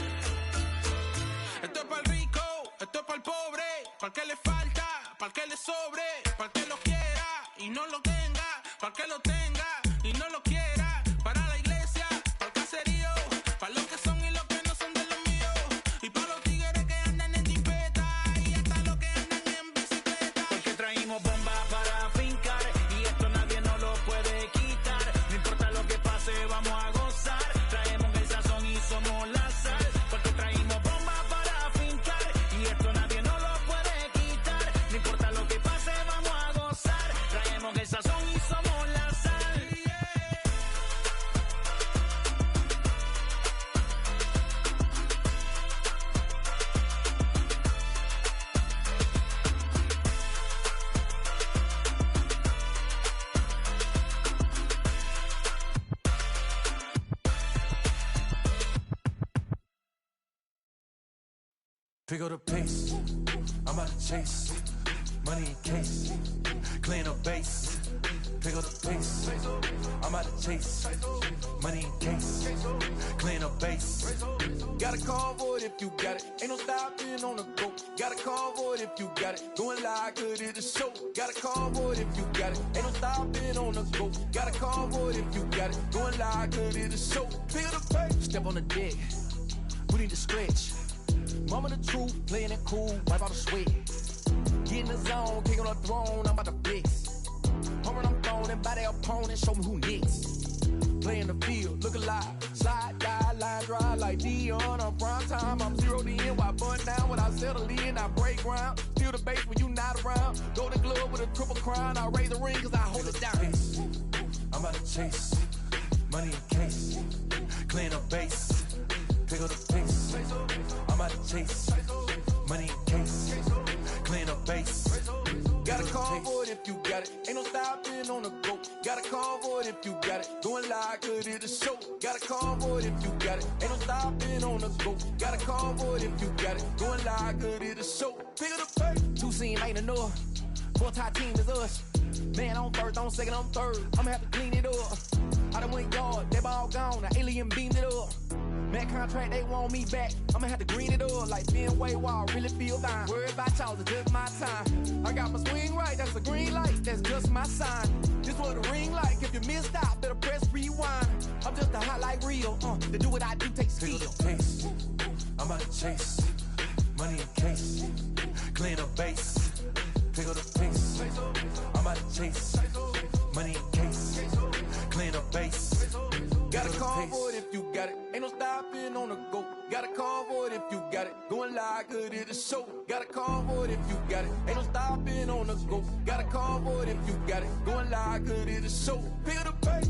Esto es para el rico, esto es para el pobre, para el que le falta, para el que le sobre, para el que lo quiera y no lo tenga, para el que lo tenga y no lo quiera, para la iglesia, para el caserío, para los que son y los que no son de los míos, y para los tigres que andan en jipeta y hasta los que andan en bicicleta. Porque traímos bombas para fincar. Y esto nadie nos lo puede quitar. No importa lo que pase, vamos a gozar. Traemos el sazón y somos la sal. Porque traímos bombas para fincar. Y esto nadie nos lo puede quitar. No importa lo que pase, vamos a gozar. Traemos el sazón y somos la sal. Pick up the pace, I'm out to chase, money in case, clean up base. Pick up the pace, I'm out to chase, money in case, clean up base. Got a convoy if you got it, ain't no stopping on the go. Got a convoy if you got it, going live, good at the show. Got a convoy if you got it, ain't no stopping on the go. Got a convoy if you got it, going live, good at the show. Pick up the pace, step on the deck, we need to stretch. Mama the truth, playing it cool, wipe out the sweat. Get in the zone, king on the throne, I'm about to flex. Home I'm throwing and by their opponent, show me who next. Play in the field, look alive, slide, die, line drive like Dion on prime time. I'm 0 to end, while bun down when I settle in, I break ground. Feel the bass when you not around. Golden glove with a triple crown, I raise the ring cause I hold it down. I'm out to chase, money in case, clean up base. Pick up the pace, I'm out to chase, money in case, clean up base. Got a convoy if you got it, ain't no stopping on the go. Got a convoy if you got it, going live, good at the show. Got a convoy if you got it, ain't no stopping on the go. Got a convoy if you got it, going live, good at the show. Pick up the pace. Two team ain't enough, 4-tie team is us. Man on first, on second, on third, I'ma have to clean it up. I done went yard, that ball gone, the alien beamed it up. Mac contract, they want me back. I'ma have to green it up like Fenway Wall. Really feel fine. Worried about y'all, it's just my time. I got my swing right, that's a green light, that's just my sign. This what a ring like. If you missed out, better press rewind. I'm just a highlight reel. To do what I do takes skill. Pace. I'm about to chase money in case, clean the base, pick up the pace. I'm about to chase money in case, clean the base. Got a convoy if you got it. Ain't no stopping on the go. Got a convoy if you got it. Going live, good at the show. Got a convoy if you got it. Ain't no stopping on the go. Got a convoy if you got it. Going live, good at the show. Pick up the pace.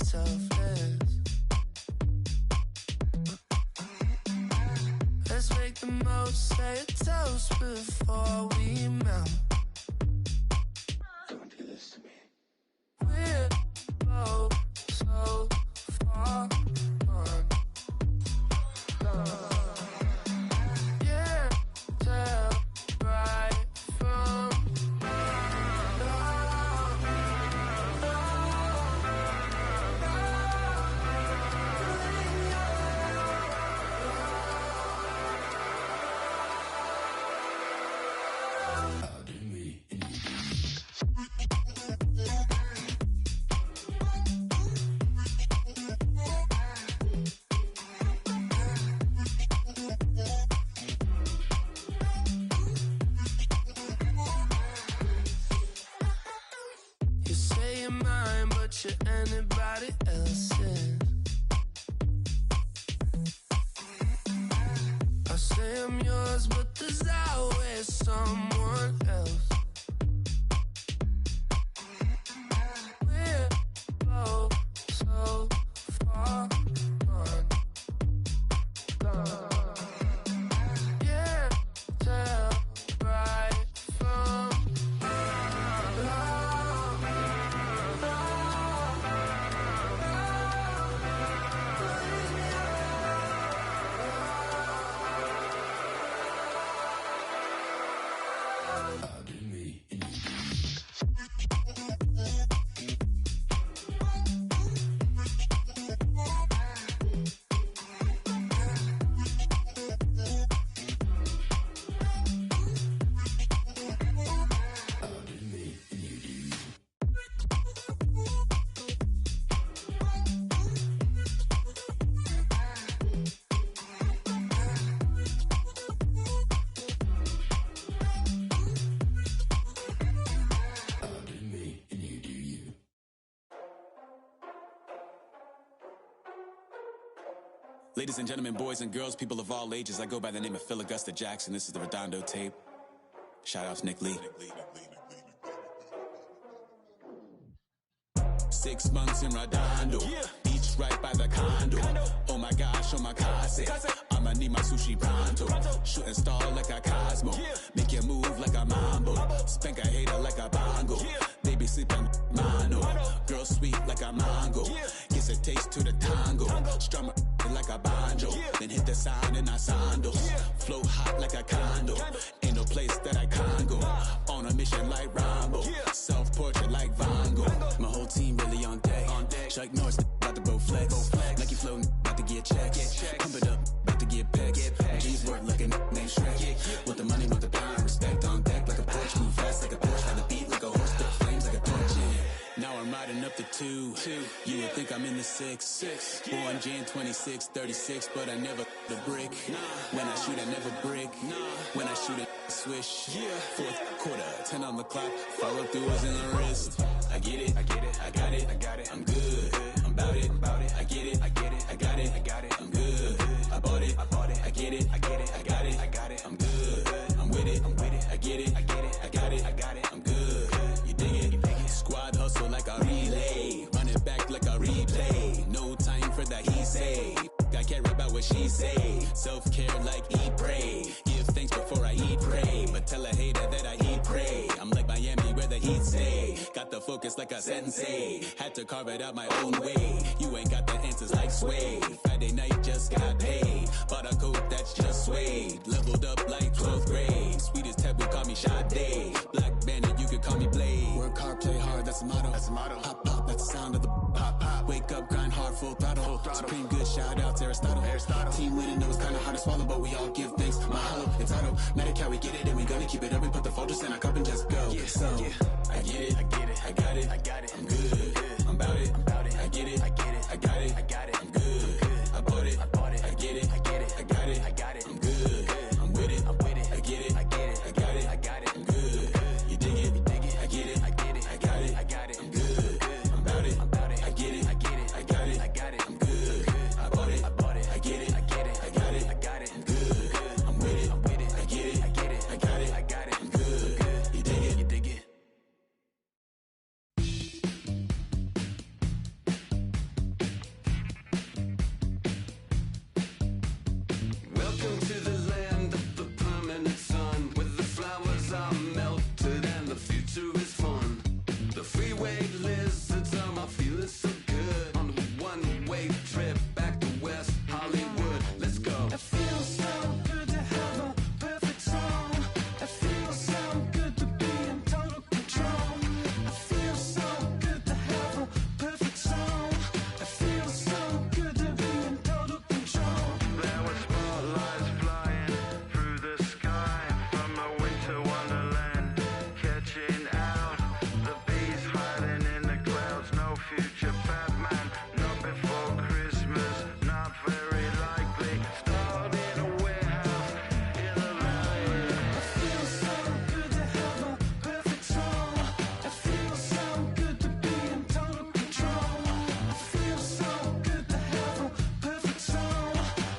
selfless. Let's make the most, say a toast before we melt. Don't do this to me. We're both so far gone. Yeah, tell right from Pardon me. you say you're mine, but you're anybody else's. I say I'm yours, but there's always someone else. We're both so far gone. Yeah, tell right from Pardon me. Pardon me. Pardon me, and you do you. Ladies and gentlemen, boys and girls, people of all ages, I go by the name of Phil Augusta Jackson. This is the Redondo tape. Shout out to Nick Lee. 6 months in Redondo, beach right by the condo. Oh my gosh, oh my casa, I'ma need my sushi pronto. Shooting star like a Cosmo, make you move like a mambo. Spank a hater like a bongo. They be sleeping mano. Girl sweet like a mango. Kiss a taste to the tango. Strum like a banjo. Then hit the sound in our sandals. Flow hot like a condo. Ain't no place that I can't go. On a mission like Rambo. Self-portrait like Van Gogh. My whole team really on deck. Chuck Norris about to bow flex. Nike flow about to get checks. Pump it up, about to get pecs. G's work like a named Shrek. With the money, with the power, respect on deck like a Porsche. Move fast like a Porsche. Had the beat like a horse. Spit flames like a torch. Now I'm riding up the 2. You would think I'm in the 6. Born Jan 26, 36, but I never the brick. When I shoot, I never brick. When I shoot, it swish. Fourth quarter, 10 on the clock. Follow through is in the wrist. I get it, I got it, I'm good, I'm about it, I get it, I got it, I'm good, I bought it, I get it, I got it, I'm good, I'm with it, I get it, I got it, I'm good, you dig it, squad hustle like a relay, run it back like a replay, no time for that he say, I care about what she say, self-care like eat, pray, give thanks before I eat, pray, but tell a hater that I eat, pray, I'm like Miami where the heat say, got the focus like a sensei, had to carve it out my own way, you ain't got the answers like Sway, Friday night just got paid, bought a coat that's just suede, leveled up like 12th grade, sweetest taboo call me Sade, Black Bandit you could call me Blade, work hard play hard that's the motto, pop pop that's the sound of the pop, wake up grind hard full throttle, supreme good shout out to Aristotle, team winning knows kinda hard to swallow but we all give thanks, my hollow, it's automatic how we get it and we gonna keep it up, we put the focus in our cup and just go, so I get it, I got it, I'm good, I'm about it, I get it, I got it, I'm good, I bought it, I get it, I got it, I'm good, I'm with it, I get it, I got it, I'm good, you dig it, I get it, I got it, I'm good, I'm about it, I get it, I got it, I'm good, I bought it, I get it, I got it, I'm good, I'm with it, I get it, I got it, I'm good, you dig it. to the land of the permanent sun, where the flowers are melted and the future is fun. The freeway lizards are my feeling so good on the one-way trip back to West Hollywood. Let's go. It feels so good to have a perfect song. It feels so good to be in total control. It feels so good to have a perfect song. It feels so good to be in total control. There were spotlights flying through the sky from a winter wonderland, catching out the bees hiding in the clouds. No future Batman, not before Christmas, not very likely. Starred in a warehouse in the valley. It feels so good to have a perfect song. It feels so good to be in total control. It feels so good to have a perfect song.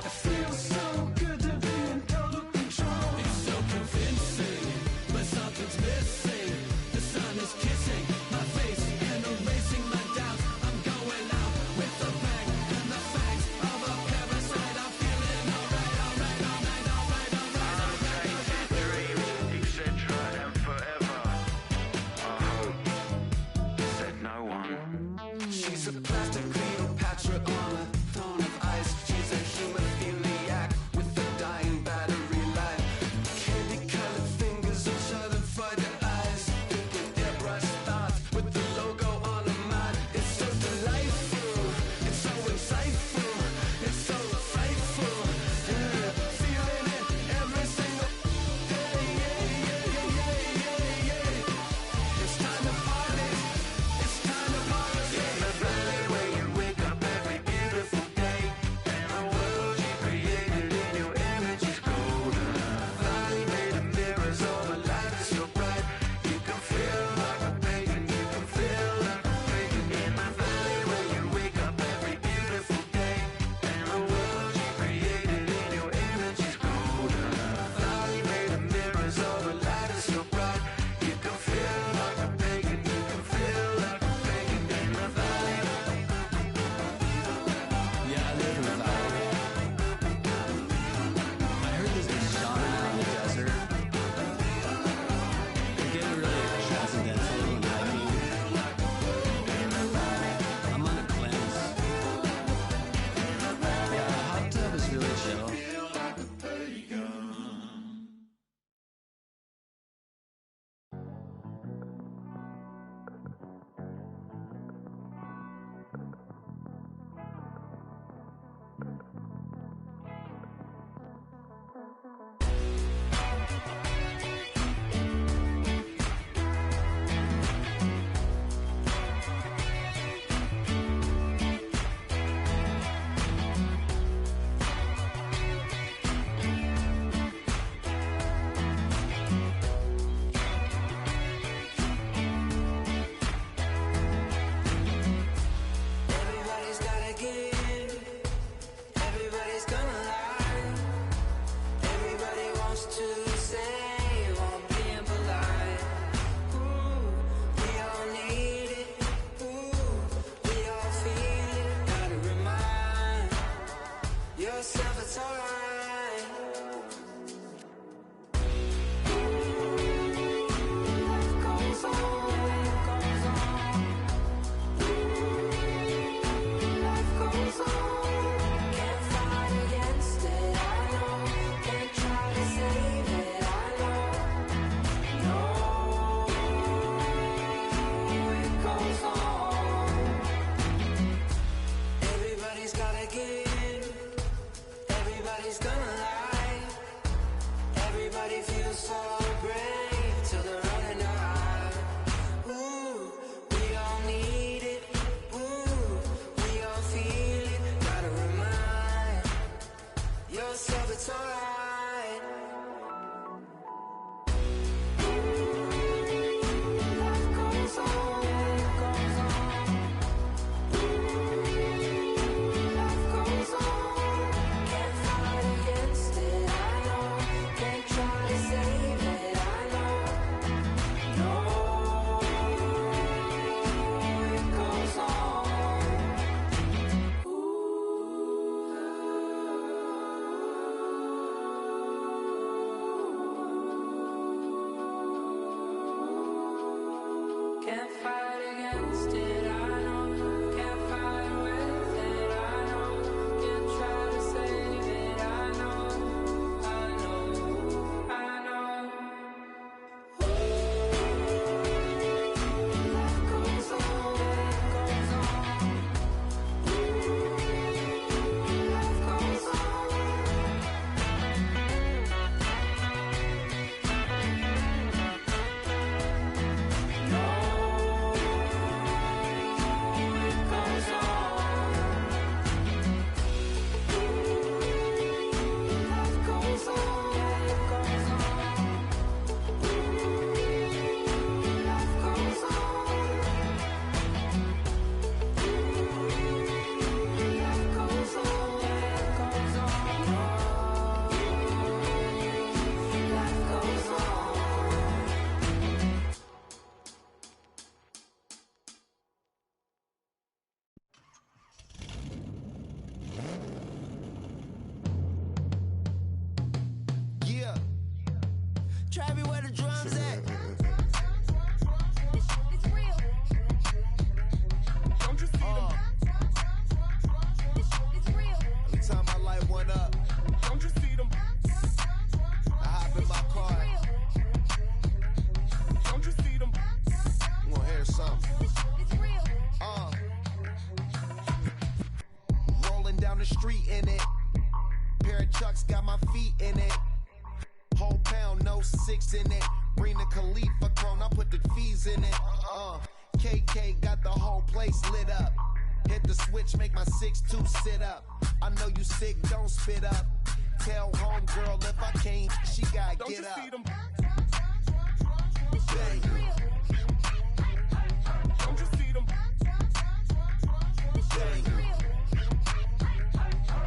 It feels so good to be in total control. It's so convincing, but something's missing. The sun is kissing my face and erasing my doubts. I'm going out with the bang and the fangs of a parasite. I'm feeling alright. Dreams, etc. and forever. I hope, said no one. She's a plastic Cleopatra on a throne of ice. She's a hemophiliac with a dying battery life. Candy-colored fingers and schadenfreude eyes. With airbrush thoughts with the logo on her mind. It's so delightful. It's so insightful. It's so frightful. Yeah, feeling it every single day. It's time to party. It's time to party. In the valley where you Travis, where the drums at? It's real. Don't you see them? It's real. Every time I light one up, don't you see them? I hop in my car. Don't you see them? You wanna hear something? It's real. Rolling down the street in it. Pair of Chucks got my feet in it. Whole pound, no 6 in it. Bring the Khalifa cone, I put the fees in it. KK got the whole place lit up. Hit the switch, make my 6'2" sit up. I know you sick, don't spit up. Tell homegirl if I can't, she gotta Don't get you up. see them? Bang. Don't you see them? Bang.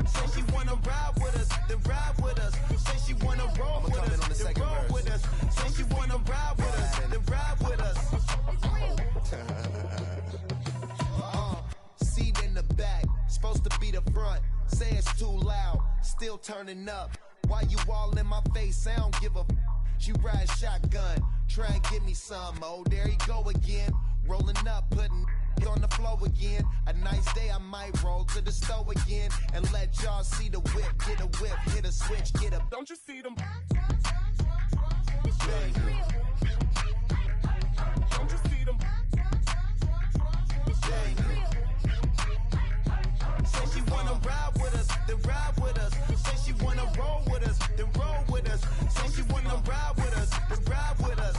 Say she wanna ride with us, then ride with us. Say she wanna roll with us, then roll with us. Say she wanna ride with us, then ride with us. Seat in the back, supposed to be the front. Say it's too loud, still turning up. Why you all in my face? I don't give a f. She ride shotgun, try and give me some. Oh, there he go again. Rolling up, putting on the floor again. A nice day, I might roll to the store again and let y'all see the whip. Get a whip, hit a switch, get a. Don't you see them? Bang. Don't you see them? Bang. Say she wanna ride with us, then ride with us. Say she wanna roll with us, then roll with us. Say she wanna ride with us, then ride with us.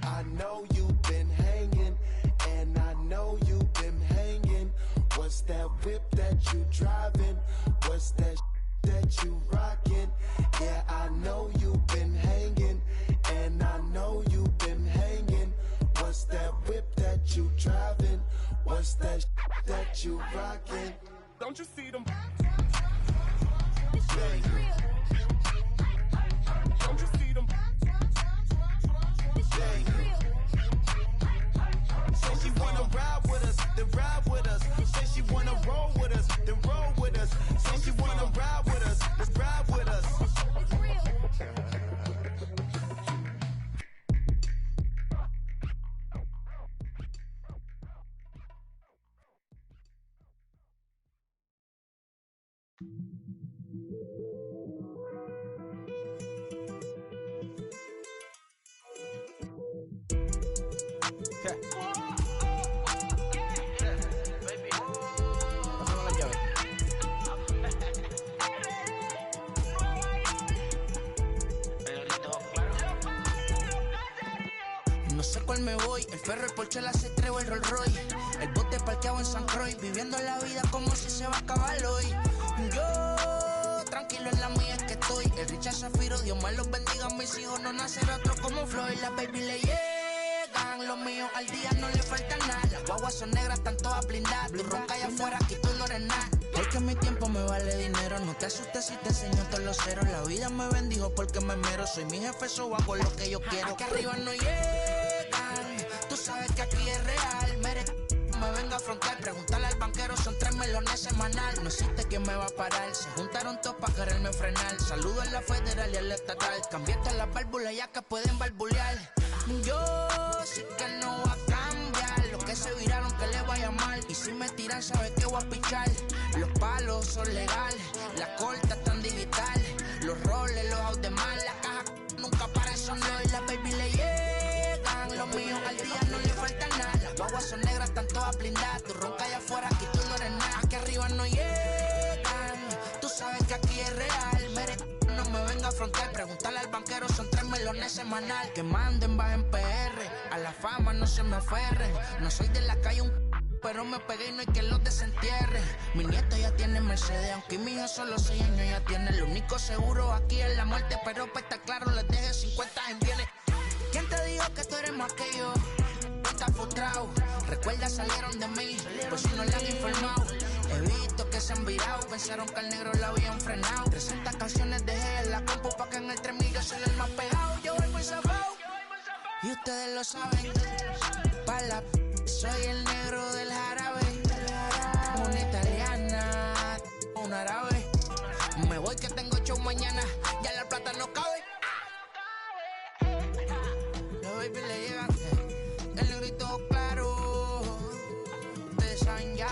I know you've been hanging, and I know you've been hanging. What's that whip that you driving? What's that that you rocking? Yeah, I know you've been hanging, and I know you've been hanging. What's that whip that you driving? What's that that you rocking? Don't you see them? Bang. Don't you see them? Bang. Say she wanna ride with us, then ride with us. Say she wanna roll with us, then roll with us. Say she wanna ride with us, then ride with us. No sé cuál me voy, el ferro, el Porsche, la C3 o el Rolls Royce. El bote parqueado en San Croix, viviendo la vida como si se va a acabar hoy. Yo, tranquilo en la mía es que estoy. El Richard Zafiro, Dios más los bendiga, mis hijos no nacerá otro como Floyd. Las baby le llegan, los míos al día no le falta nada. Las guaguas son negras, están todas blindadas. Tu ronca allá afuera, aquí tú no eres nada. Es que mi tiempo me vale dinero, no te asustes si te enseño todos los ceros. La vida me bendijo porque me mero, soy mi jefe, so hago lo que yo quiero. Aquí arriba no llegan, tú sabes que aquí es real. Me venga a frontear, preguntarle al banquero, son 3 melones semanal. No existe quien me va a parar, se juntaron todos para quererme frenar. Saludo a la federal y a la estatal, cambiaste las válvulas ya que pueden barbulear. Yo sé que no va a cambiar, lo que se viraron que le vaya mal. Y si me tiran sabes que voy a pichar. Los palos son legales, las cortas están digitales. Los roles, los out de mal, la caja nunca para eso no. Y las baby le llegan, los míos al día no le falta nada. Las guaguas son negras, están todas blindadas. Tu ronca allá afuera, aquí tú no eres nada. Aquí arriba no llegan, tú sabes que aquí es real. No me venga a frontear, preguntarle al banquero, son 3 melones semanal. Que manden, bajen PR, a la fama no se me aferren. No soy de la calle pero me pegué y no hay que los desentierre. Mi nieto ya tiene Mercedes, aunque mi hijo solo 6 años ya tiene. Lo único seguro aquí es la muerte, pero para estar claro les deje 50 en bienes. ¿Quién te dijo que tú eres más que yo? Estás frustrado, recuerda salieron de mí, por si no le han informado. He visto que se han virado, pensaron que al negro lo habían frenado. 300 canciones dejé en la compu pa' que en el 3000 yo soy el más pegado. Yo voy muy zafado, y ustedes lo saben. Pa' la soy el negro del jarabe. Una italiana, un árabe. Me voy que tengo show mañana ya la plata no cabe. La baby le llega el negrito claro. Ustedes saben ya.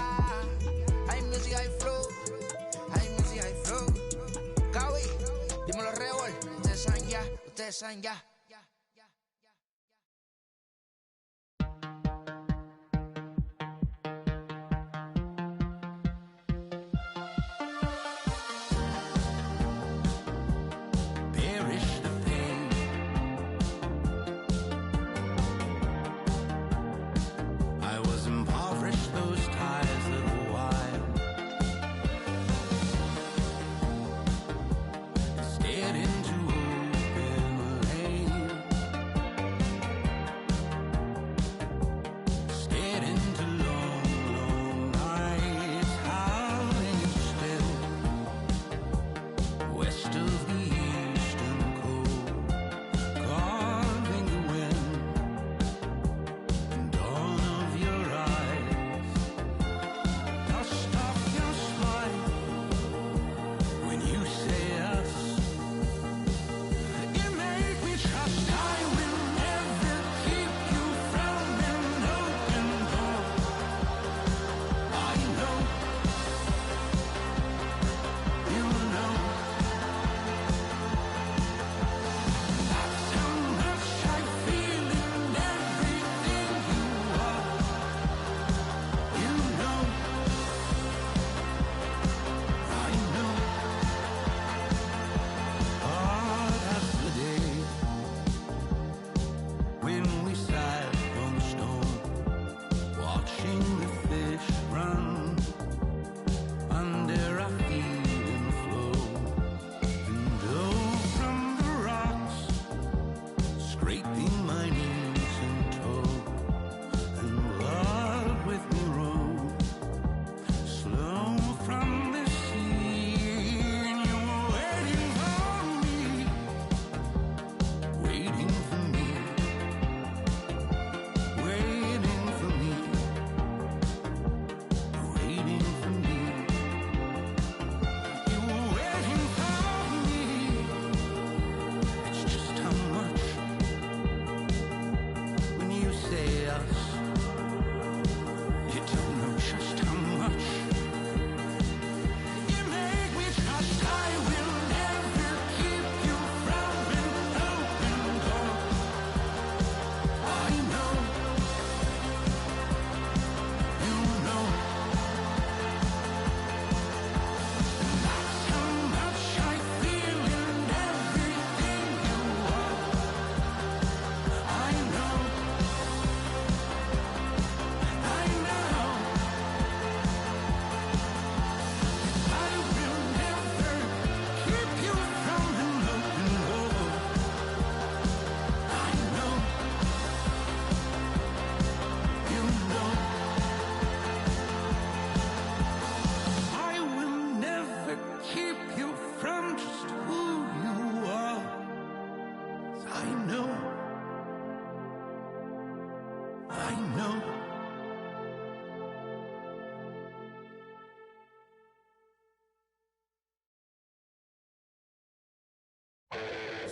Hay music, hay flow. Hay music, hay flow. Cabe, dímelo Rebol. Ustedes saben ya. Ustedes saben ya.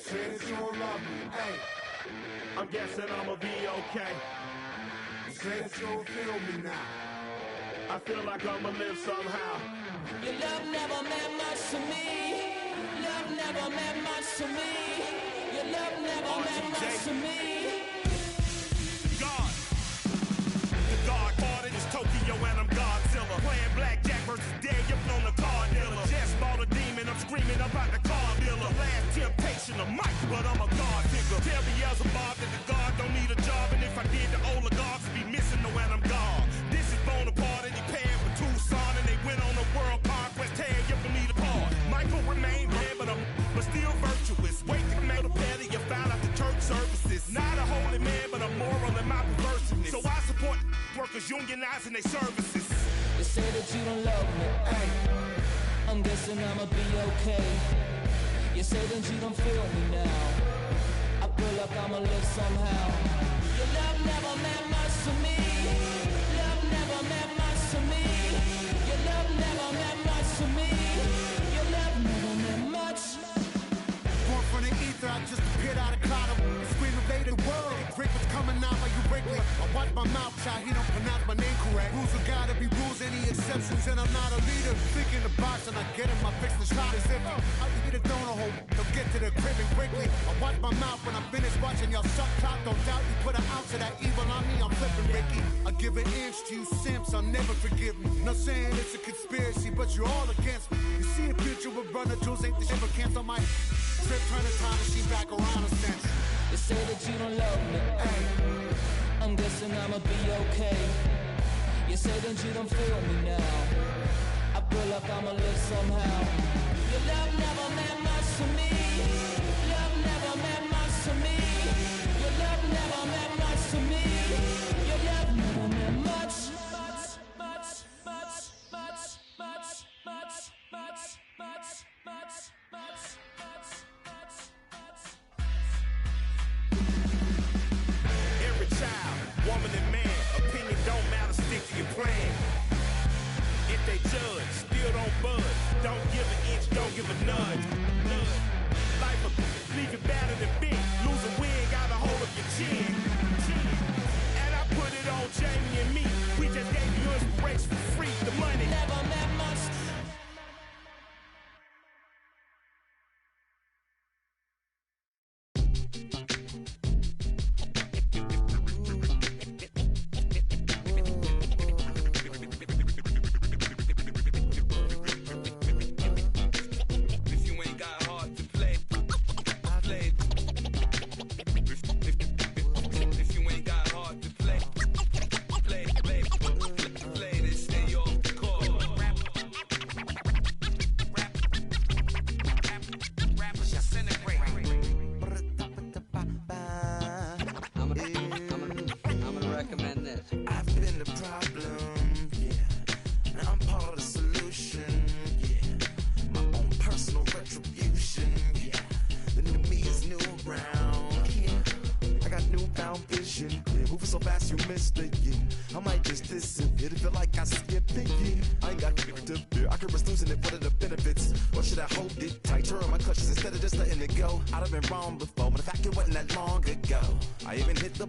Said you don't love me, hey. I'm guessing I'ma be okay. You said you don't feel me now. I feel like I'ma live somehow. Your love never meant much to me. Love never meant much to me. Your love never meant much to me. God. The God party is Tokyo and I'm Godzilla. Playing blackjack versus dead, you're on the card dealer. Just bought a demon, I'm screaming about the car dealer. Last temptation of Mike, but I'm a God figure. Tell Beelzebub that the God don't need a job, and if I did, the oligarchs would be missing the when I'm gone. This is Bonaparte and he paired with Tucson, and they went on a world conquest. Tear you from me apart. Michael remained dead, but still virtuous. Wait to make a petty, you found out the church services. Not a holy man, but a moral in my perverseness. So I support workers unionizing their services. You say that you don't love me, hey. I'm guessing I'ma be okay. You say that you don't feel me now. I feel like I'ma live somehow. Your love never meant much to me. Love never meant much to me. Your love never meant much to me. Your love never meant much. watch my mouth, child, he don't pronounce my name correct. Rules are gotta be rules, any exceptions, and I'm not a leader. Think in the box and I get him, I fix the shot as if I eat a donut hole. Don't get to the crib and quickly. I watch my mouth when I finish watching y'all suck clock. Don't doubt you put an ounce of that evil on me, I'm flipping Ricky. I give an inch to you simps, I'll never forgive me. Not saying it's a conspiracy, but you're all against me. You see a picture with Brother Jules, ain't the shit but cancel my trip, turn the time machine back around a sense. They say that you don't love me, ay. I'm guessing I'ma be okay. You say that you don't feel me now. I feel like I'ma live somehow. Your love never meant much to me. Love never meant much to me. Your love never meant much to me. Your love never meant much. Every child, woman and man, opinion don't matter, stick to your plan. If they judge, still don't budge. Don't give an inch, don't give a nudge. Life will leave you battered and bent. Lose a win, got a hold of your chin. And I put it on Jamie and me. We just gave you inspiration for free. The money never meant much.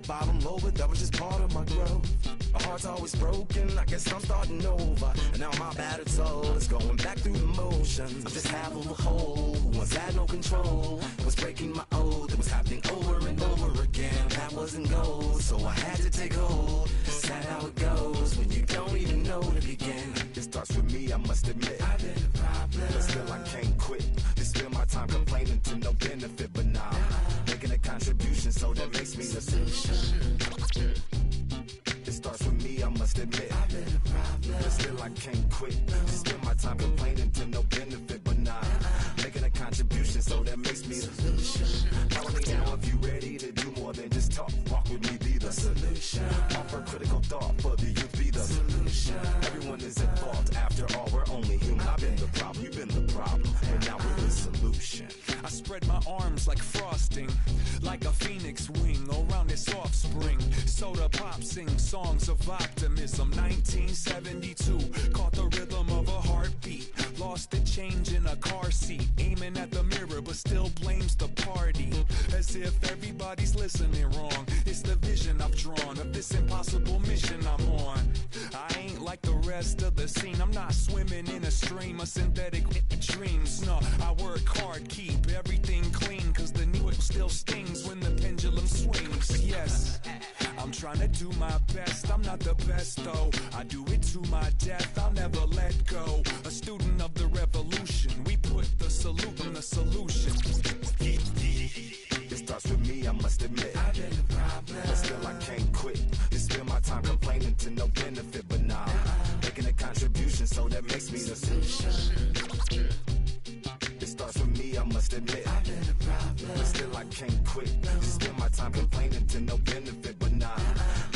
Bottom low, but that was just part of my growth. My heart's always broken, I guess I'm starting over. And now my battered soul is going back through the motions. I'm just half of a whole who once had no control. Was breaking my oath, it was happening over and over again. That wasn't gold, so I had to take hold. Sad how it goes when you don't even know to begin. It starts with me, I must admit. I've been a problem, but still I can't quit. Just spend my time complaining to no benefit, but nah. Making a contribution, so that makes me the solution. It starts with me, I must admit. I've been a problem, but still I can't quit. Just spend my time complaining to no benefit, but nah. Making a contribution, so that makes me the solution. Follow me now if you ready to do more than just talk. Walk with me, be the solution. Offer critical thought for the youth, be the solution. Everyone is at fault, after all, we're only human. I've been the problem, you've been the problem, and now we're the solution. I spread my arms like frosting, like a phoenix wing around its offspring. Soda pop sing songs of optimism. 1972, caught the rhythm of a heartbeat. Lost the change in a car seat, aiming at the mirror but still blames the party. As if everybody's listening wrong. It's the vision I've drawn of this impossible mission I'm on. I ain't like the rest of the scene. I'm not swimming in a stream of synthetic dreams. No, I work hard, keep everything clean, cause the new still stings when the pendulum swings. Yes, I'm trying to do my best. I'm not the best though, I do it to my death. I'll never let go. A student of the revolution, we put the salute in the solution. It starts with me, I must admit. I've been a problem, but still I can't quit. Just spend my time complaining to no benefit, but nah. Making a contribution, so that makes me the solution. It starts with me, I must admit. I've been a problem, but still I can't quit. Just spend my time complaining to no benefit, but nah.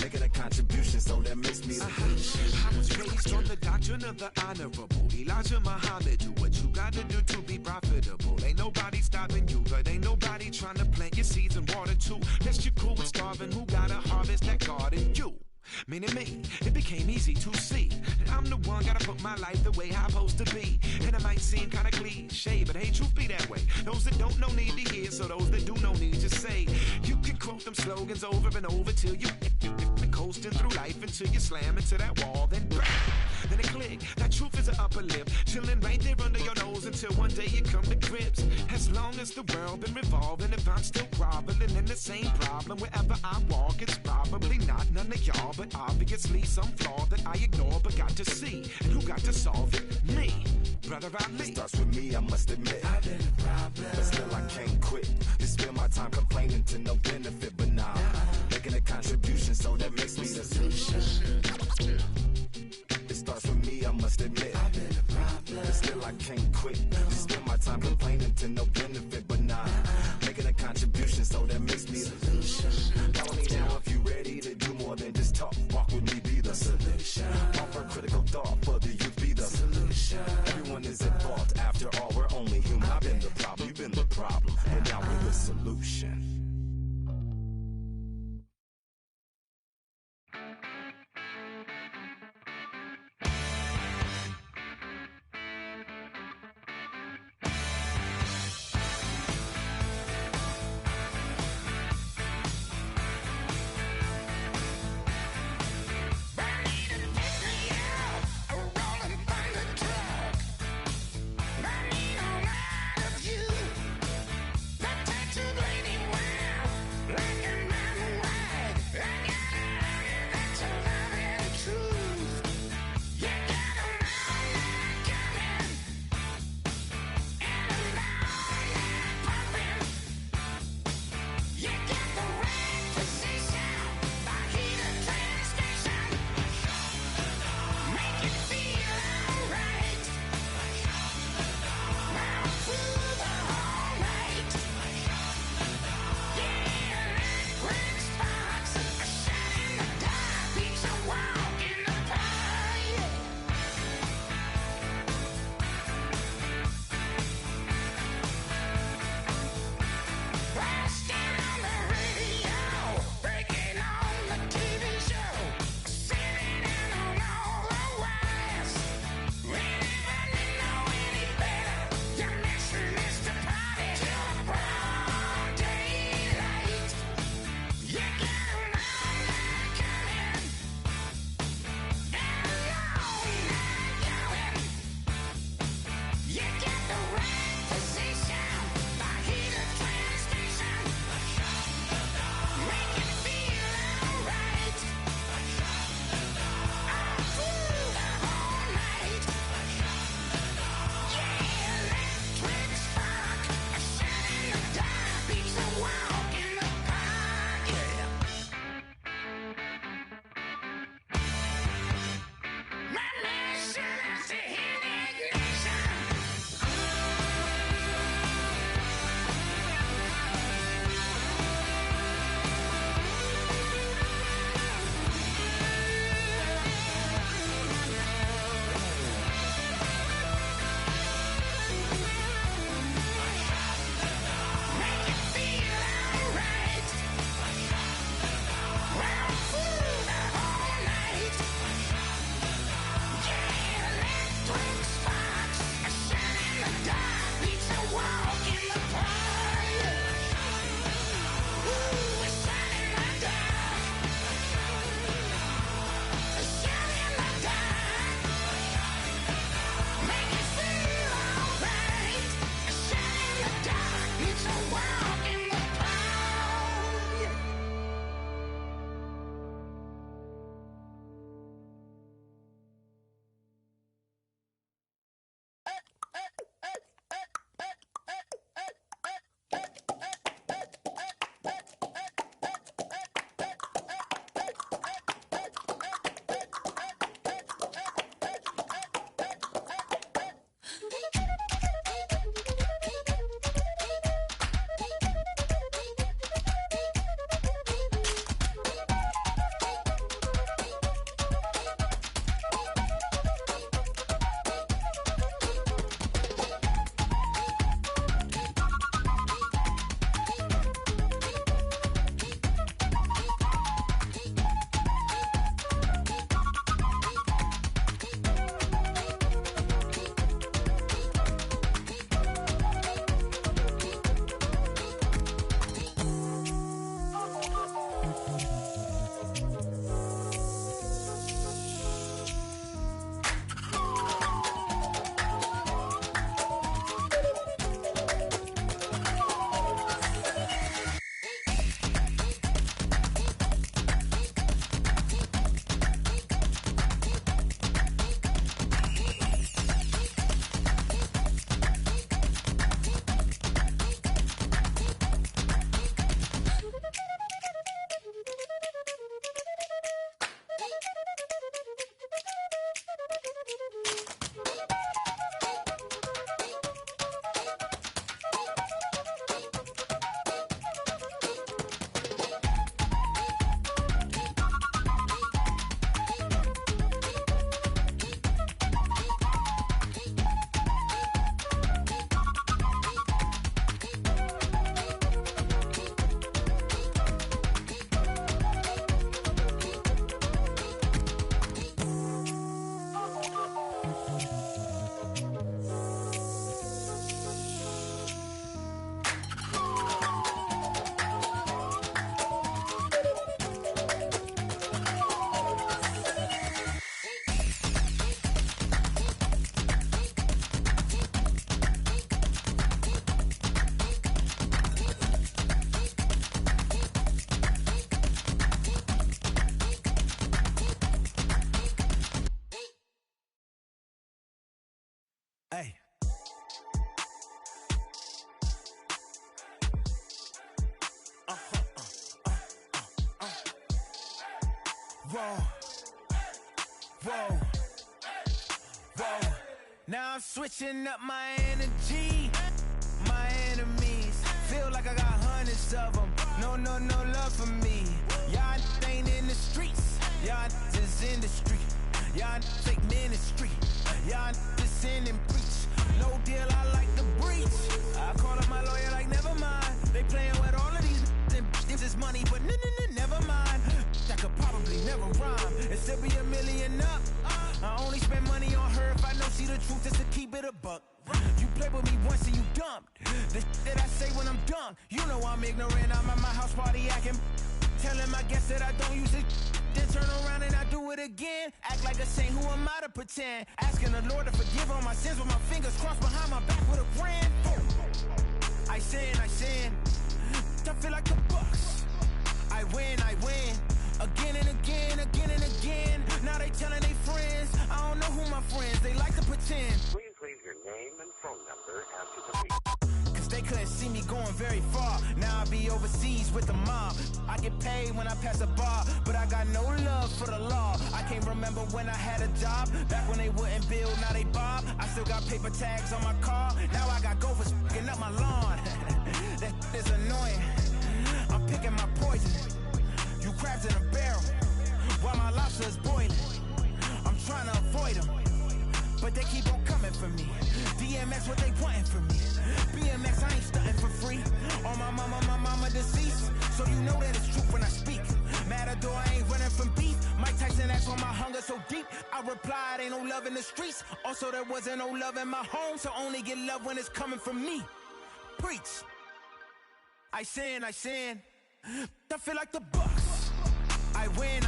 Making a contribution, so that makes me the solution. I was raised on the doctrine of the honorable Elijah Muhammad. Do what you gotta do to be profitable. Ain't nobody stopping you, but ain't nobody trying to plant your seeds and water too. Unless you're cool with starving, who gotta harvest that garden? You. Meaning me, it became easy to see that I'm the one, gotta put my life the way I'm supposed to be. And it might seem kinda cliche, but hey, truth be that way. Those that don't know need to hear, so those that do know need to say. You can quote them slogans over and over till you coasting through till you slam into that wall, then bang. Then it click, that truth is an upper lip, chilling right there under your nose until one day you come to grips. As long as the world been revolving, if I'm still groveling in the same problem, wherever I walk, it's probably not none of y'all, but obviously some flaw that I ignore but got to see. And who got to solve it? Me, brother Ali. It starts with me, I must admit. I've been a problem, but still I can't quit. You spend my time complaining to no benefit, but nah, making a contribution, so that makes me the solution. It starts with me, I must admit. I've been a problem, but still I can't quit. You spend my time complaining to no benefit, but nah, making a contribution, so that makes me the solution. Follow me now if you ready to do more than just talk. Walk with me, be the solution. Offer critical thought for the youth, be the solution. Everyone is at fault, after all, we're only human. I've been the problem, you've been the problem, and now we're the solution. Hey. Whoa. Whoa. Whoa. Now I'm switching up my energy. My enemies feel like I got hundreds of them. No love for me. Y'all ain't in the streets. Y'all is in the street. Y'all take ministry. Y'all just sin and preach. No deal, I like the breach. I call up my lawyer like, never mind. They playing with all of these and this is money, but never mind. That could probably never rhyme and still be $1 million up. I only spend money on her if I know she the truth, just to keep it a buck. You play with me once and you dumped. The that I say when I'm done, you know I'm ignorant. I'm at my house party acting, telling my guests that I don't use it. Then turn around and I do it again. Act like a saint, who am I to pretend? Asking the Lord to forgive all my sins with my fingers crossed behind my back with a grand. I sin. I feel like the Bucks. I win. Again and again. Now they telling their friends. I don't know who my friends, they like to pretend. Please leave your name and phone number after the beep. Cause they couldn't see me going very far. Now I be overseas with the mob. I get paid when I pass a bar, but I got no love for the law. I can't remember when I had a job. Back when they wouldn't build, now they bob. I still got paper tags on my car. Now I got gophers f***ing up my lawn. That is annoying. I'm picking my poison. You crabs in a barrel, while my lobster is boiling. I'm trying to avoid them, but they keep on coming for me. DMX, what they wanting from me. BMX, I ain't stunting for free. On my mama deceased, so you know that it's true when I speak. Matador, I ain't running from beef. Mike Tyson asked why my hunger so deep. I replied, ain't no love in the streets. Also, there wasn't no love in my home, so only get love when it's coming from me. Preach. I sin. I feel like the Bucks. I win.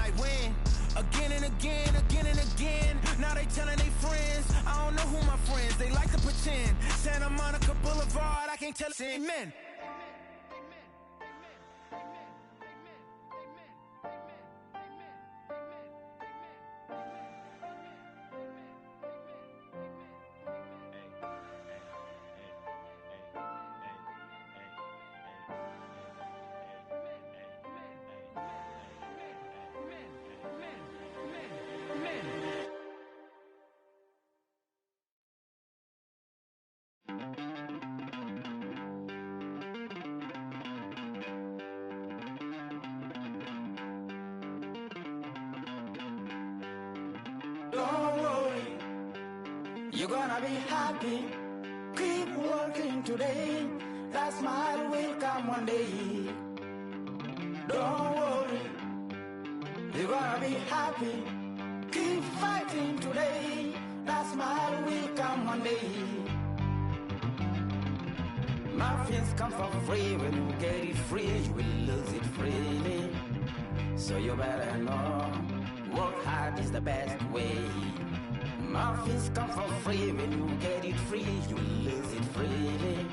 Again and again. Now they telling their friends. I don't know who my friends, they like to pretend. Santa Monica Boulevard, I can't tell it's amen. Don't worry, you're gonna be happy. Keep working today. That smile will come one day. Don't worry, you're gonna be happy. Keep fighting today. That smile will come one day. Muffins come for free. When you get it free, you will lose it freely. So you better know, work hard is the best way. Muffins come for free. When you get it free, you will lose it freely.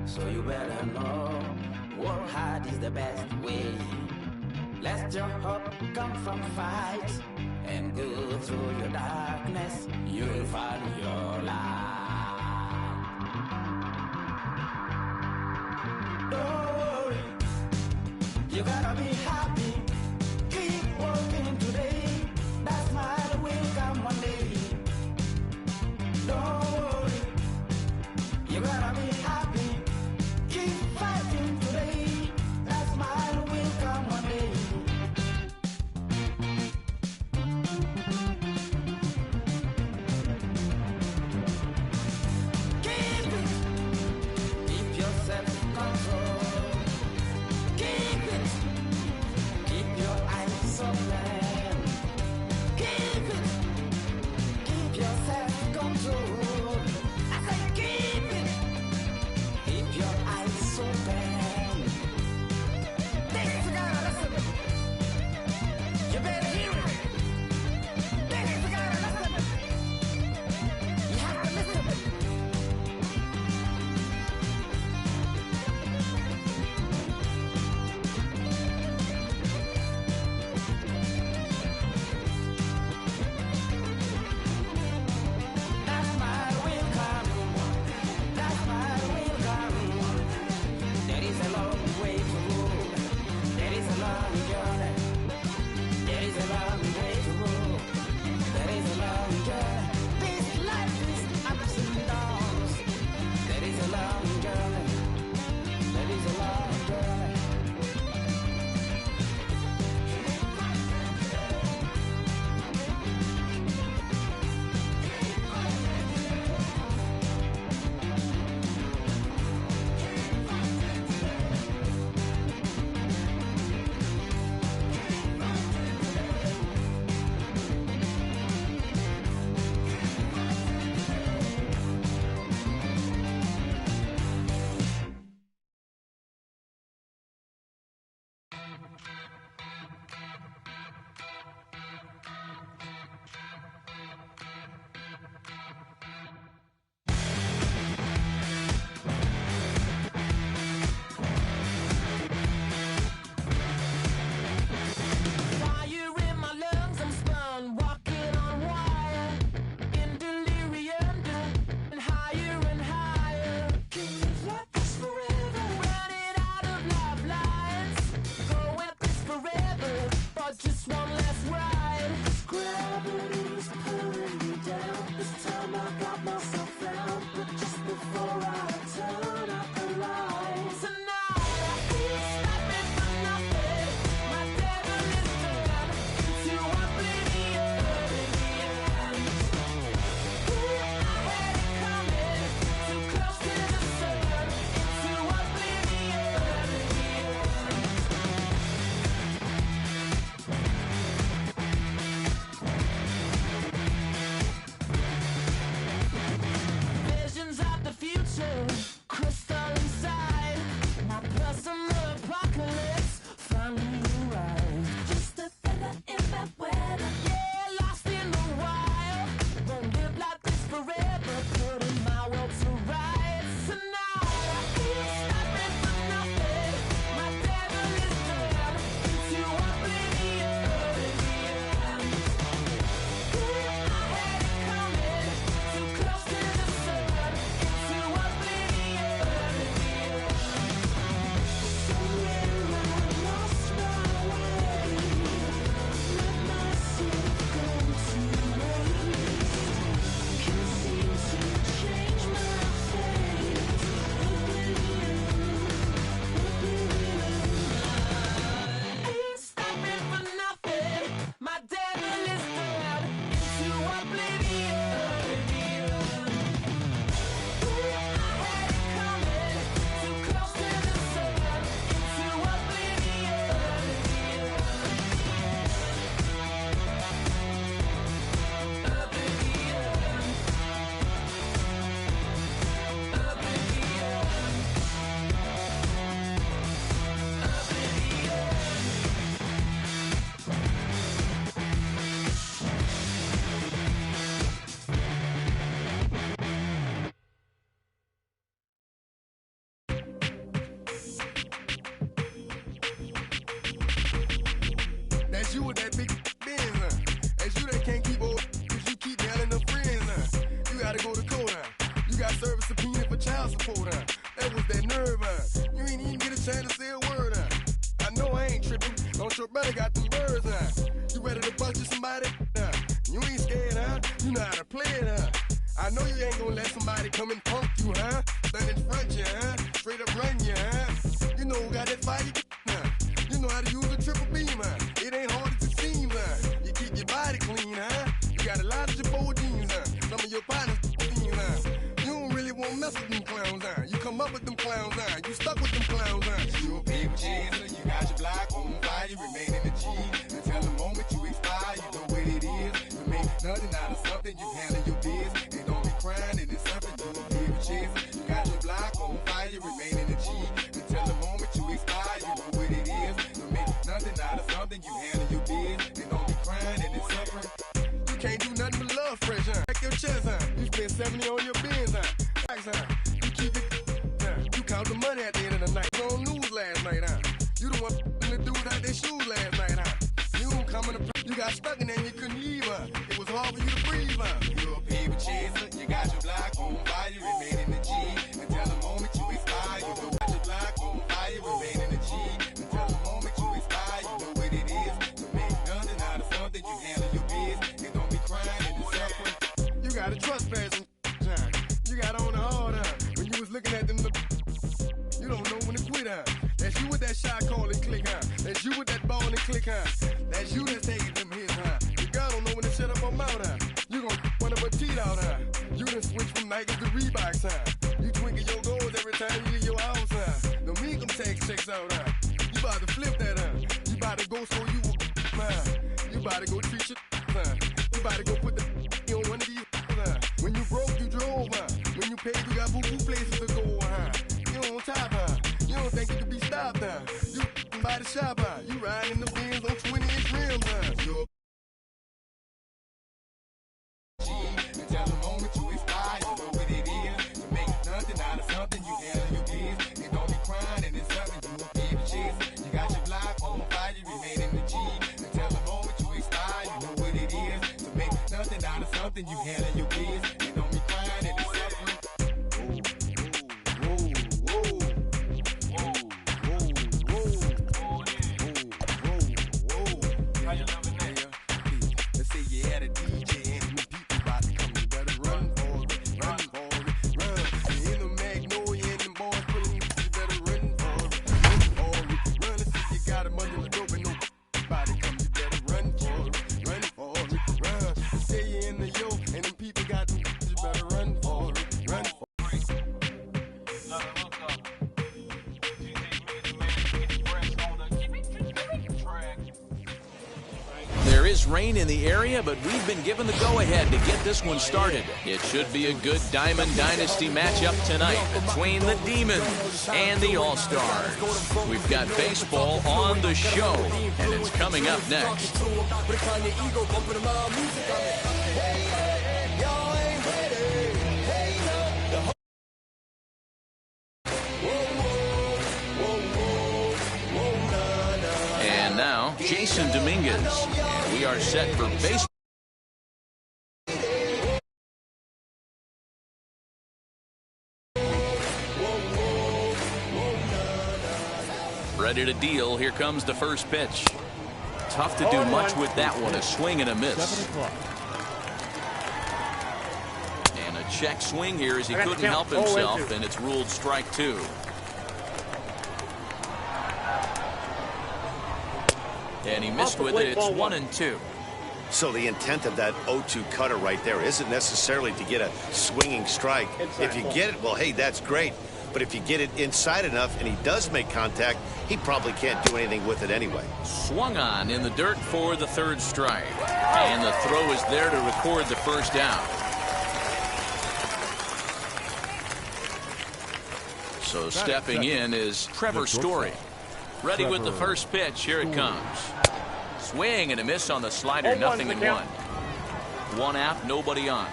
So you better know, work hard is the best way. Let your hope come from fight and go through your darkness. You'll find your light. Don't worry, you gotta be happy. Keep working today. That smile will come one day. Don't worry, you gotta be happy. Keep fighting today. That smile will come one day. somebody, you ain't scared, huh? You know how to play it, huh? I know you ain't gonna let somebody come and punk you, huh? Stand in front you, huh? Straight up run you, huh? You know who got that fire, huh? You know how to use a triple beam, huh? It ain't hard as it seems, huh? You keep your body clean, huh? You got a lot of your jeans, huh? Some of your partners, huh? You don't really want to mess with them clowns, huh? You come up with them clowns, huh? You stuck with them clowns, huh? You a paper chaser, you got your block on fire, you remain in the G. Until the moment you expire, you know what it is. You make nothing out of something, you handle your biz. And don't be crying, and it's something you a paper chaser. You got your block on fire, you remain in the G. Until the moment you expire, you know what it is. You make nothing out of something, you handle your biz. And don't be crying, and it's suffering. You can't do nothing but love fresh, huh? Back your chest, huh? You spend 70 on your bins, huh? You keep it, you count the money at the end of the night. You on news last night, huh? You the one the dudes out their shoes last night, huh? You don't come in the you got stuck in there and you couldn't leave, huh? It was hard for you to breathe, huh? You a paper chaser, you got your block on fire, you remain in the G. Until the moment you expire, you know got your block on fire, you remain in the G. Until the moment you expire, you know what it is. To make nothing out of something, you handle your biz. And don't be crying and it's suffering. You got a trespassing, huh? You got on the hard, huh? When you was looking at them, you don't know when to quit, huh? That's you with that shot call and click, huh? That's you with that ball and click, huh? That's you that's taking them hits, huh? Your girl don't know when to shut up her mouth, huh? You gon' one of her teeth out, huh? You done switch from Nikes to Reeboks, huh? You twinkle your goals every time you leave your house, huh? Don't mean come tax checks out, huh? You about to flip that, huh? You about to go so you will, huh? You about to go treat your, huh? You about to go put the on one of these, huh? When you broke, you drove, huh? When you paid, you got boo-boo places to go, huh? You on top, huh? You don't think you can be stopped, huh? You by the shop, huh? You riding in the Benz on 20-inch rims, huh? You're until the moment you expire, you know what it is. To make nothing out of something, you handle your biz. And don't be crying and it's something you a paper chaser. You got your block on fire, you remain in the G. Until the moment you expire, you know what it is. To make nothing out of something, you handle your biz. And don't be crying and it's suffering. Let's say you had a DJ and people about to come, you better run for it, run for it, run. You in the Magnolia and them boys pulling you, you better run for it, run for it, run. Let's say you got a bundle of dope and nobody come, you better run for it, run for it, run. Let's say you in the yo and them people got them, you better run for it, run for it. There is rain in the area, but we've been given the go-ahead to get this one started. It should be a good Diamond Dynasty matchup tonight between the Demons and the All-Stars. We've got baseball on the show, and it's coming up next. And now, Jason Dominguez, and we are set for baseball. Ready to deal. Here comes the first pitch. Tough to do much with that one. A swing and a miss. And a check swing here as he couldn't help himself, and it's ruled strike two. And he missed with it. It's 1-2. So the intent of that 0-2 cutter right there isn't necessarily to get a swinging strike. If you get it, well, hey, that's great. But if you get it inside enough and he does make contact, he probably can't do anything with it anyway. Swung on in the dirt for the third strike. And the throw is there to record the first down. So stepping in is Trevor Story. Ready with the first pitch. Here it comes. Swing and a miss on the slider. 0-1. One out, nobody on.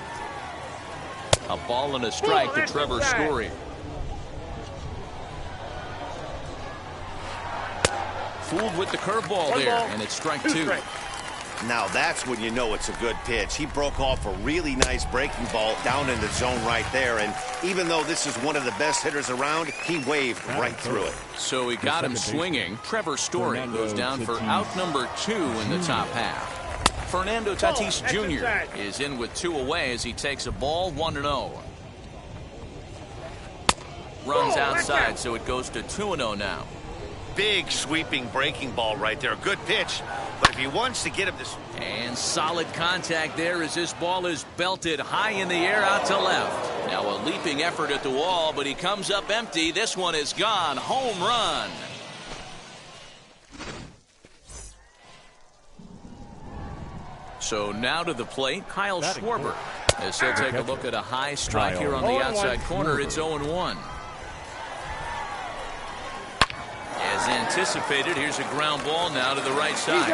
A ball and a strike to Trevor Story. Fooled with the curveball there, and it's strike two. Now that's when you know it's a good pitch. He broke off a really nice breaking ball down in the zone right there, and even though this is one of the best hitters around, he waved right through it. So he got him swinging. Trevor Story goes down for out number 2 in the top half. Fernando Tatis Jr. is in with 2 away as he takes a ball 1-0. Runs outside, so it goes to 2-0 now. Big sweeping breaking ball right there. Good pitch. But if he wants to get him this. And solid contact there as this ball is belted high in the air out to left. Now a leaping effort at the wall, but he comes up empty. This one is gone. Home run. So now to the plate, Kyle Schwarber. As he'll take a look at a high strike here on the outside corner. It's 0-1. As anticipated, here's a ground ball now to the right side.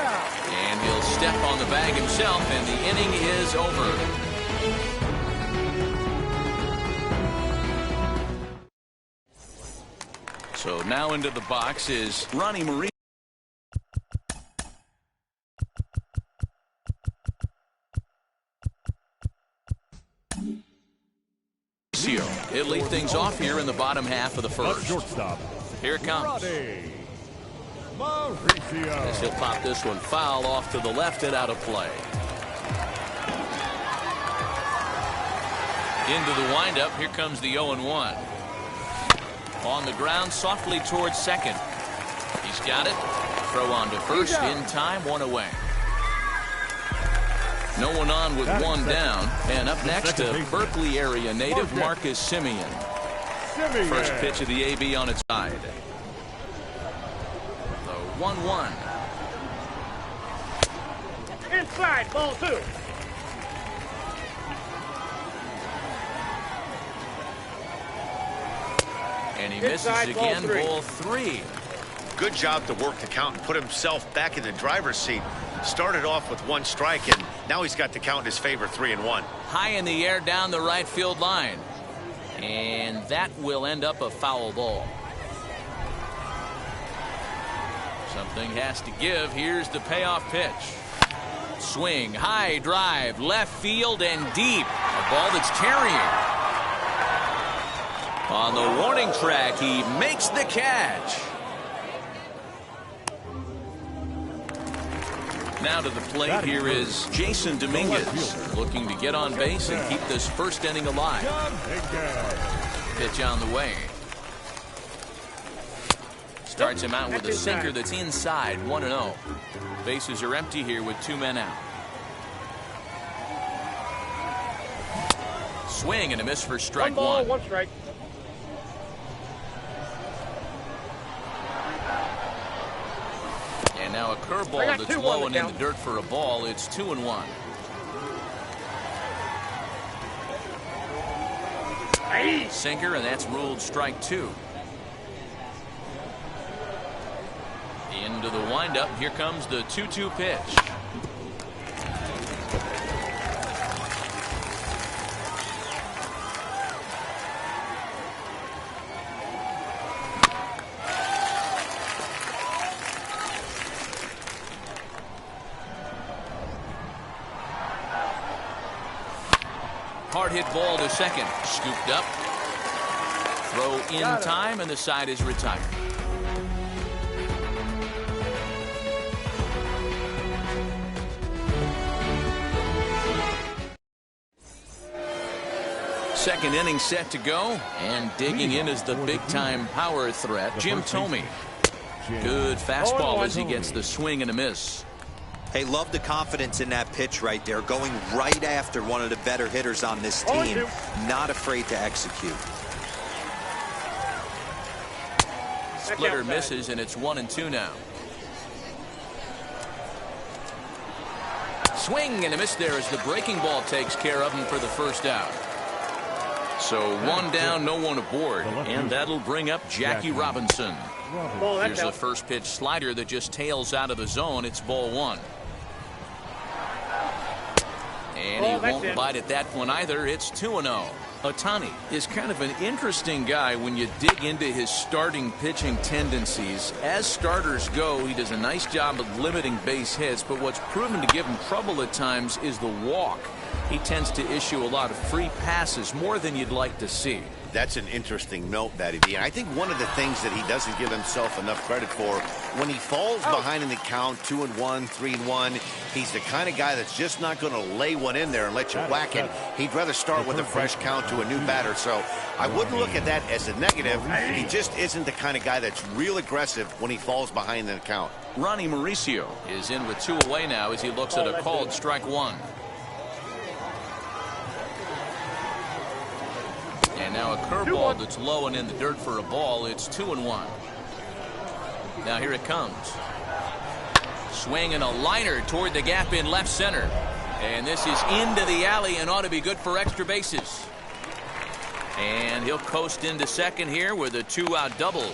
And he'll step on the bag himself, and the inning is over. So now into the box is Ronnie Mauricio. He'll lead things off here in the bottom half of the first. Shortstop. Here it comes. As he'll pop this one foul off to the left and out of play. Into the windup. Here comes the 0-1. On the ground softly towards second. He's got it. Throw on to first in time. 1 away. No one on with 1 down. And up next, a Berkeley area native, Marcus Simeon. First pitch of the AB on its side. The 1-1. Inside, ball 2. And he misses again, ball 3. Good job to work the count and put himself back in the driver's seat. Started off with 1 strike, and now he's got the count in his favor, 3-1. High in the air down the right field line. And that will end up a foul ball. Something has to give. Here's the payoff pitch. Swing, high drive, left field and deep. A ball that's carrying. On the warning track, he makes the catch. Now to the plate, here is Jason Dominguez, looking to get on base and keep this first inning alive. Pitch on the way. Starts him out with a sinker that's inside, 1-0. Bases are empty here with 2 men out. Swing and a miss for strike 1. 1 strike. And now a curveball that's low and in the dirt for a ball. It's 2-1. Sinker, and that's ruled strike 2. Into the windup. Here comes the 2-2 pitch. Hard hit ball to second. Scooped up. Throw in time, and the side is retired. Second inning set to go, and digging in is the big-time power threat, Jim Thome. Good fastball as he gets the swing and a miss. Hey, love the confidence in that pitch right there, going right after one of the better hitters on this team. Not afraid to execute. Splitter misses, and it's 1-2 now. Swing and a miss there as the breaking ball takes care of him for the first out. So 1 down, no one aboard, and that'll bring up Jackie Robinson. Here's the first pitch slider that just tails out of the zone. It's ball 1. And he won't bite at that one either. It's 2-0. Ohtani is kind of an interesting guy when you dig into his starting pitching tendencies. As starters go, he does a nice job of limiting base hits, but what's proven to give him trouble at times is the walk. He tends to issue a lot of free passes, more than you'd like to see. That's an interesting note, Matty D. And I think one of the things that he doesn't give himself enough credit for, when he falls behind in the count, 2-1, 3-1, he's the kind of guy that's just not going to lay one in there and let you whack it. He'd rather start with a fresh count to a new batter. So I wouldn't look at that as a negative. He just isn't the kind of guy that's real aggressive when he falls behind in the count. Ronnie Mauricio is in with 2 away now as he looks at a called strike 1. And now a curveball that's low and in the dirt for a ball. It's 2-1. Now here it comes. Swinging a liner toward the gap in left center. And this is into the alley and ought to be good for extra bases. And he'll coast into second here with a 2-out double.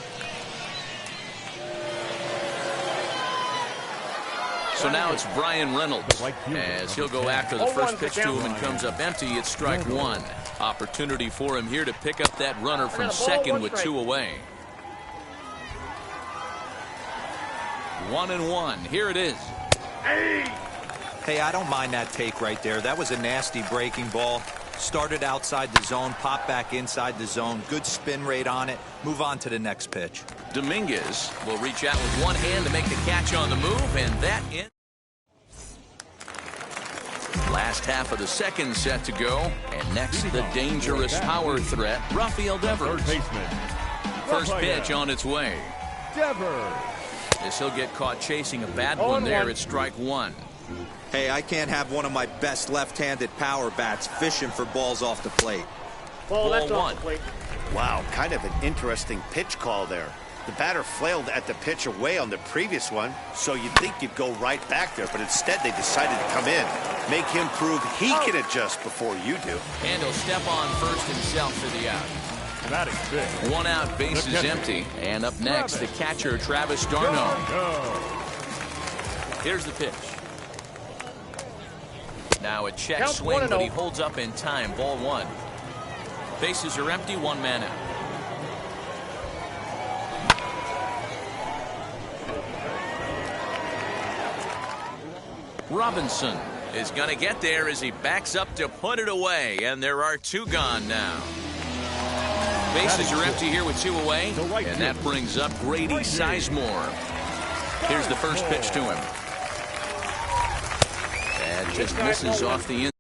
So now it's Brian Reynolds as he'll go after the first pitch to him and comes up empty. It's strike 1. Opportunity for him here to pick up that runner from second with 2 away. 1-1. Here it is. Hey, I don't mind that take right there. That was a nasty breaking ball. Started outside the zone, popped back inside the zone. Good spin rate on it. Move on to the next pitch. Dominguez will reach out with one hand to make the catch on the move, and that in. Last half of the second set to go, and next the dangerous power threat, Rafael Devers. First pitch on its way. As he'll get caught chasing a bad one there at strike 1. Hey, I can't have one of my best left-handed power bats fishing for balls off the plate. Ball 1. off the plate. Wow, kind of an interesting pitch call there. The batter flailed at the pitch away on the previous one, so you'd think you'd go right back there, but instead they decided to come in, make him prove he can adjust before you do. And he'll step on first himself for the out. 1 out, bases empty. And up next, the catcher, Travis d'Arnaud. Here's the pitch. Now a check swing, but he holds up in time. Ball 1. Bases are empty, 1 man out. Robinson is going to get there as he backs up to put it away, and there are 2 gone now. Bases are empty here with 2 away, and that brings up Grady Sizemore. Here's the first pitch to him. That just misses off the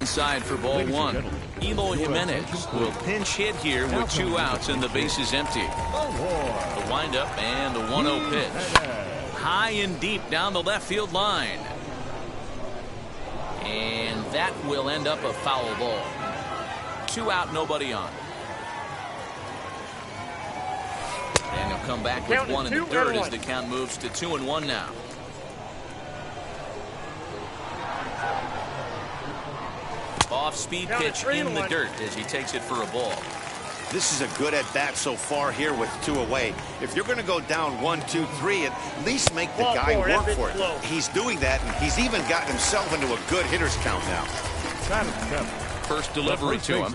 inside for ball 1. Eloy Jimenez will pinch hit here with 2 outs and the bases empty. The windup and the 1-0 pitch. High and deep down the left field line. And that will end up a foul ball. 2 out, nobody on. And he'll come back with 1 in the dirt as the count moves to 2-1 now. Off-speed pitch in the dirt as he takes it for a ball. This is a good at-bat so far here with 2 away. If you're going to go down 1, 2, 3, at least make the guy work for it. He's doing that, and he's even gotten himself into a good hitter's count now. First delivery to him.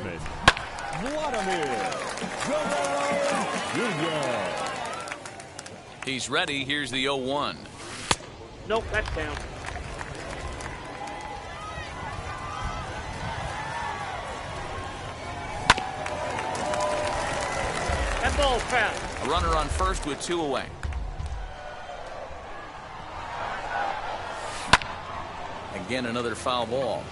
He's ready. Here's the 0-1. Nope, that's down. That ball's foul. A runner on first with 2 away. Again, another foul ball.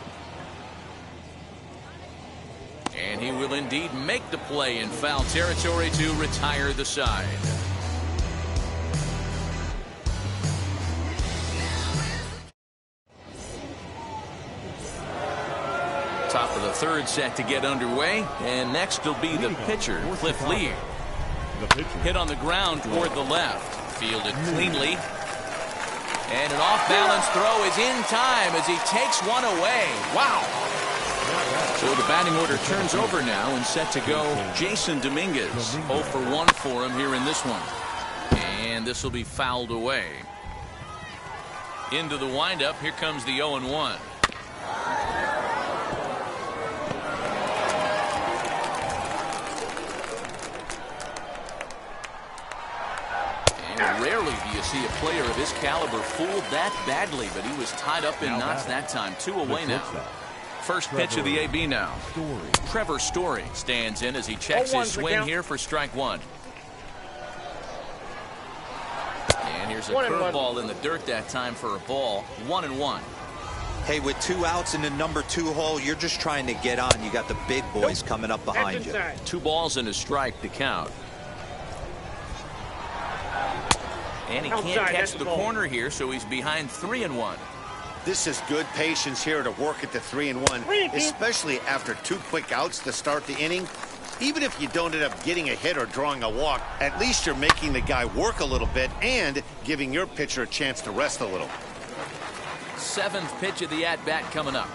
And he will indeed make the play in foul territory to retire the side. Top of the third set to get underway, and next will be the pitcher, Cliff Lee. Hit on the ground toward the left, fielded cleanly, and an off-balance throw is in time as he takes one away. Wow! So the batting order turns over now and set to go Jason Dominguez. 0 for 1 for him here in this one, and this will be fouled away. Into the windup, here comes the 0-1. Rare see a player of his caliber fooled that badly, but he was tied up in knots that time. 2 away now. First pitch of the AB now. Trevor Story stands in as he checks his swing here for strike 1. And here's a curveball in the dirt that time for a ball. 1-1. Hey, with 2 outs in the number 2 hole, you're just trying to get on. You got the big boys coming up behind you. 2 balls and a strike to count. And he can't catch the corner here, so he's behind 3-1. This is good patience here to work at the 3-1, especially after 2 quick outs to start the inning. Even if you don't end up getting a hit or drawing a walk, at least you're making the guy work a little bit and giving your pitcher a chance to rest a little. 7th pitch of the at-bat coming up.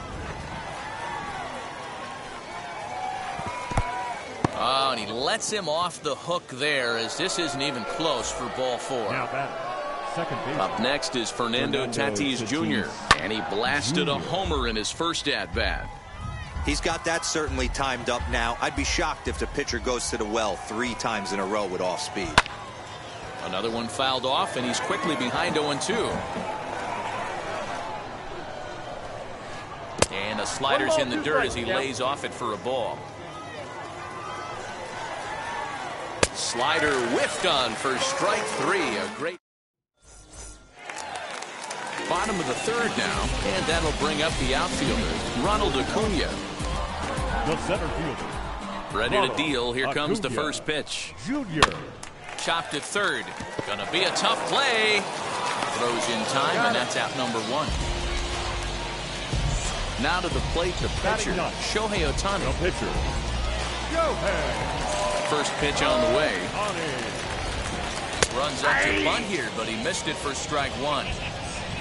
Oh, and he lets him off the hook there, as this isn't even close for ball 4. Up next is Fernando Tatis Jr., and he blasted a homer in his first at-bat. He's got that certainly timed up now. I'd be shocked if the pitcher goes to the well 3 times in a row with off speed. Another one fouled off, and he's quickly behind 0-2. And the slider's in the dirt as he lays off it for a ball. Slider whiffed on for strike 3. A great bottom of the 3rd now, and that'll bring up the outfielder, Ronald Acuna. The center fielder. Ready to deal. Here comes the first pitch. Junior. Chopped at 3rd. Gonna be a tough play. Throws in time, and that's out number 1. Now to the plate, the pitcher, Shohei Ohtani. The pitcher, Shohei. First pitch on the way. Runs up to bunt here, but he missed it for strike 1.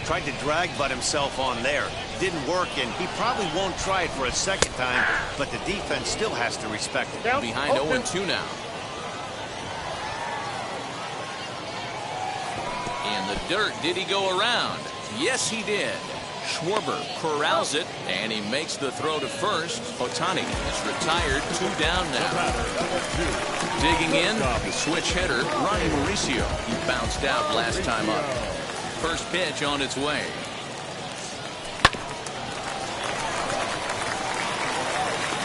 Tried to drag butt himself on there. Didn't work, and he probably won't try it for a second time, but the defense still has to respect it. Behind 0-2 now. In the dirt, did he go around? Yes, he did. Schwarber corrals it, and he makes the throw to first. Ohtani is retired, 2 down now. Digging in, the switch hitter, Ronnie Mauricio. He bounced out last time up. First pitch on its way.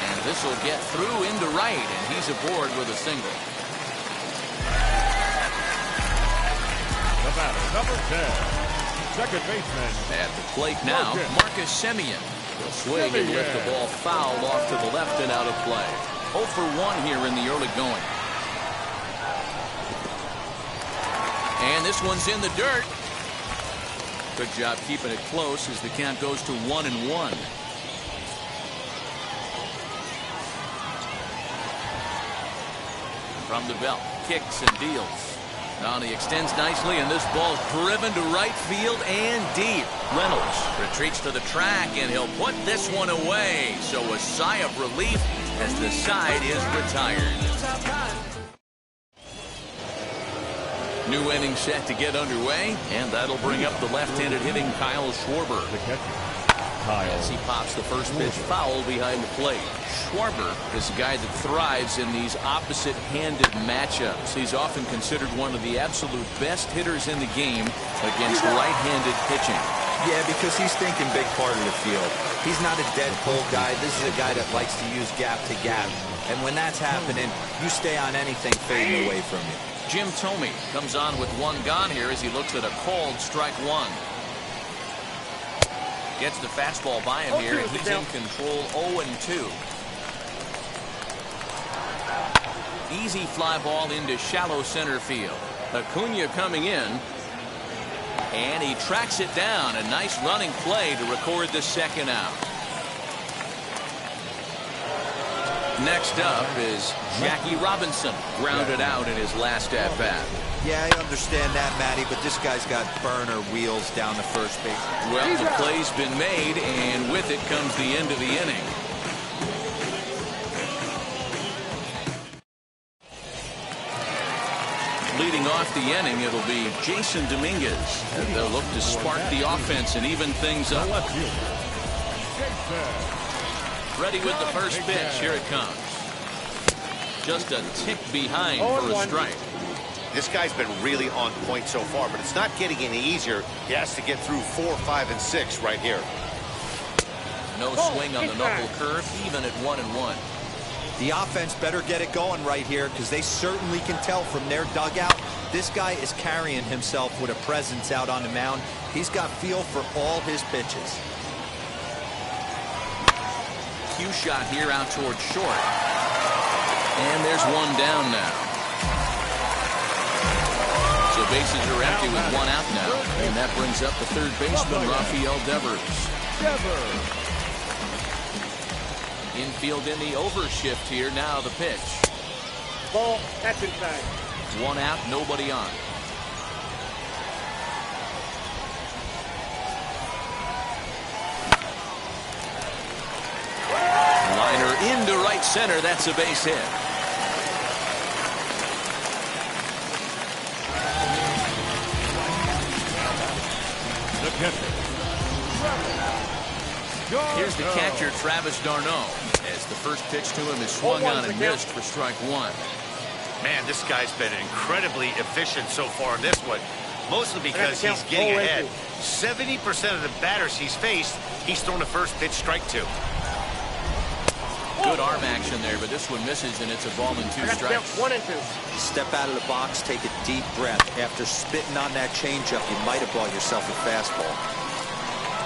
And this will get through into right, and he's aboard with a single. The batter, number 10. Second baseman. At the plate now, Marcus Semien. He'll swing and lift the ball foul off to the left and out of play. 0 for 1 here in the early going. And this one's in the dirt. Good job keeping it close as the count goes to 1-1. From the belt, kicks and deals. Now he extends nicely, and this ball's driven to right field and deep. Reynolds retreats to the track, and he'll put this one away. So a sigh of relief as the side is retired. New inning set to get underway, and that'll bring up the left-handed hitting Kyle Schwarber. As he pops the first pitch foul behind the plate. Schwarber is a guy that thrives in these opposite-handed matchups. He's often considered one of the absolute best hitters in the game against right-handed pitching. Yeah, because he's thinking big part of the field. He's not a dead pull guy. This is a guy that likes to use gap to gap. And when that's happening, you stay on anything fading away from you. Jim Thome comes on with 1 gone here as he looks at a called strike 1. Gets the fastball by him here, and he's in control 0-2. Easy fly ball into shallow center field. Acuna coming in, and he tracks it down. A nice running play to record the second out. Next up is Jackie Robinson, grounded out in his last at-bat. Yeah, I understand that, Matty, but this guy's got burner wheels down the first base. Well, the play's been made, and with it comes the end of the inning. Leading off the inning, it'll be Jason Dominguez. And they'll look to spark the offense and even things up. Ready with the first pitch. Here it comes. Just a tick behind for a strike. This guy's been really on point so far, but it's not getting any easier. He has to get through 4, 5, and 6 right here. No swing on the knuckle curve, even at 1-1. The offense better get it going right here, because they certainly can tell from their dugout this guy is carrying himself with a presence out on the mound. He's got feel for all his pitches. Cue shot here out towards short. And there's one down now. So bases are empty with one out now. And that brings up the third baseman, Rafael Devers. Infield in the overshift here. Now the pitch. Ball, that's inside. One out, nobody on. Liner into right center. That's a base hit. The catcher. Here's the catcher, Travis d'Arnaud, as the first pitch to him is swung on and missed for strike one. Man, this guy's been incredibly efficient so far in this one, mostly because he's getting ahead. 70% of the batters he's faced, he's thrown a first pitch strike to. Good arm action there, but this one misses, and it's a ball and 2 strikes. 1 and 2. Step out of the box, take a deep breath. After spitting on that changeup, you might have bought yourself a fastball.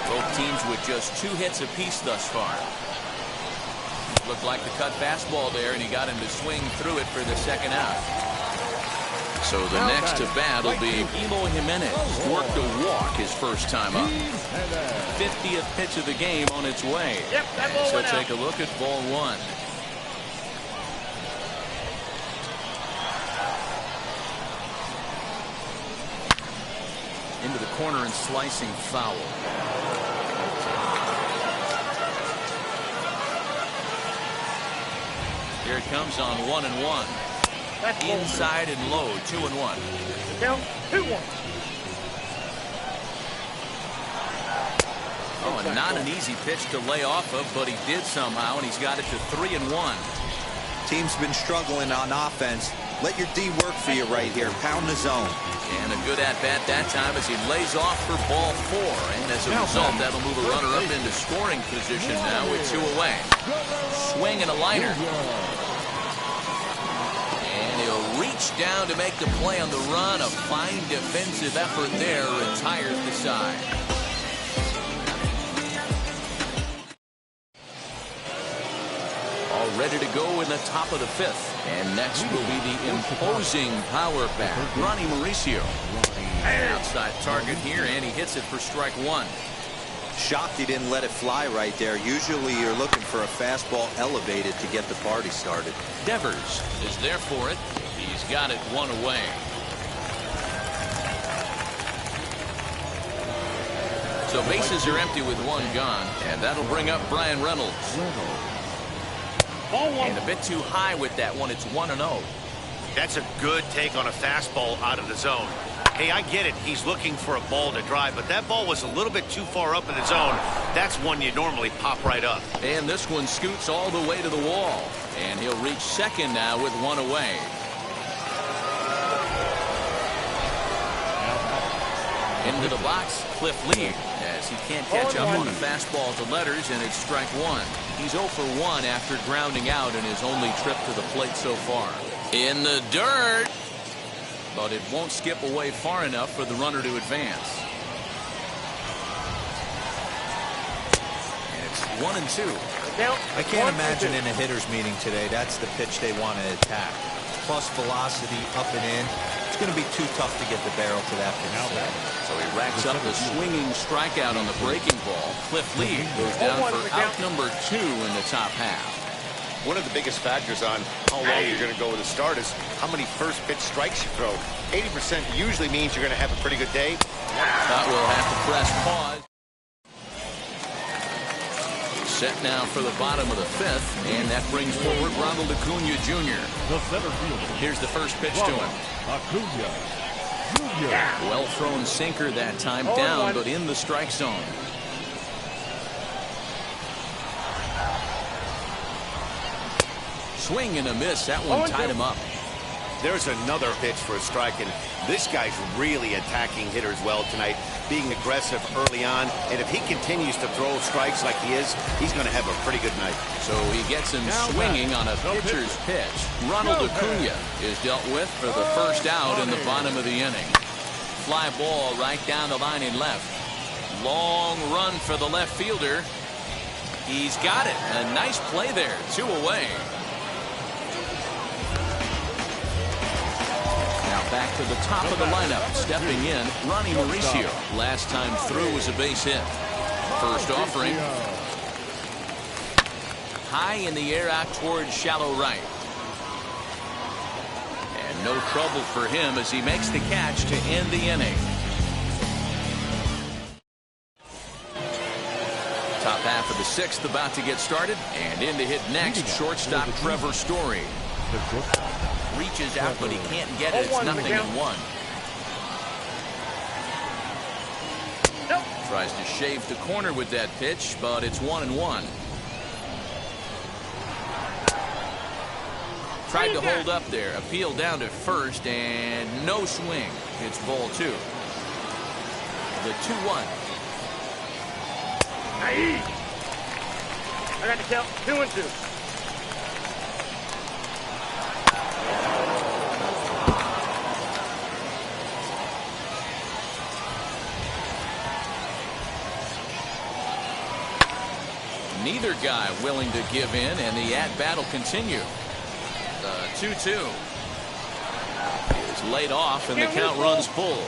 Both teams with just 2 hits apiece thus far. Looked like the cut fastball there, and he got him to swing through it for the second out. So the next to bat will be Eloy Jimenez. Worked a walk his first time up. 50th pitch of the game on its way. Yep, that ball so went take out. a look at ball one. Into the corner and slicing foul. Here it comes on 1-1. Inside and low, 2-1. Down 2-1. Oh, and not an easy pitch to lay off of, but he did somehow, and he's got it to 3-1. Team's been struggling on offense. Let your D work for you right here. Pound the zone. And a good at-bat that time as he lays off for ball 4. And as a result, that'll move a runner up into scoring position now with 2 away. Swing and a liner. And he'll reach down to make the play on the run. A fine defensive effort there retires the side. All ready to go in the top of the 5th. And next will be the imposing power bat, Ronnie Mauricio. Outside target here, and he hits it for strike 1. Shocked he didn't let it fly right there. Usually you're looking for a fastball elevated to get the party started. Devers is there for it. He's got it 1 away. So bases are empty with 1 gone, and that'll bring up Brian Reynolds. And a bit too high with that one. It's 1-0. That's a good take on a fastball out of the zone. Hey, I get it. He's looking for a ball to drive, but that ball was a little bit too far up in the zone. That's one you normally pop right up. And this one scoots all the way to the wall. And he'll reach second now with 1 away. Into the box, Cliff Lee, as he can't catch up on a fastball to letters, and it's strike 1. He's 0 for 1 after grounding out in his only trip to the plate so far. In the dirt, but it won't skip away far enough for the runner to advance. And it's 1-2. I can't imagine in a hitter's meeting today that's the pitch they want to attack. Plus velocity up and in. It's going to be too tough to get the barrel to that pitch. So he racks up the swinging strikeout on the breaking ball. Cliff Lee goes down for out number 2 in the top half. One of the biggest factors on how long you're going to go with a start is how many first pitch strikes you throw. 80% usually means you're going to have a pretty good day. That will have to press pause. Set now for the bottom of the 5th, and that brings forward Ronald Acuna Jr. The center fielder. Here's the first pitch to him. Acuna Jr. Well thrown sinker that time, down but in the strike zone. Swing and a miss. That one tied him up. There's another pitch for a strike, and this guy's really attacking hitters well tonight, being aggressive early on. And if he continues to throw strikes like he is, he's going to have a pretty good night. So he gets him swinging on a pitcher's pitch. Ronald Acuna is dealt with for the first out in the bottom of the inning. Fly ball right down the line in left. Long run for the left fielder. He's got it. A nice play there. 2 away. Back to the top of the lineup, stepping in, Ronnie Mauricio. Last time through was a base hit. First offering. High in the air out towards shallow right. And no trouble for him as he makes the catch to end the inning. Top half of the 6th about to get started. And in to hit next, shortstop Trevor Story. Reaches out, but he can't get it. It's 0-1. Nope. Tries to shave the corner with that pitch, but it's 1-1. Tried to hold up there. Appeal down to first, and no swing. It's ball 2. The 2-1. I got to count 2-2. Neither guy willing to give in, and the at-bat will continue. The 2-2 is laid off, and the count runs full.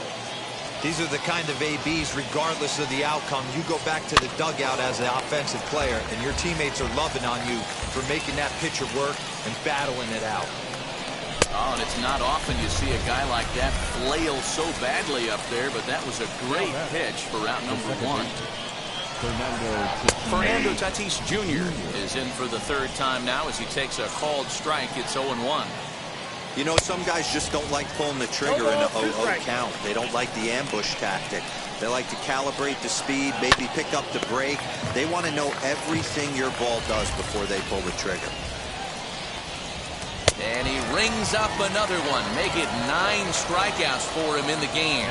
These are the kind of ABs, regardless of the outcome. You go back to the dugout as an offensive player, and your teammates are loving on you for making that pitcher work and battling it out. Oh, and it's not often you see a guy like that flail so badly up there, but that was a great pitch for out number 1. Fernando Tatis Jr. is in for the 3rd time now as he takes a called strike. It's 0-1. You know, some guys just don't like pulling the trigger in a 0-0 count. They don't like the ambush tactic. They like to calibrate the speed, maybe pick up the break. They want to know everything your ball does before they pull the trigger. And he rings up another one. Make it 9 strikeouts for him in the game.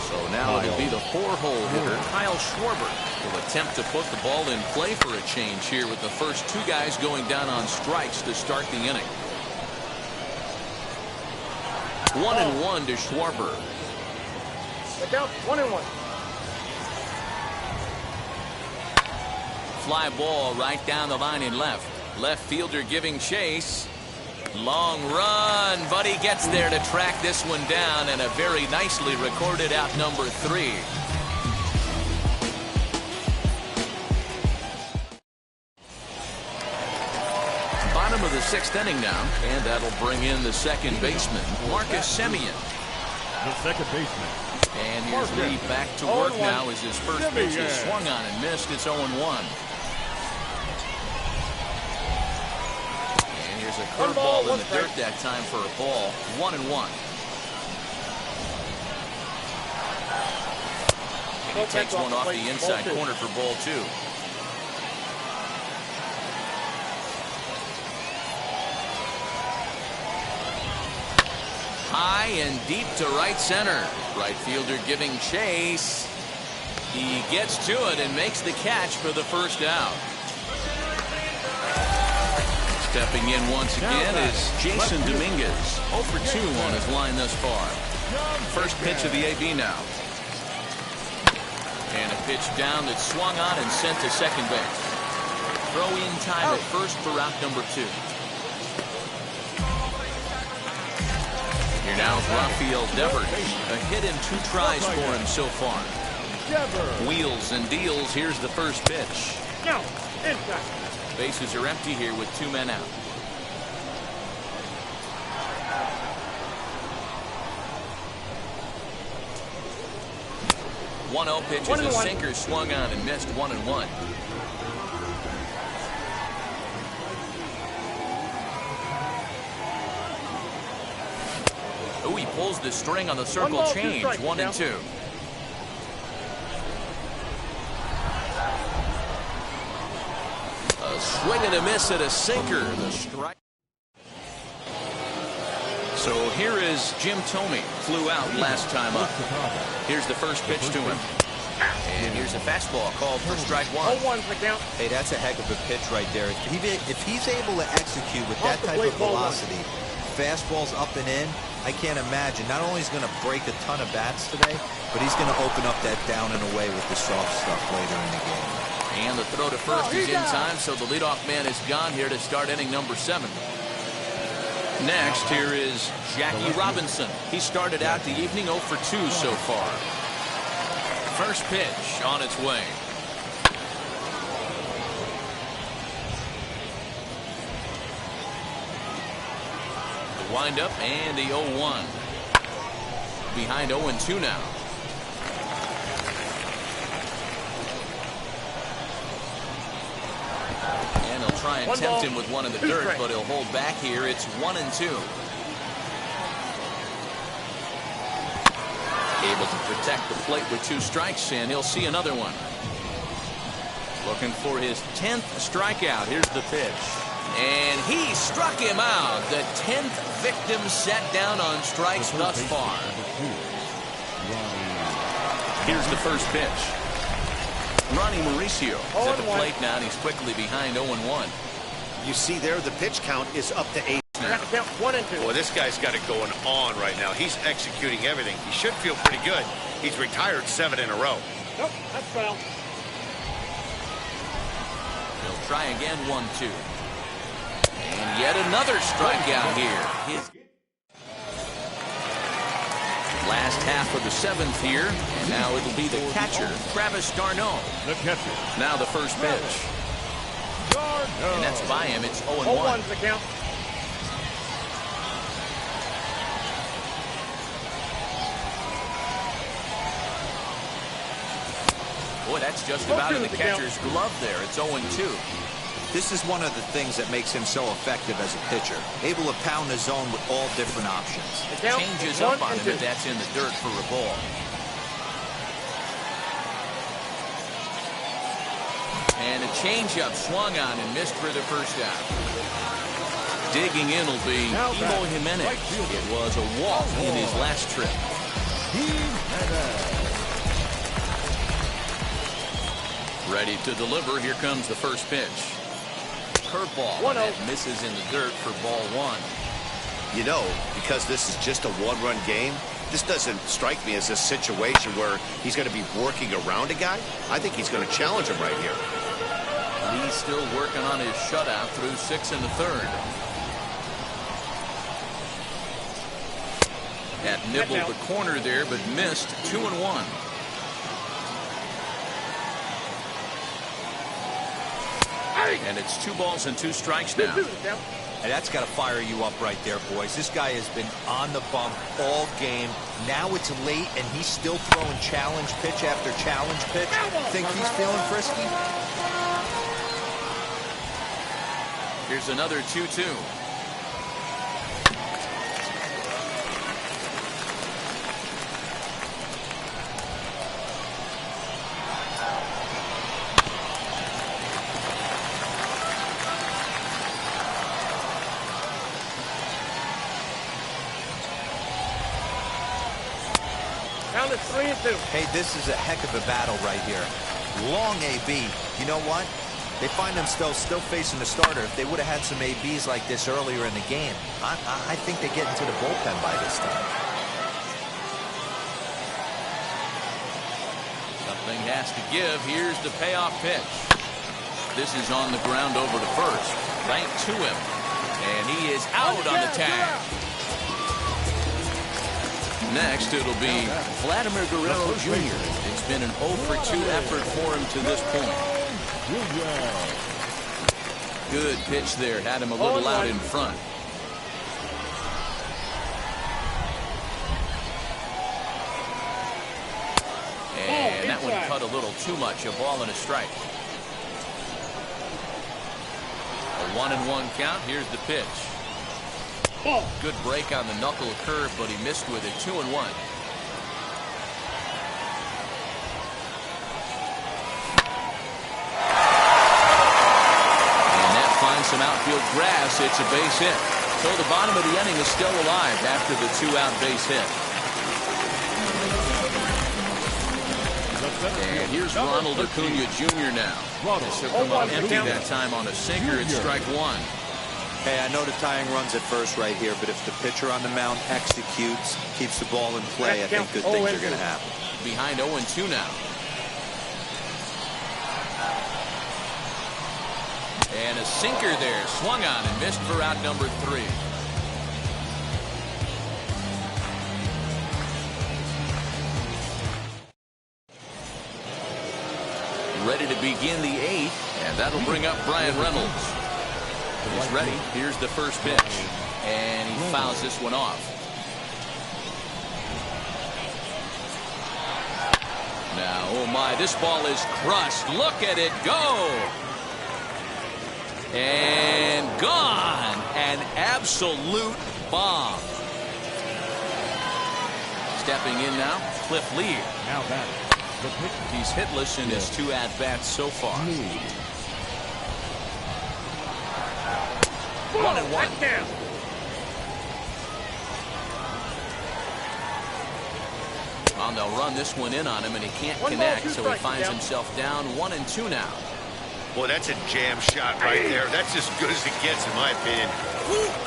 So now it'll be the 4-hole hitter, Kyle Schwarber, will attempt to put the ball in play for a change here with the first 2 guys going down on strikes to start the inning. 1-1 to Schwarber. Look out, 1-1. Fly ball right down the line in left. Left fielder giving chase. Long run, but he gets there to track this one down, and a very nicely recorded out number 3. Bottom of the 6th inning now, and that'll bring in the second baseman, Marcus Semien. The second baseman. And here's Lee back to work now as his first pitch is swung on and missed. It's 0-1. Here's a curveball in the dirt that time for a ball. 1-1. And he takes one off the inside corner for ball 2. High and deep to right center. Right fielder giving chase. He gets to it and makes the catch for the first out. Stepping in once again is Jason Dominguez. 0 for 2 on his line thus far. First pitch of the AB now. And a pitch down that's swung on and sent to second base. Throw in time at first for route number 2. Here now is Rafael Devers. A hit in 2 tries for him so far. Wheels and deals. Here's the first pitch. No, inside. Bases are empty here with 2 men out. One 0 pitch is a sinker swung on and missed. 1-1. Oh, he pulls the string on the circle change. 1-2. A swing and a miss at a sinker. The strike. So here is Jim Thome. Flew out last time up. Here's the first pitch to him. And here's a fastball called for strike one. 0-1's the count. Hey, that's a heck of a pitch right there. If he's able to execute with that type of velocity, fastballs up and in, I can't imagine. Not only is he going to break a ton of bats today, but he's going to open up that down and away with the soft stuff later in the game. And the throw to first is in time, so the leadoff man is gone here to start inning number 7. Next, here is Jackie Robinson. He started out the evening 0 for 2 so far. First pitch on its way. The windup and the 0-1. Behind 0-2 now. And he'll try and tempt him with one in the dirt, but he'll hold back here. It's 1-2. Able to protect the plate with 2 strikes, and he'll see another one. Looking for his 10th strikeout. Here's the pitch. And he struck him out. The 10th victim set down on strikes thus far. Here's the first pitch. Ronnie Mauricio is at the plate now, and he's quickly behind 0-1. You see there, the pitch count is up to 8. Count 1-2. Well, this guy's got it going on right now. He's executing everything. He should feel pretty good. He's retired 7 in a row. Nope, that's foul. He'll try again, 1-2. And yet another strikeout here. His last half of the 7th here, and now it'll be the catcher, Travis d'Arnaud. The catcher. Now the first pitch. And that's by him. It's 0-1. 0-1's the count. Boy, that's just about in the catcher's glove there. It's 0-2. This is one of the things that makes him so effective as a pitcher. Able to pound the zone with all different options. Changes up on him, but that's in the dirt for a ball. And a changeup swung on and missed for the first out. Digging in will be Eloy Jimenez. It was a walk in his last trip. Ready to deliver. Here comes the first pitch. Curveball that misses in the dirt for ball 1. You know, because this is just a 1-run game, this doesn't strike me as a situation where he's going to be working around a guy. I think he's going to challenge him right here. He's still working on his shutout through 6 in the 3rd. That nibbled the corner there, but missed. 2-1. And it's 2 balls and 2 strikes now. And that's got to fire you up right there, boys. This guy has been on the bump all game. Now it's late, and he's still throwing challenge pitch after challenge pitch. Think he's feeling frisky? Here's another 2-2. Count is 3-2. Hey, this is a heck of a battle right here. Long AB. You know what? They find themselves still facing the starter. If they would have had some ABs like this earlier in the game, I think they get into the bullpen by this time. Something has to give. Here's the payoff pitch. This is on the ground over to first. Right to him. And he is out on the tag. Next, it'll be Vladimir Guerrero Jr. It's been an 0 for 2 effort for him to this point. Good pitch there. Had him a little out in front. And that one cut a little too much. A ball and a strike. A 1-1 count. Here's the pitch. Good break on the knuckle curve, but he missed with it. 2-1. And that finds some outfield grass. It's a base hit. So the bottom of the inning is still alive after the 2-out base hit. And here's Ronald Acuna Jr. now. This will come up empty that time on a sinker. It's strike one. Hey, I know the tying runs at first right here, but if the pitcher on the mound executes, keeps the ball in play, I think good things are going to happen. Behind 0-2 now. And a sinker there, swung on and missed for out number 3. Ready to begin the 8th, and that'll bring up Brian Reynolds. He's ready. Here's the first pitch, and he fouls this one off. Now, oh my, this ball is crushed. Look at it go. And gone. An absolute bomb. Stepping in now, Cliff Lee. Now that. He's hitless in his 2 at-bats so far. 1-1. Well, they'll run this one in on him, and he can't connect, so he finds himself down 1-2 now. Boy, that's a jam shot right there. That's as good as it gets, in my opinion.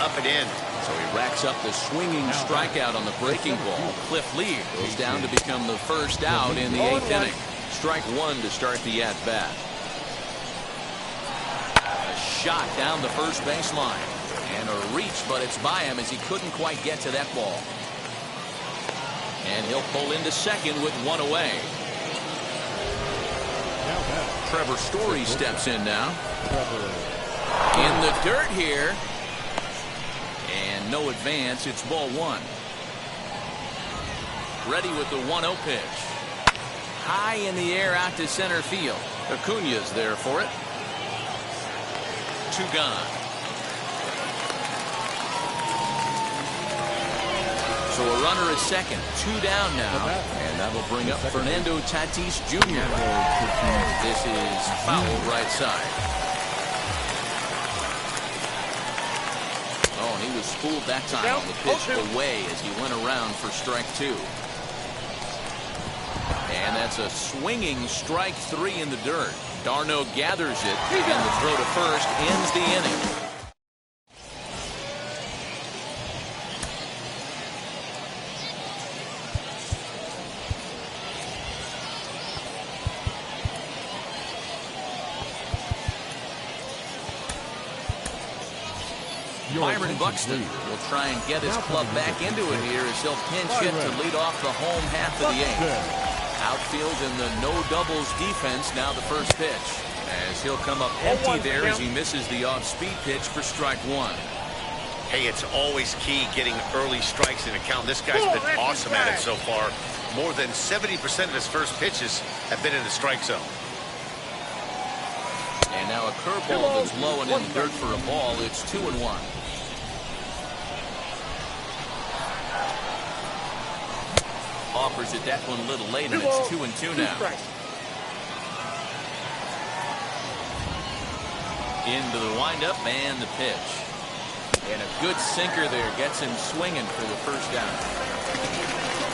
Up and in. So he racks up the swinging strikeout on the breaking ball. Cliff Lee goes down to become the first out in the 8th inning. Strike one to start the at-bat. A shot down the first baseline. And a reach, but it's by him as he couldn't quite get to that ball. And he'll pull into second with 1 away. Trevor Story steps in now. In the dirt here. And no advance. It's ball 1. Ready with the 1-0 pitch. High in the air out to center field. Acuna's there for it. 2 gone. So a runner is second. 2 down now. And that'll bring up Fernando Tatis Jr. This is foul right side. Oh, and he was fooled that time on the pitch away as he went around for strike 2. And that's a swinging strike 3 in the dirt. Darno gathers it, and the throw to first ends the inning. Byron Buxton will try and get his club back into it here as he'll pinch hit to lead off the home half of the 8th. Outfield in the no doubles defense now the first pitch. As he'll come up empty there as he misses the off-speed pitch for strike 1. Hey, it's always key getting early strikes in a count. This guy's been awesome at it so far. More than 70% of his first pitches have been in the strike zone. And now a curveball that's low and in the dirt for a ball. It's 2-1. Offers it that one a little late, and it's 2-2 now. Into the windup and the pitch. And a good sinker there gets him swinging for the first down.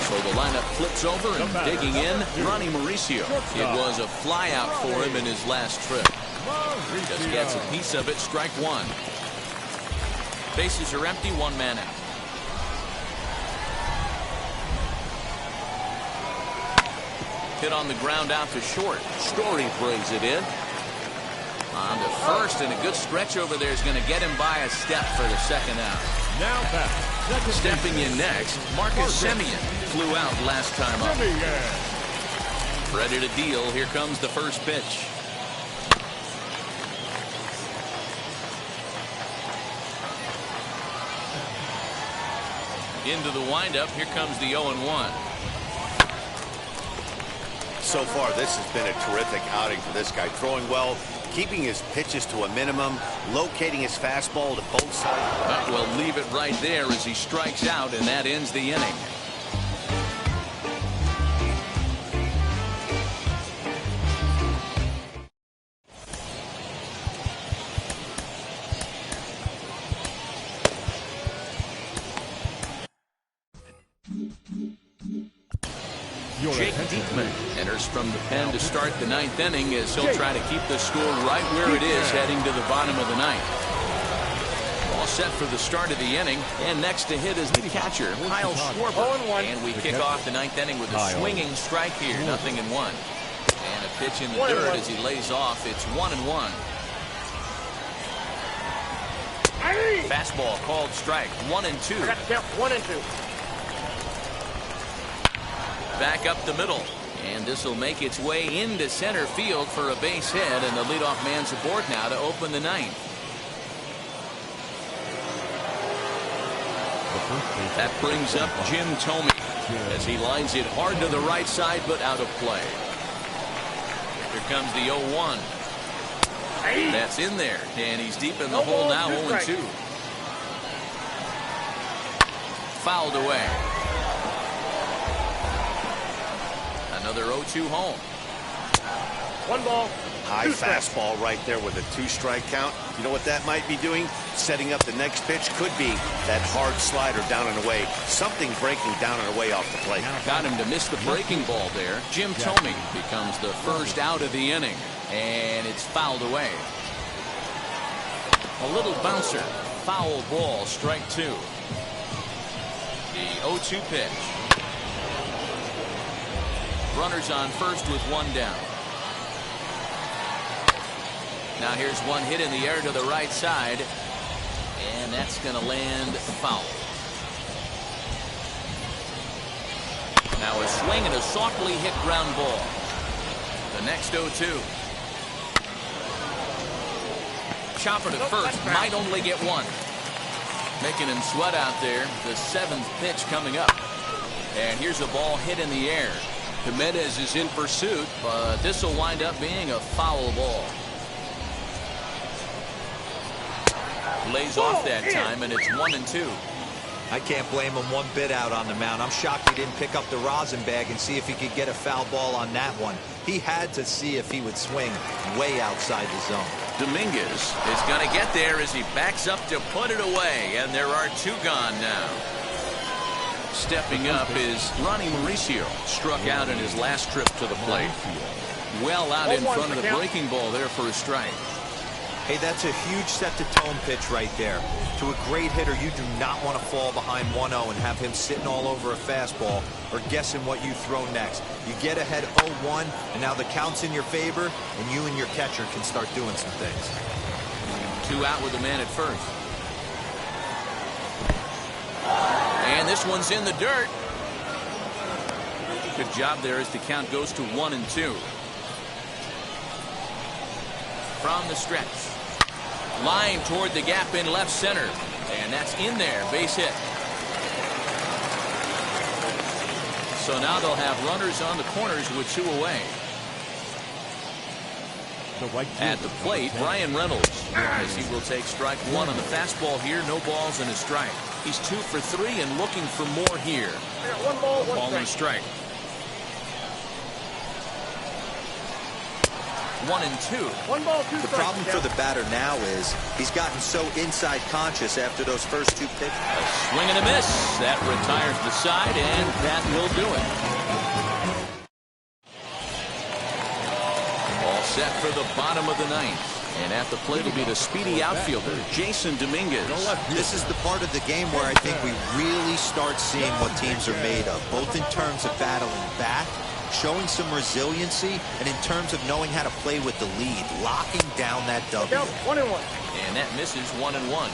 So the lineup flips over and digging in, Ronnie Mauricio. It was a fly out for him in his last trip. Just gets a piece of it, strike 1. Bases are empty, 1 man out. Hit on the ground out to short. Story plays it in. On to first, and a good stretch over there is going to get him by a step for the second out. Now back. Stepping in next, Marcus Semien flew out last time up. Ready to deal. Here comes the first pitch. Into the windup. Here comes the 0-1. So far, this has been a terrific outing for this guy. Throwing well, keeping his pitches to a minimum, locating his fastball to both sides. We'll leave it right there as he strikes out, and that ends the inning. Jake Diekman enters from the pen to start the 9th inning as he'll try to keep the score right where it is heading to the bottom of the 9th. All set for the start of the inning, and next to hit is the catcher, Kyle Schwarber. And we kick off the 9th inning with a swinging strike here, 0-1. And a pitch in the dirt as he lays off. It's 1-1. Fastball called strike, 1-2. Got to count 1 and 2. Back up the middle, and this will make its way into center field for a base hit, and the leadoff man's aboard now to open the 9th. That brings up Jim Thome as he lines it hard to the right side, but out of play. Here comes the 0-1. That's in there, and he's deep in the hole now, 0-2. Fouled away. Another 0-2 home. 1 ball. High fastball right there with a 2-strike count. You know what that might be doing? Setting up the next pitch. Could be that hard slider down and away. Something breaking down and away off the plate. Got him to miss the breaking ball there. Jim Thome becomes the first out of the inning, and it's fouled away. A little bouncer. Foul ball, strike 2. The 0-2 pitch. Runners on first with 1 down. Now here's one hit in the air to the right side, and that's going to land foul. Now a swing and a softly hit ground ball. The next 0-2. Chopper to first, might only get 1. Making him sweat out there. The 7th pitch coming up. And here's a ball hit in the air. Jimenez is in pursuit, but this will wind up being a foul ball. Lays off that time, and it's 1-2. I can't blame him one bit out on the mound. I'm shocked he didn't pick up the rosin bag and see if he could get a foul ball on that one. He had to see if he would swing way outside the zone. Dominguez is going to get there as he backs up to put it away, and there are 2 gone now. Stepping up is Ronnie Mauricio, struck out in his last trip to the plate. Well out in front of the breaking ball there for a strike. Hey, that's a huge set-to-tone pitch right there. To a great hitter, you do not want to fall behind 1-0 and have him sitting all over a fastball or guessing what you throw next. You get ahead 0-1, and now the count's in your favor, and you and your catcher can start doing some things. 2 out with the man at first. And this one's in the dirt. Good job there as the count goes to 1-2. From the stretch. Line toward the gap in left center. And that's in there. Base hit. So now they'll have runners on the corners with 2 away. At the plate, Brian Reynolds, as he will take strike 1 on the fastball here. No balls and a strike. He's 2 for 3 and looking for more here. 1 ball, 1 and a strike. 1-2. 1 ball, 2 strikes. The problem for the batter now is he's gotten so inside conscious after those first 2 pitches. A swing and a miss. That retires the side, and that will do it. All set for the bottom of the 9th. And at the plate will be the speedy outfielder, Jason Dominguez. This is the part of the game where I think we really start seeing what teams are made of, both in terms of battling back, showing some resiliency, and in terms of knowing how to play with the lead, locking down that W. 1-1. And that misses 1-1.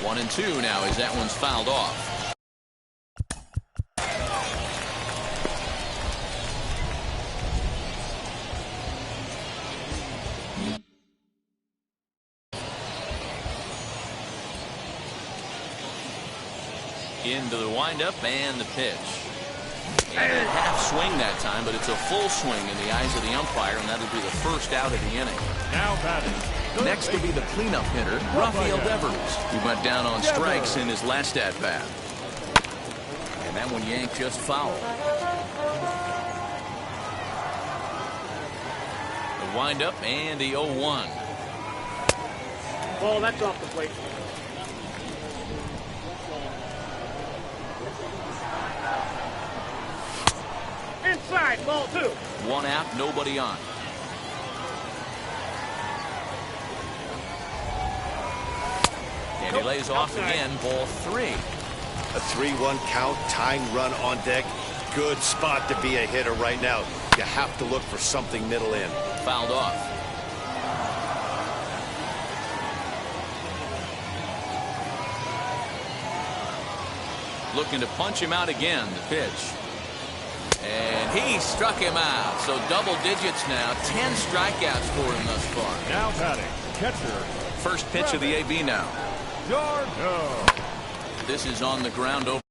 One and 2 now as that one's fouled off. Into the windup and the pitch. And a half swing that time, but it's a full swing in the eyes of the umpire, and that'll be the first out of the inning. Now batting. Next will be the cleanup hitter, Rafael Devers. He went down on strikes in his last at-bat. And that one yanked just foul. The windup and the 0-1. Ball, that's off the plate. Outside, ball 2. One out, nobody on. And he lays off again, ball 3. A 3-1 count, tying run on deck. Good spot to be a hitter right now. You have to look for something middle in. Fouled off. Looking to punch him out again, the pitch. And he struck him out. So double digits now. 10 strikeouts for him thus far. Now batting, catcher. First pitch of the AB now. Yard. This is on the ground over.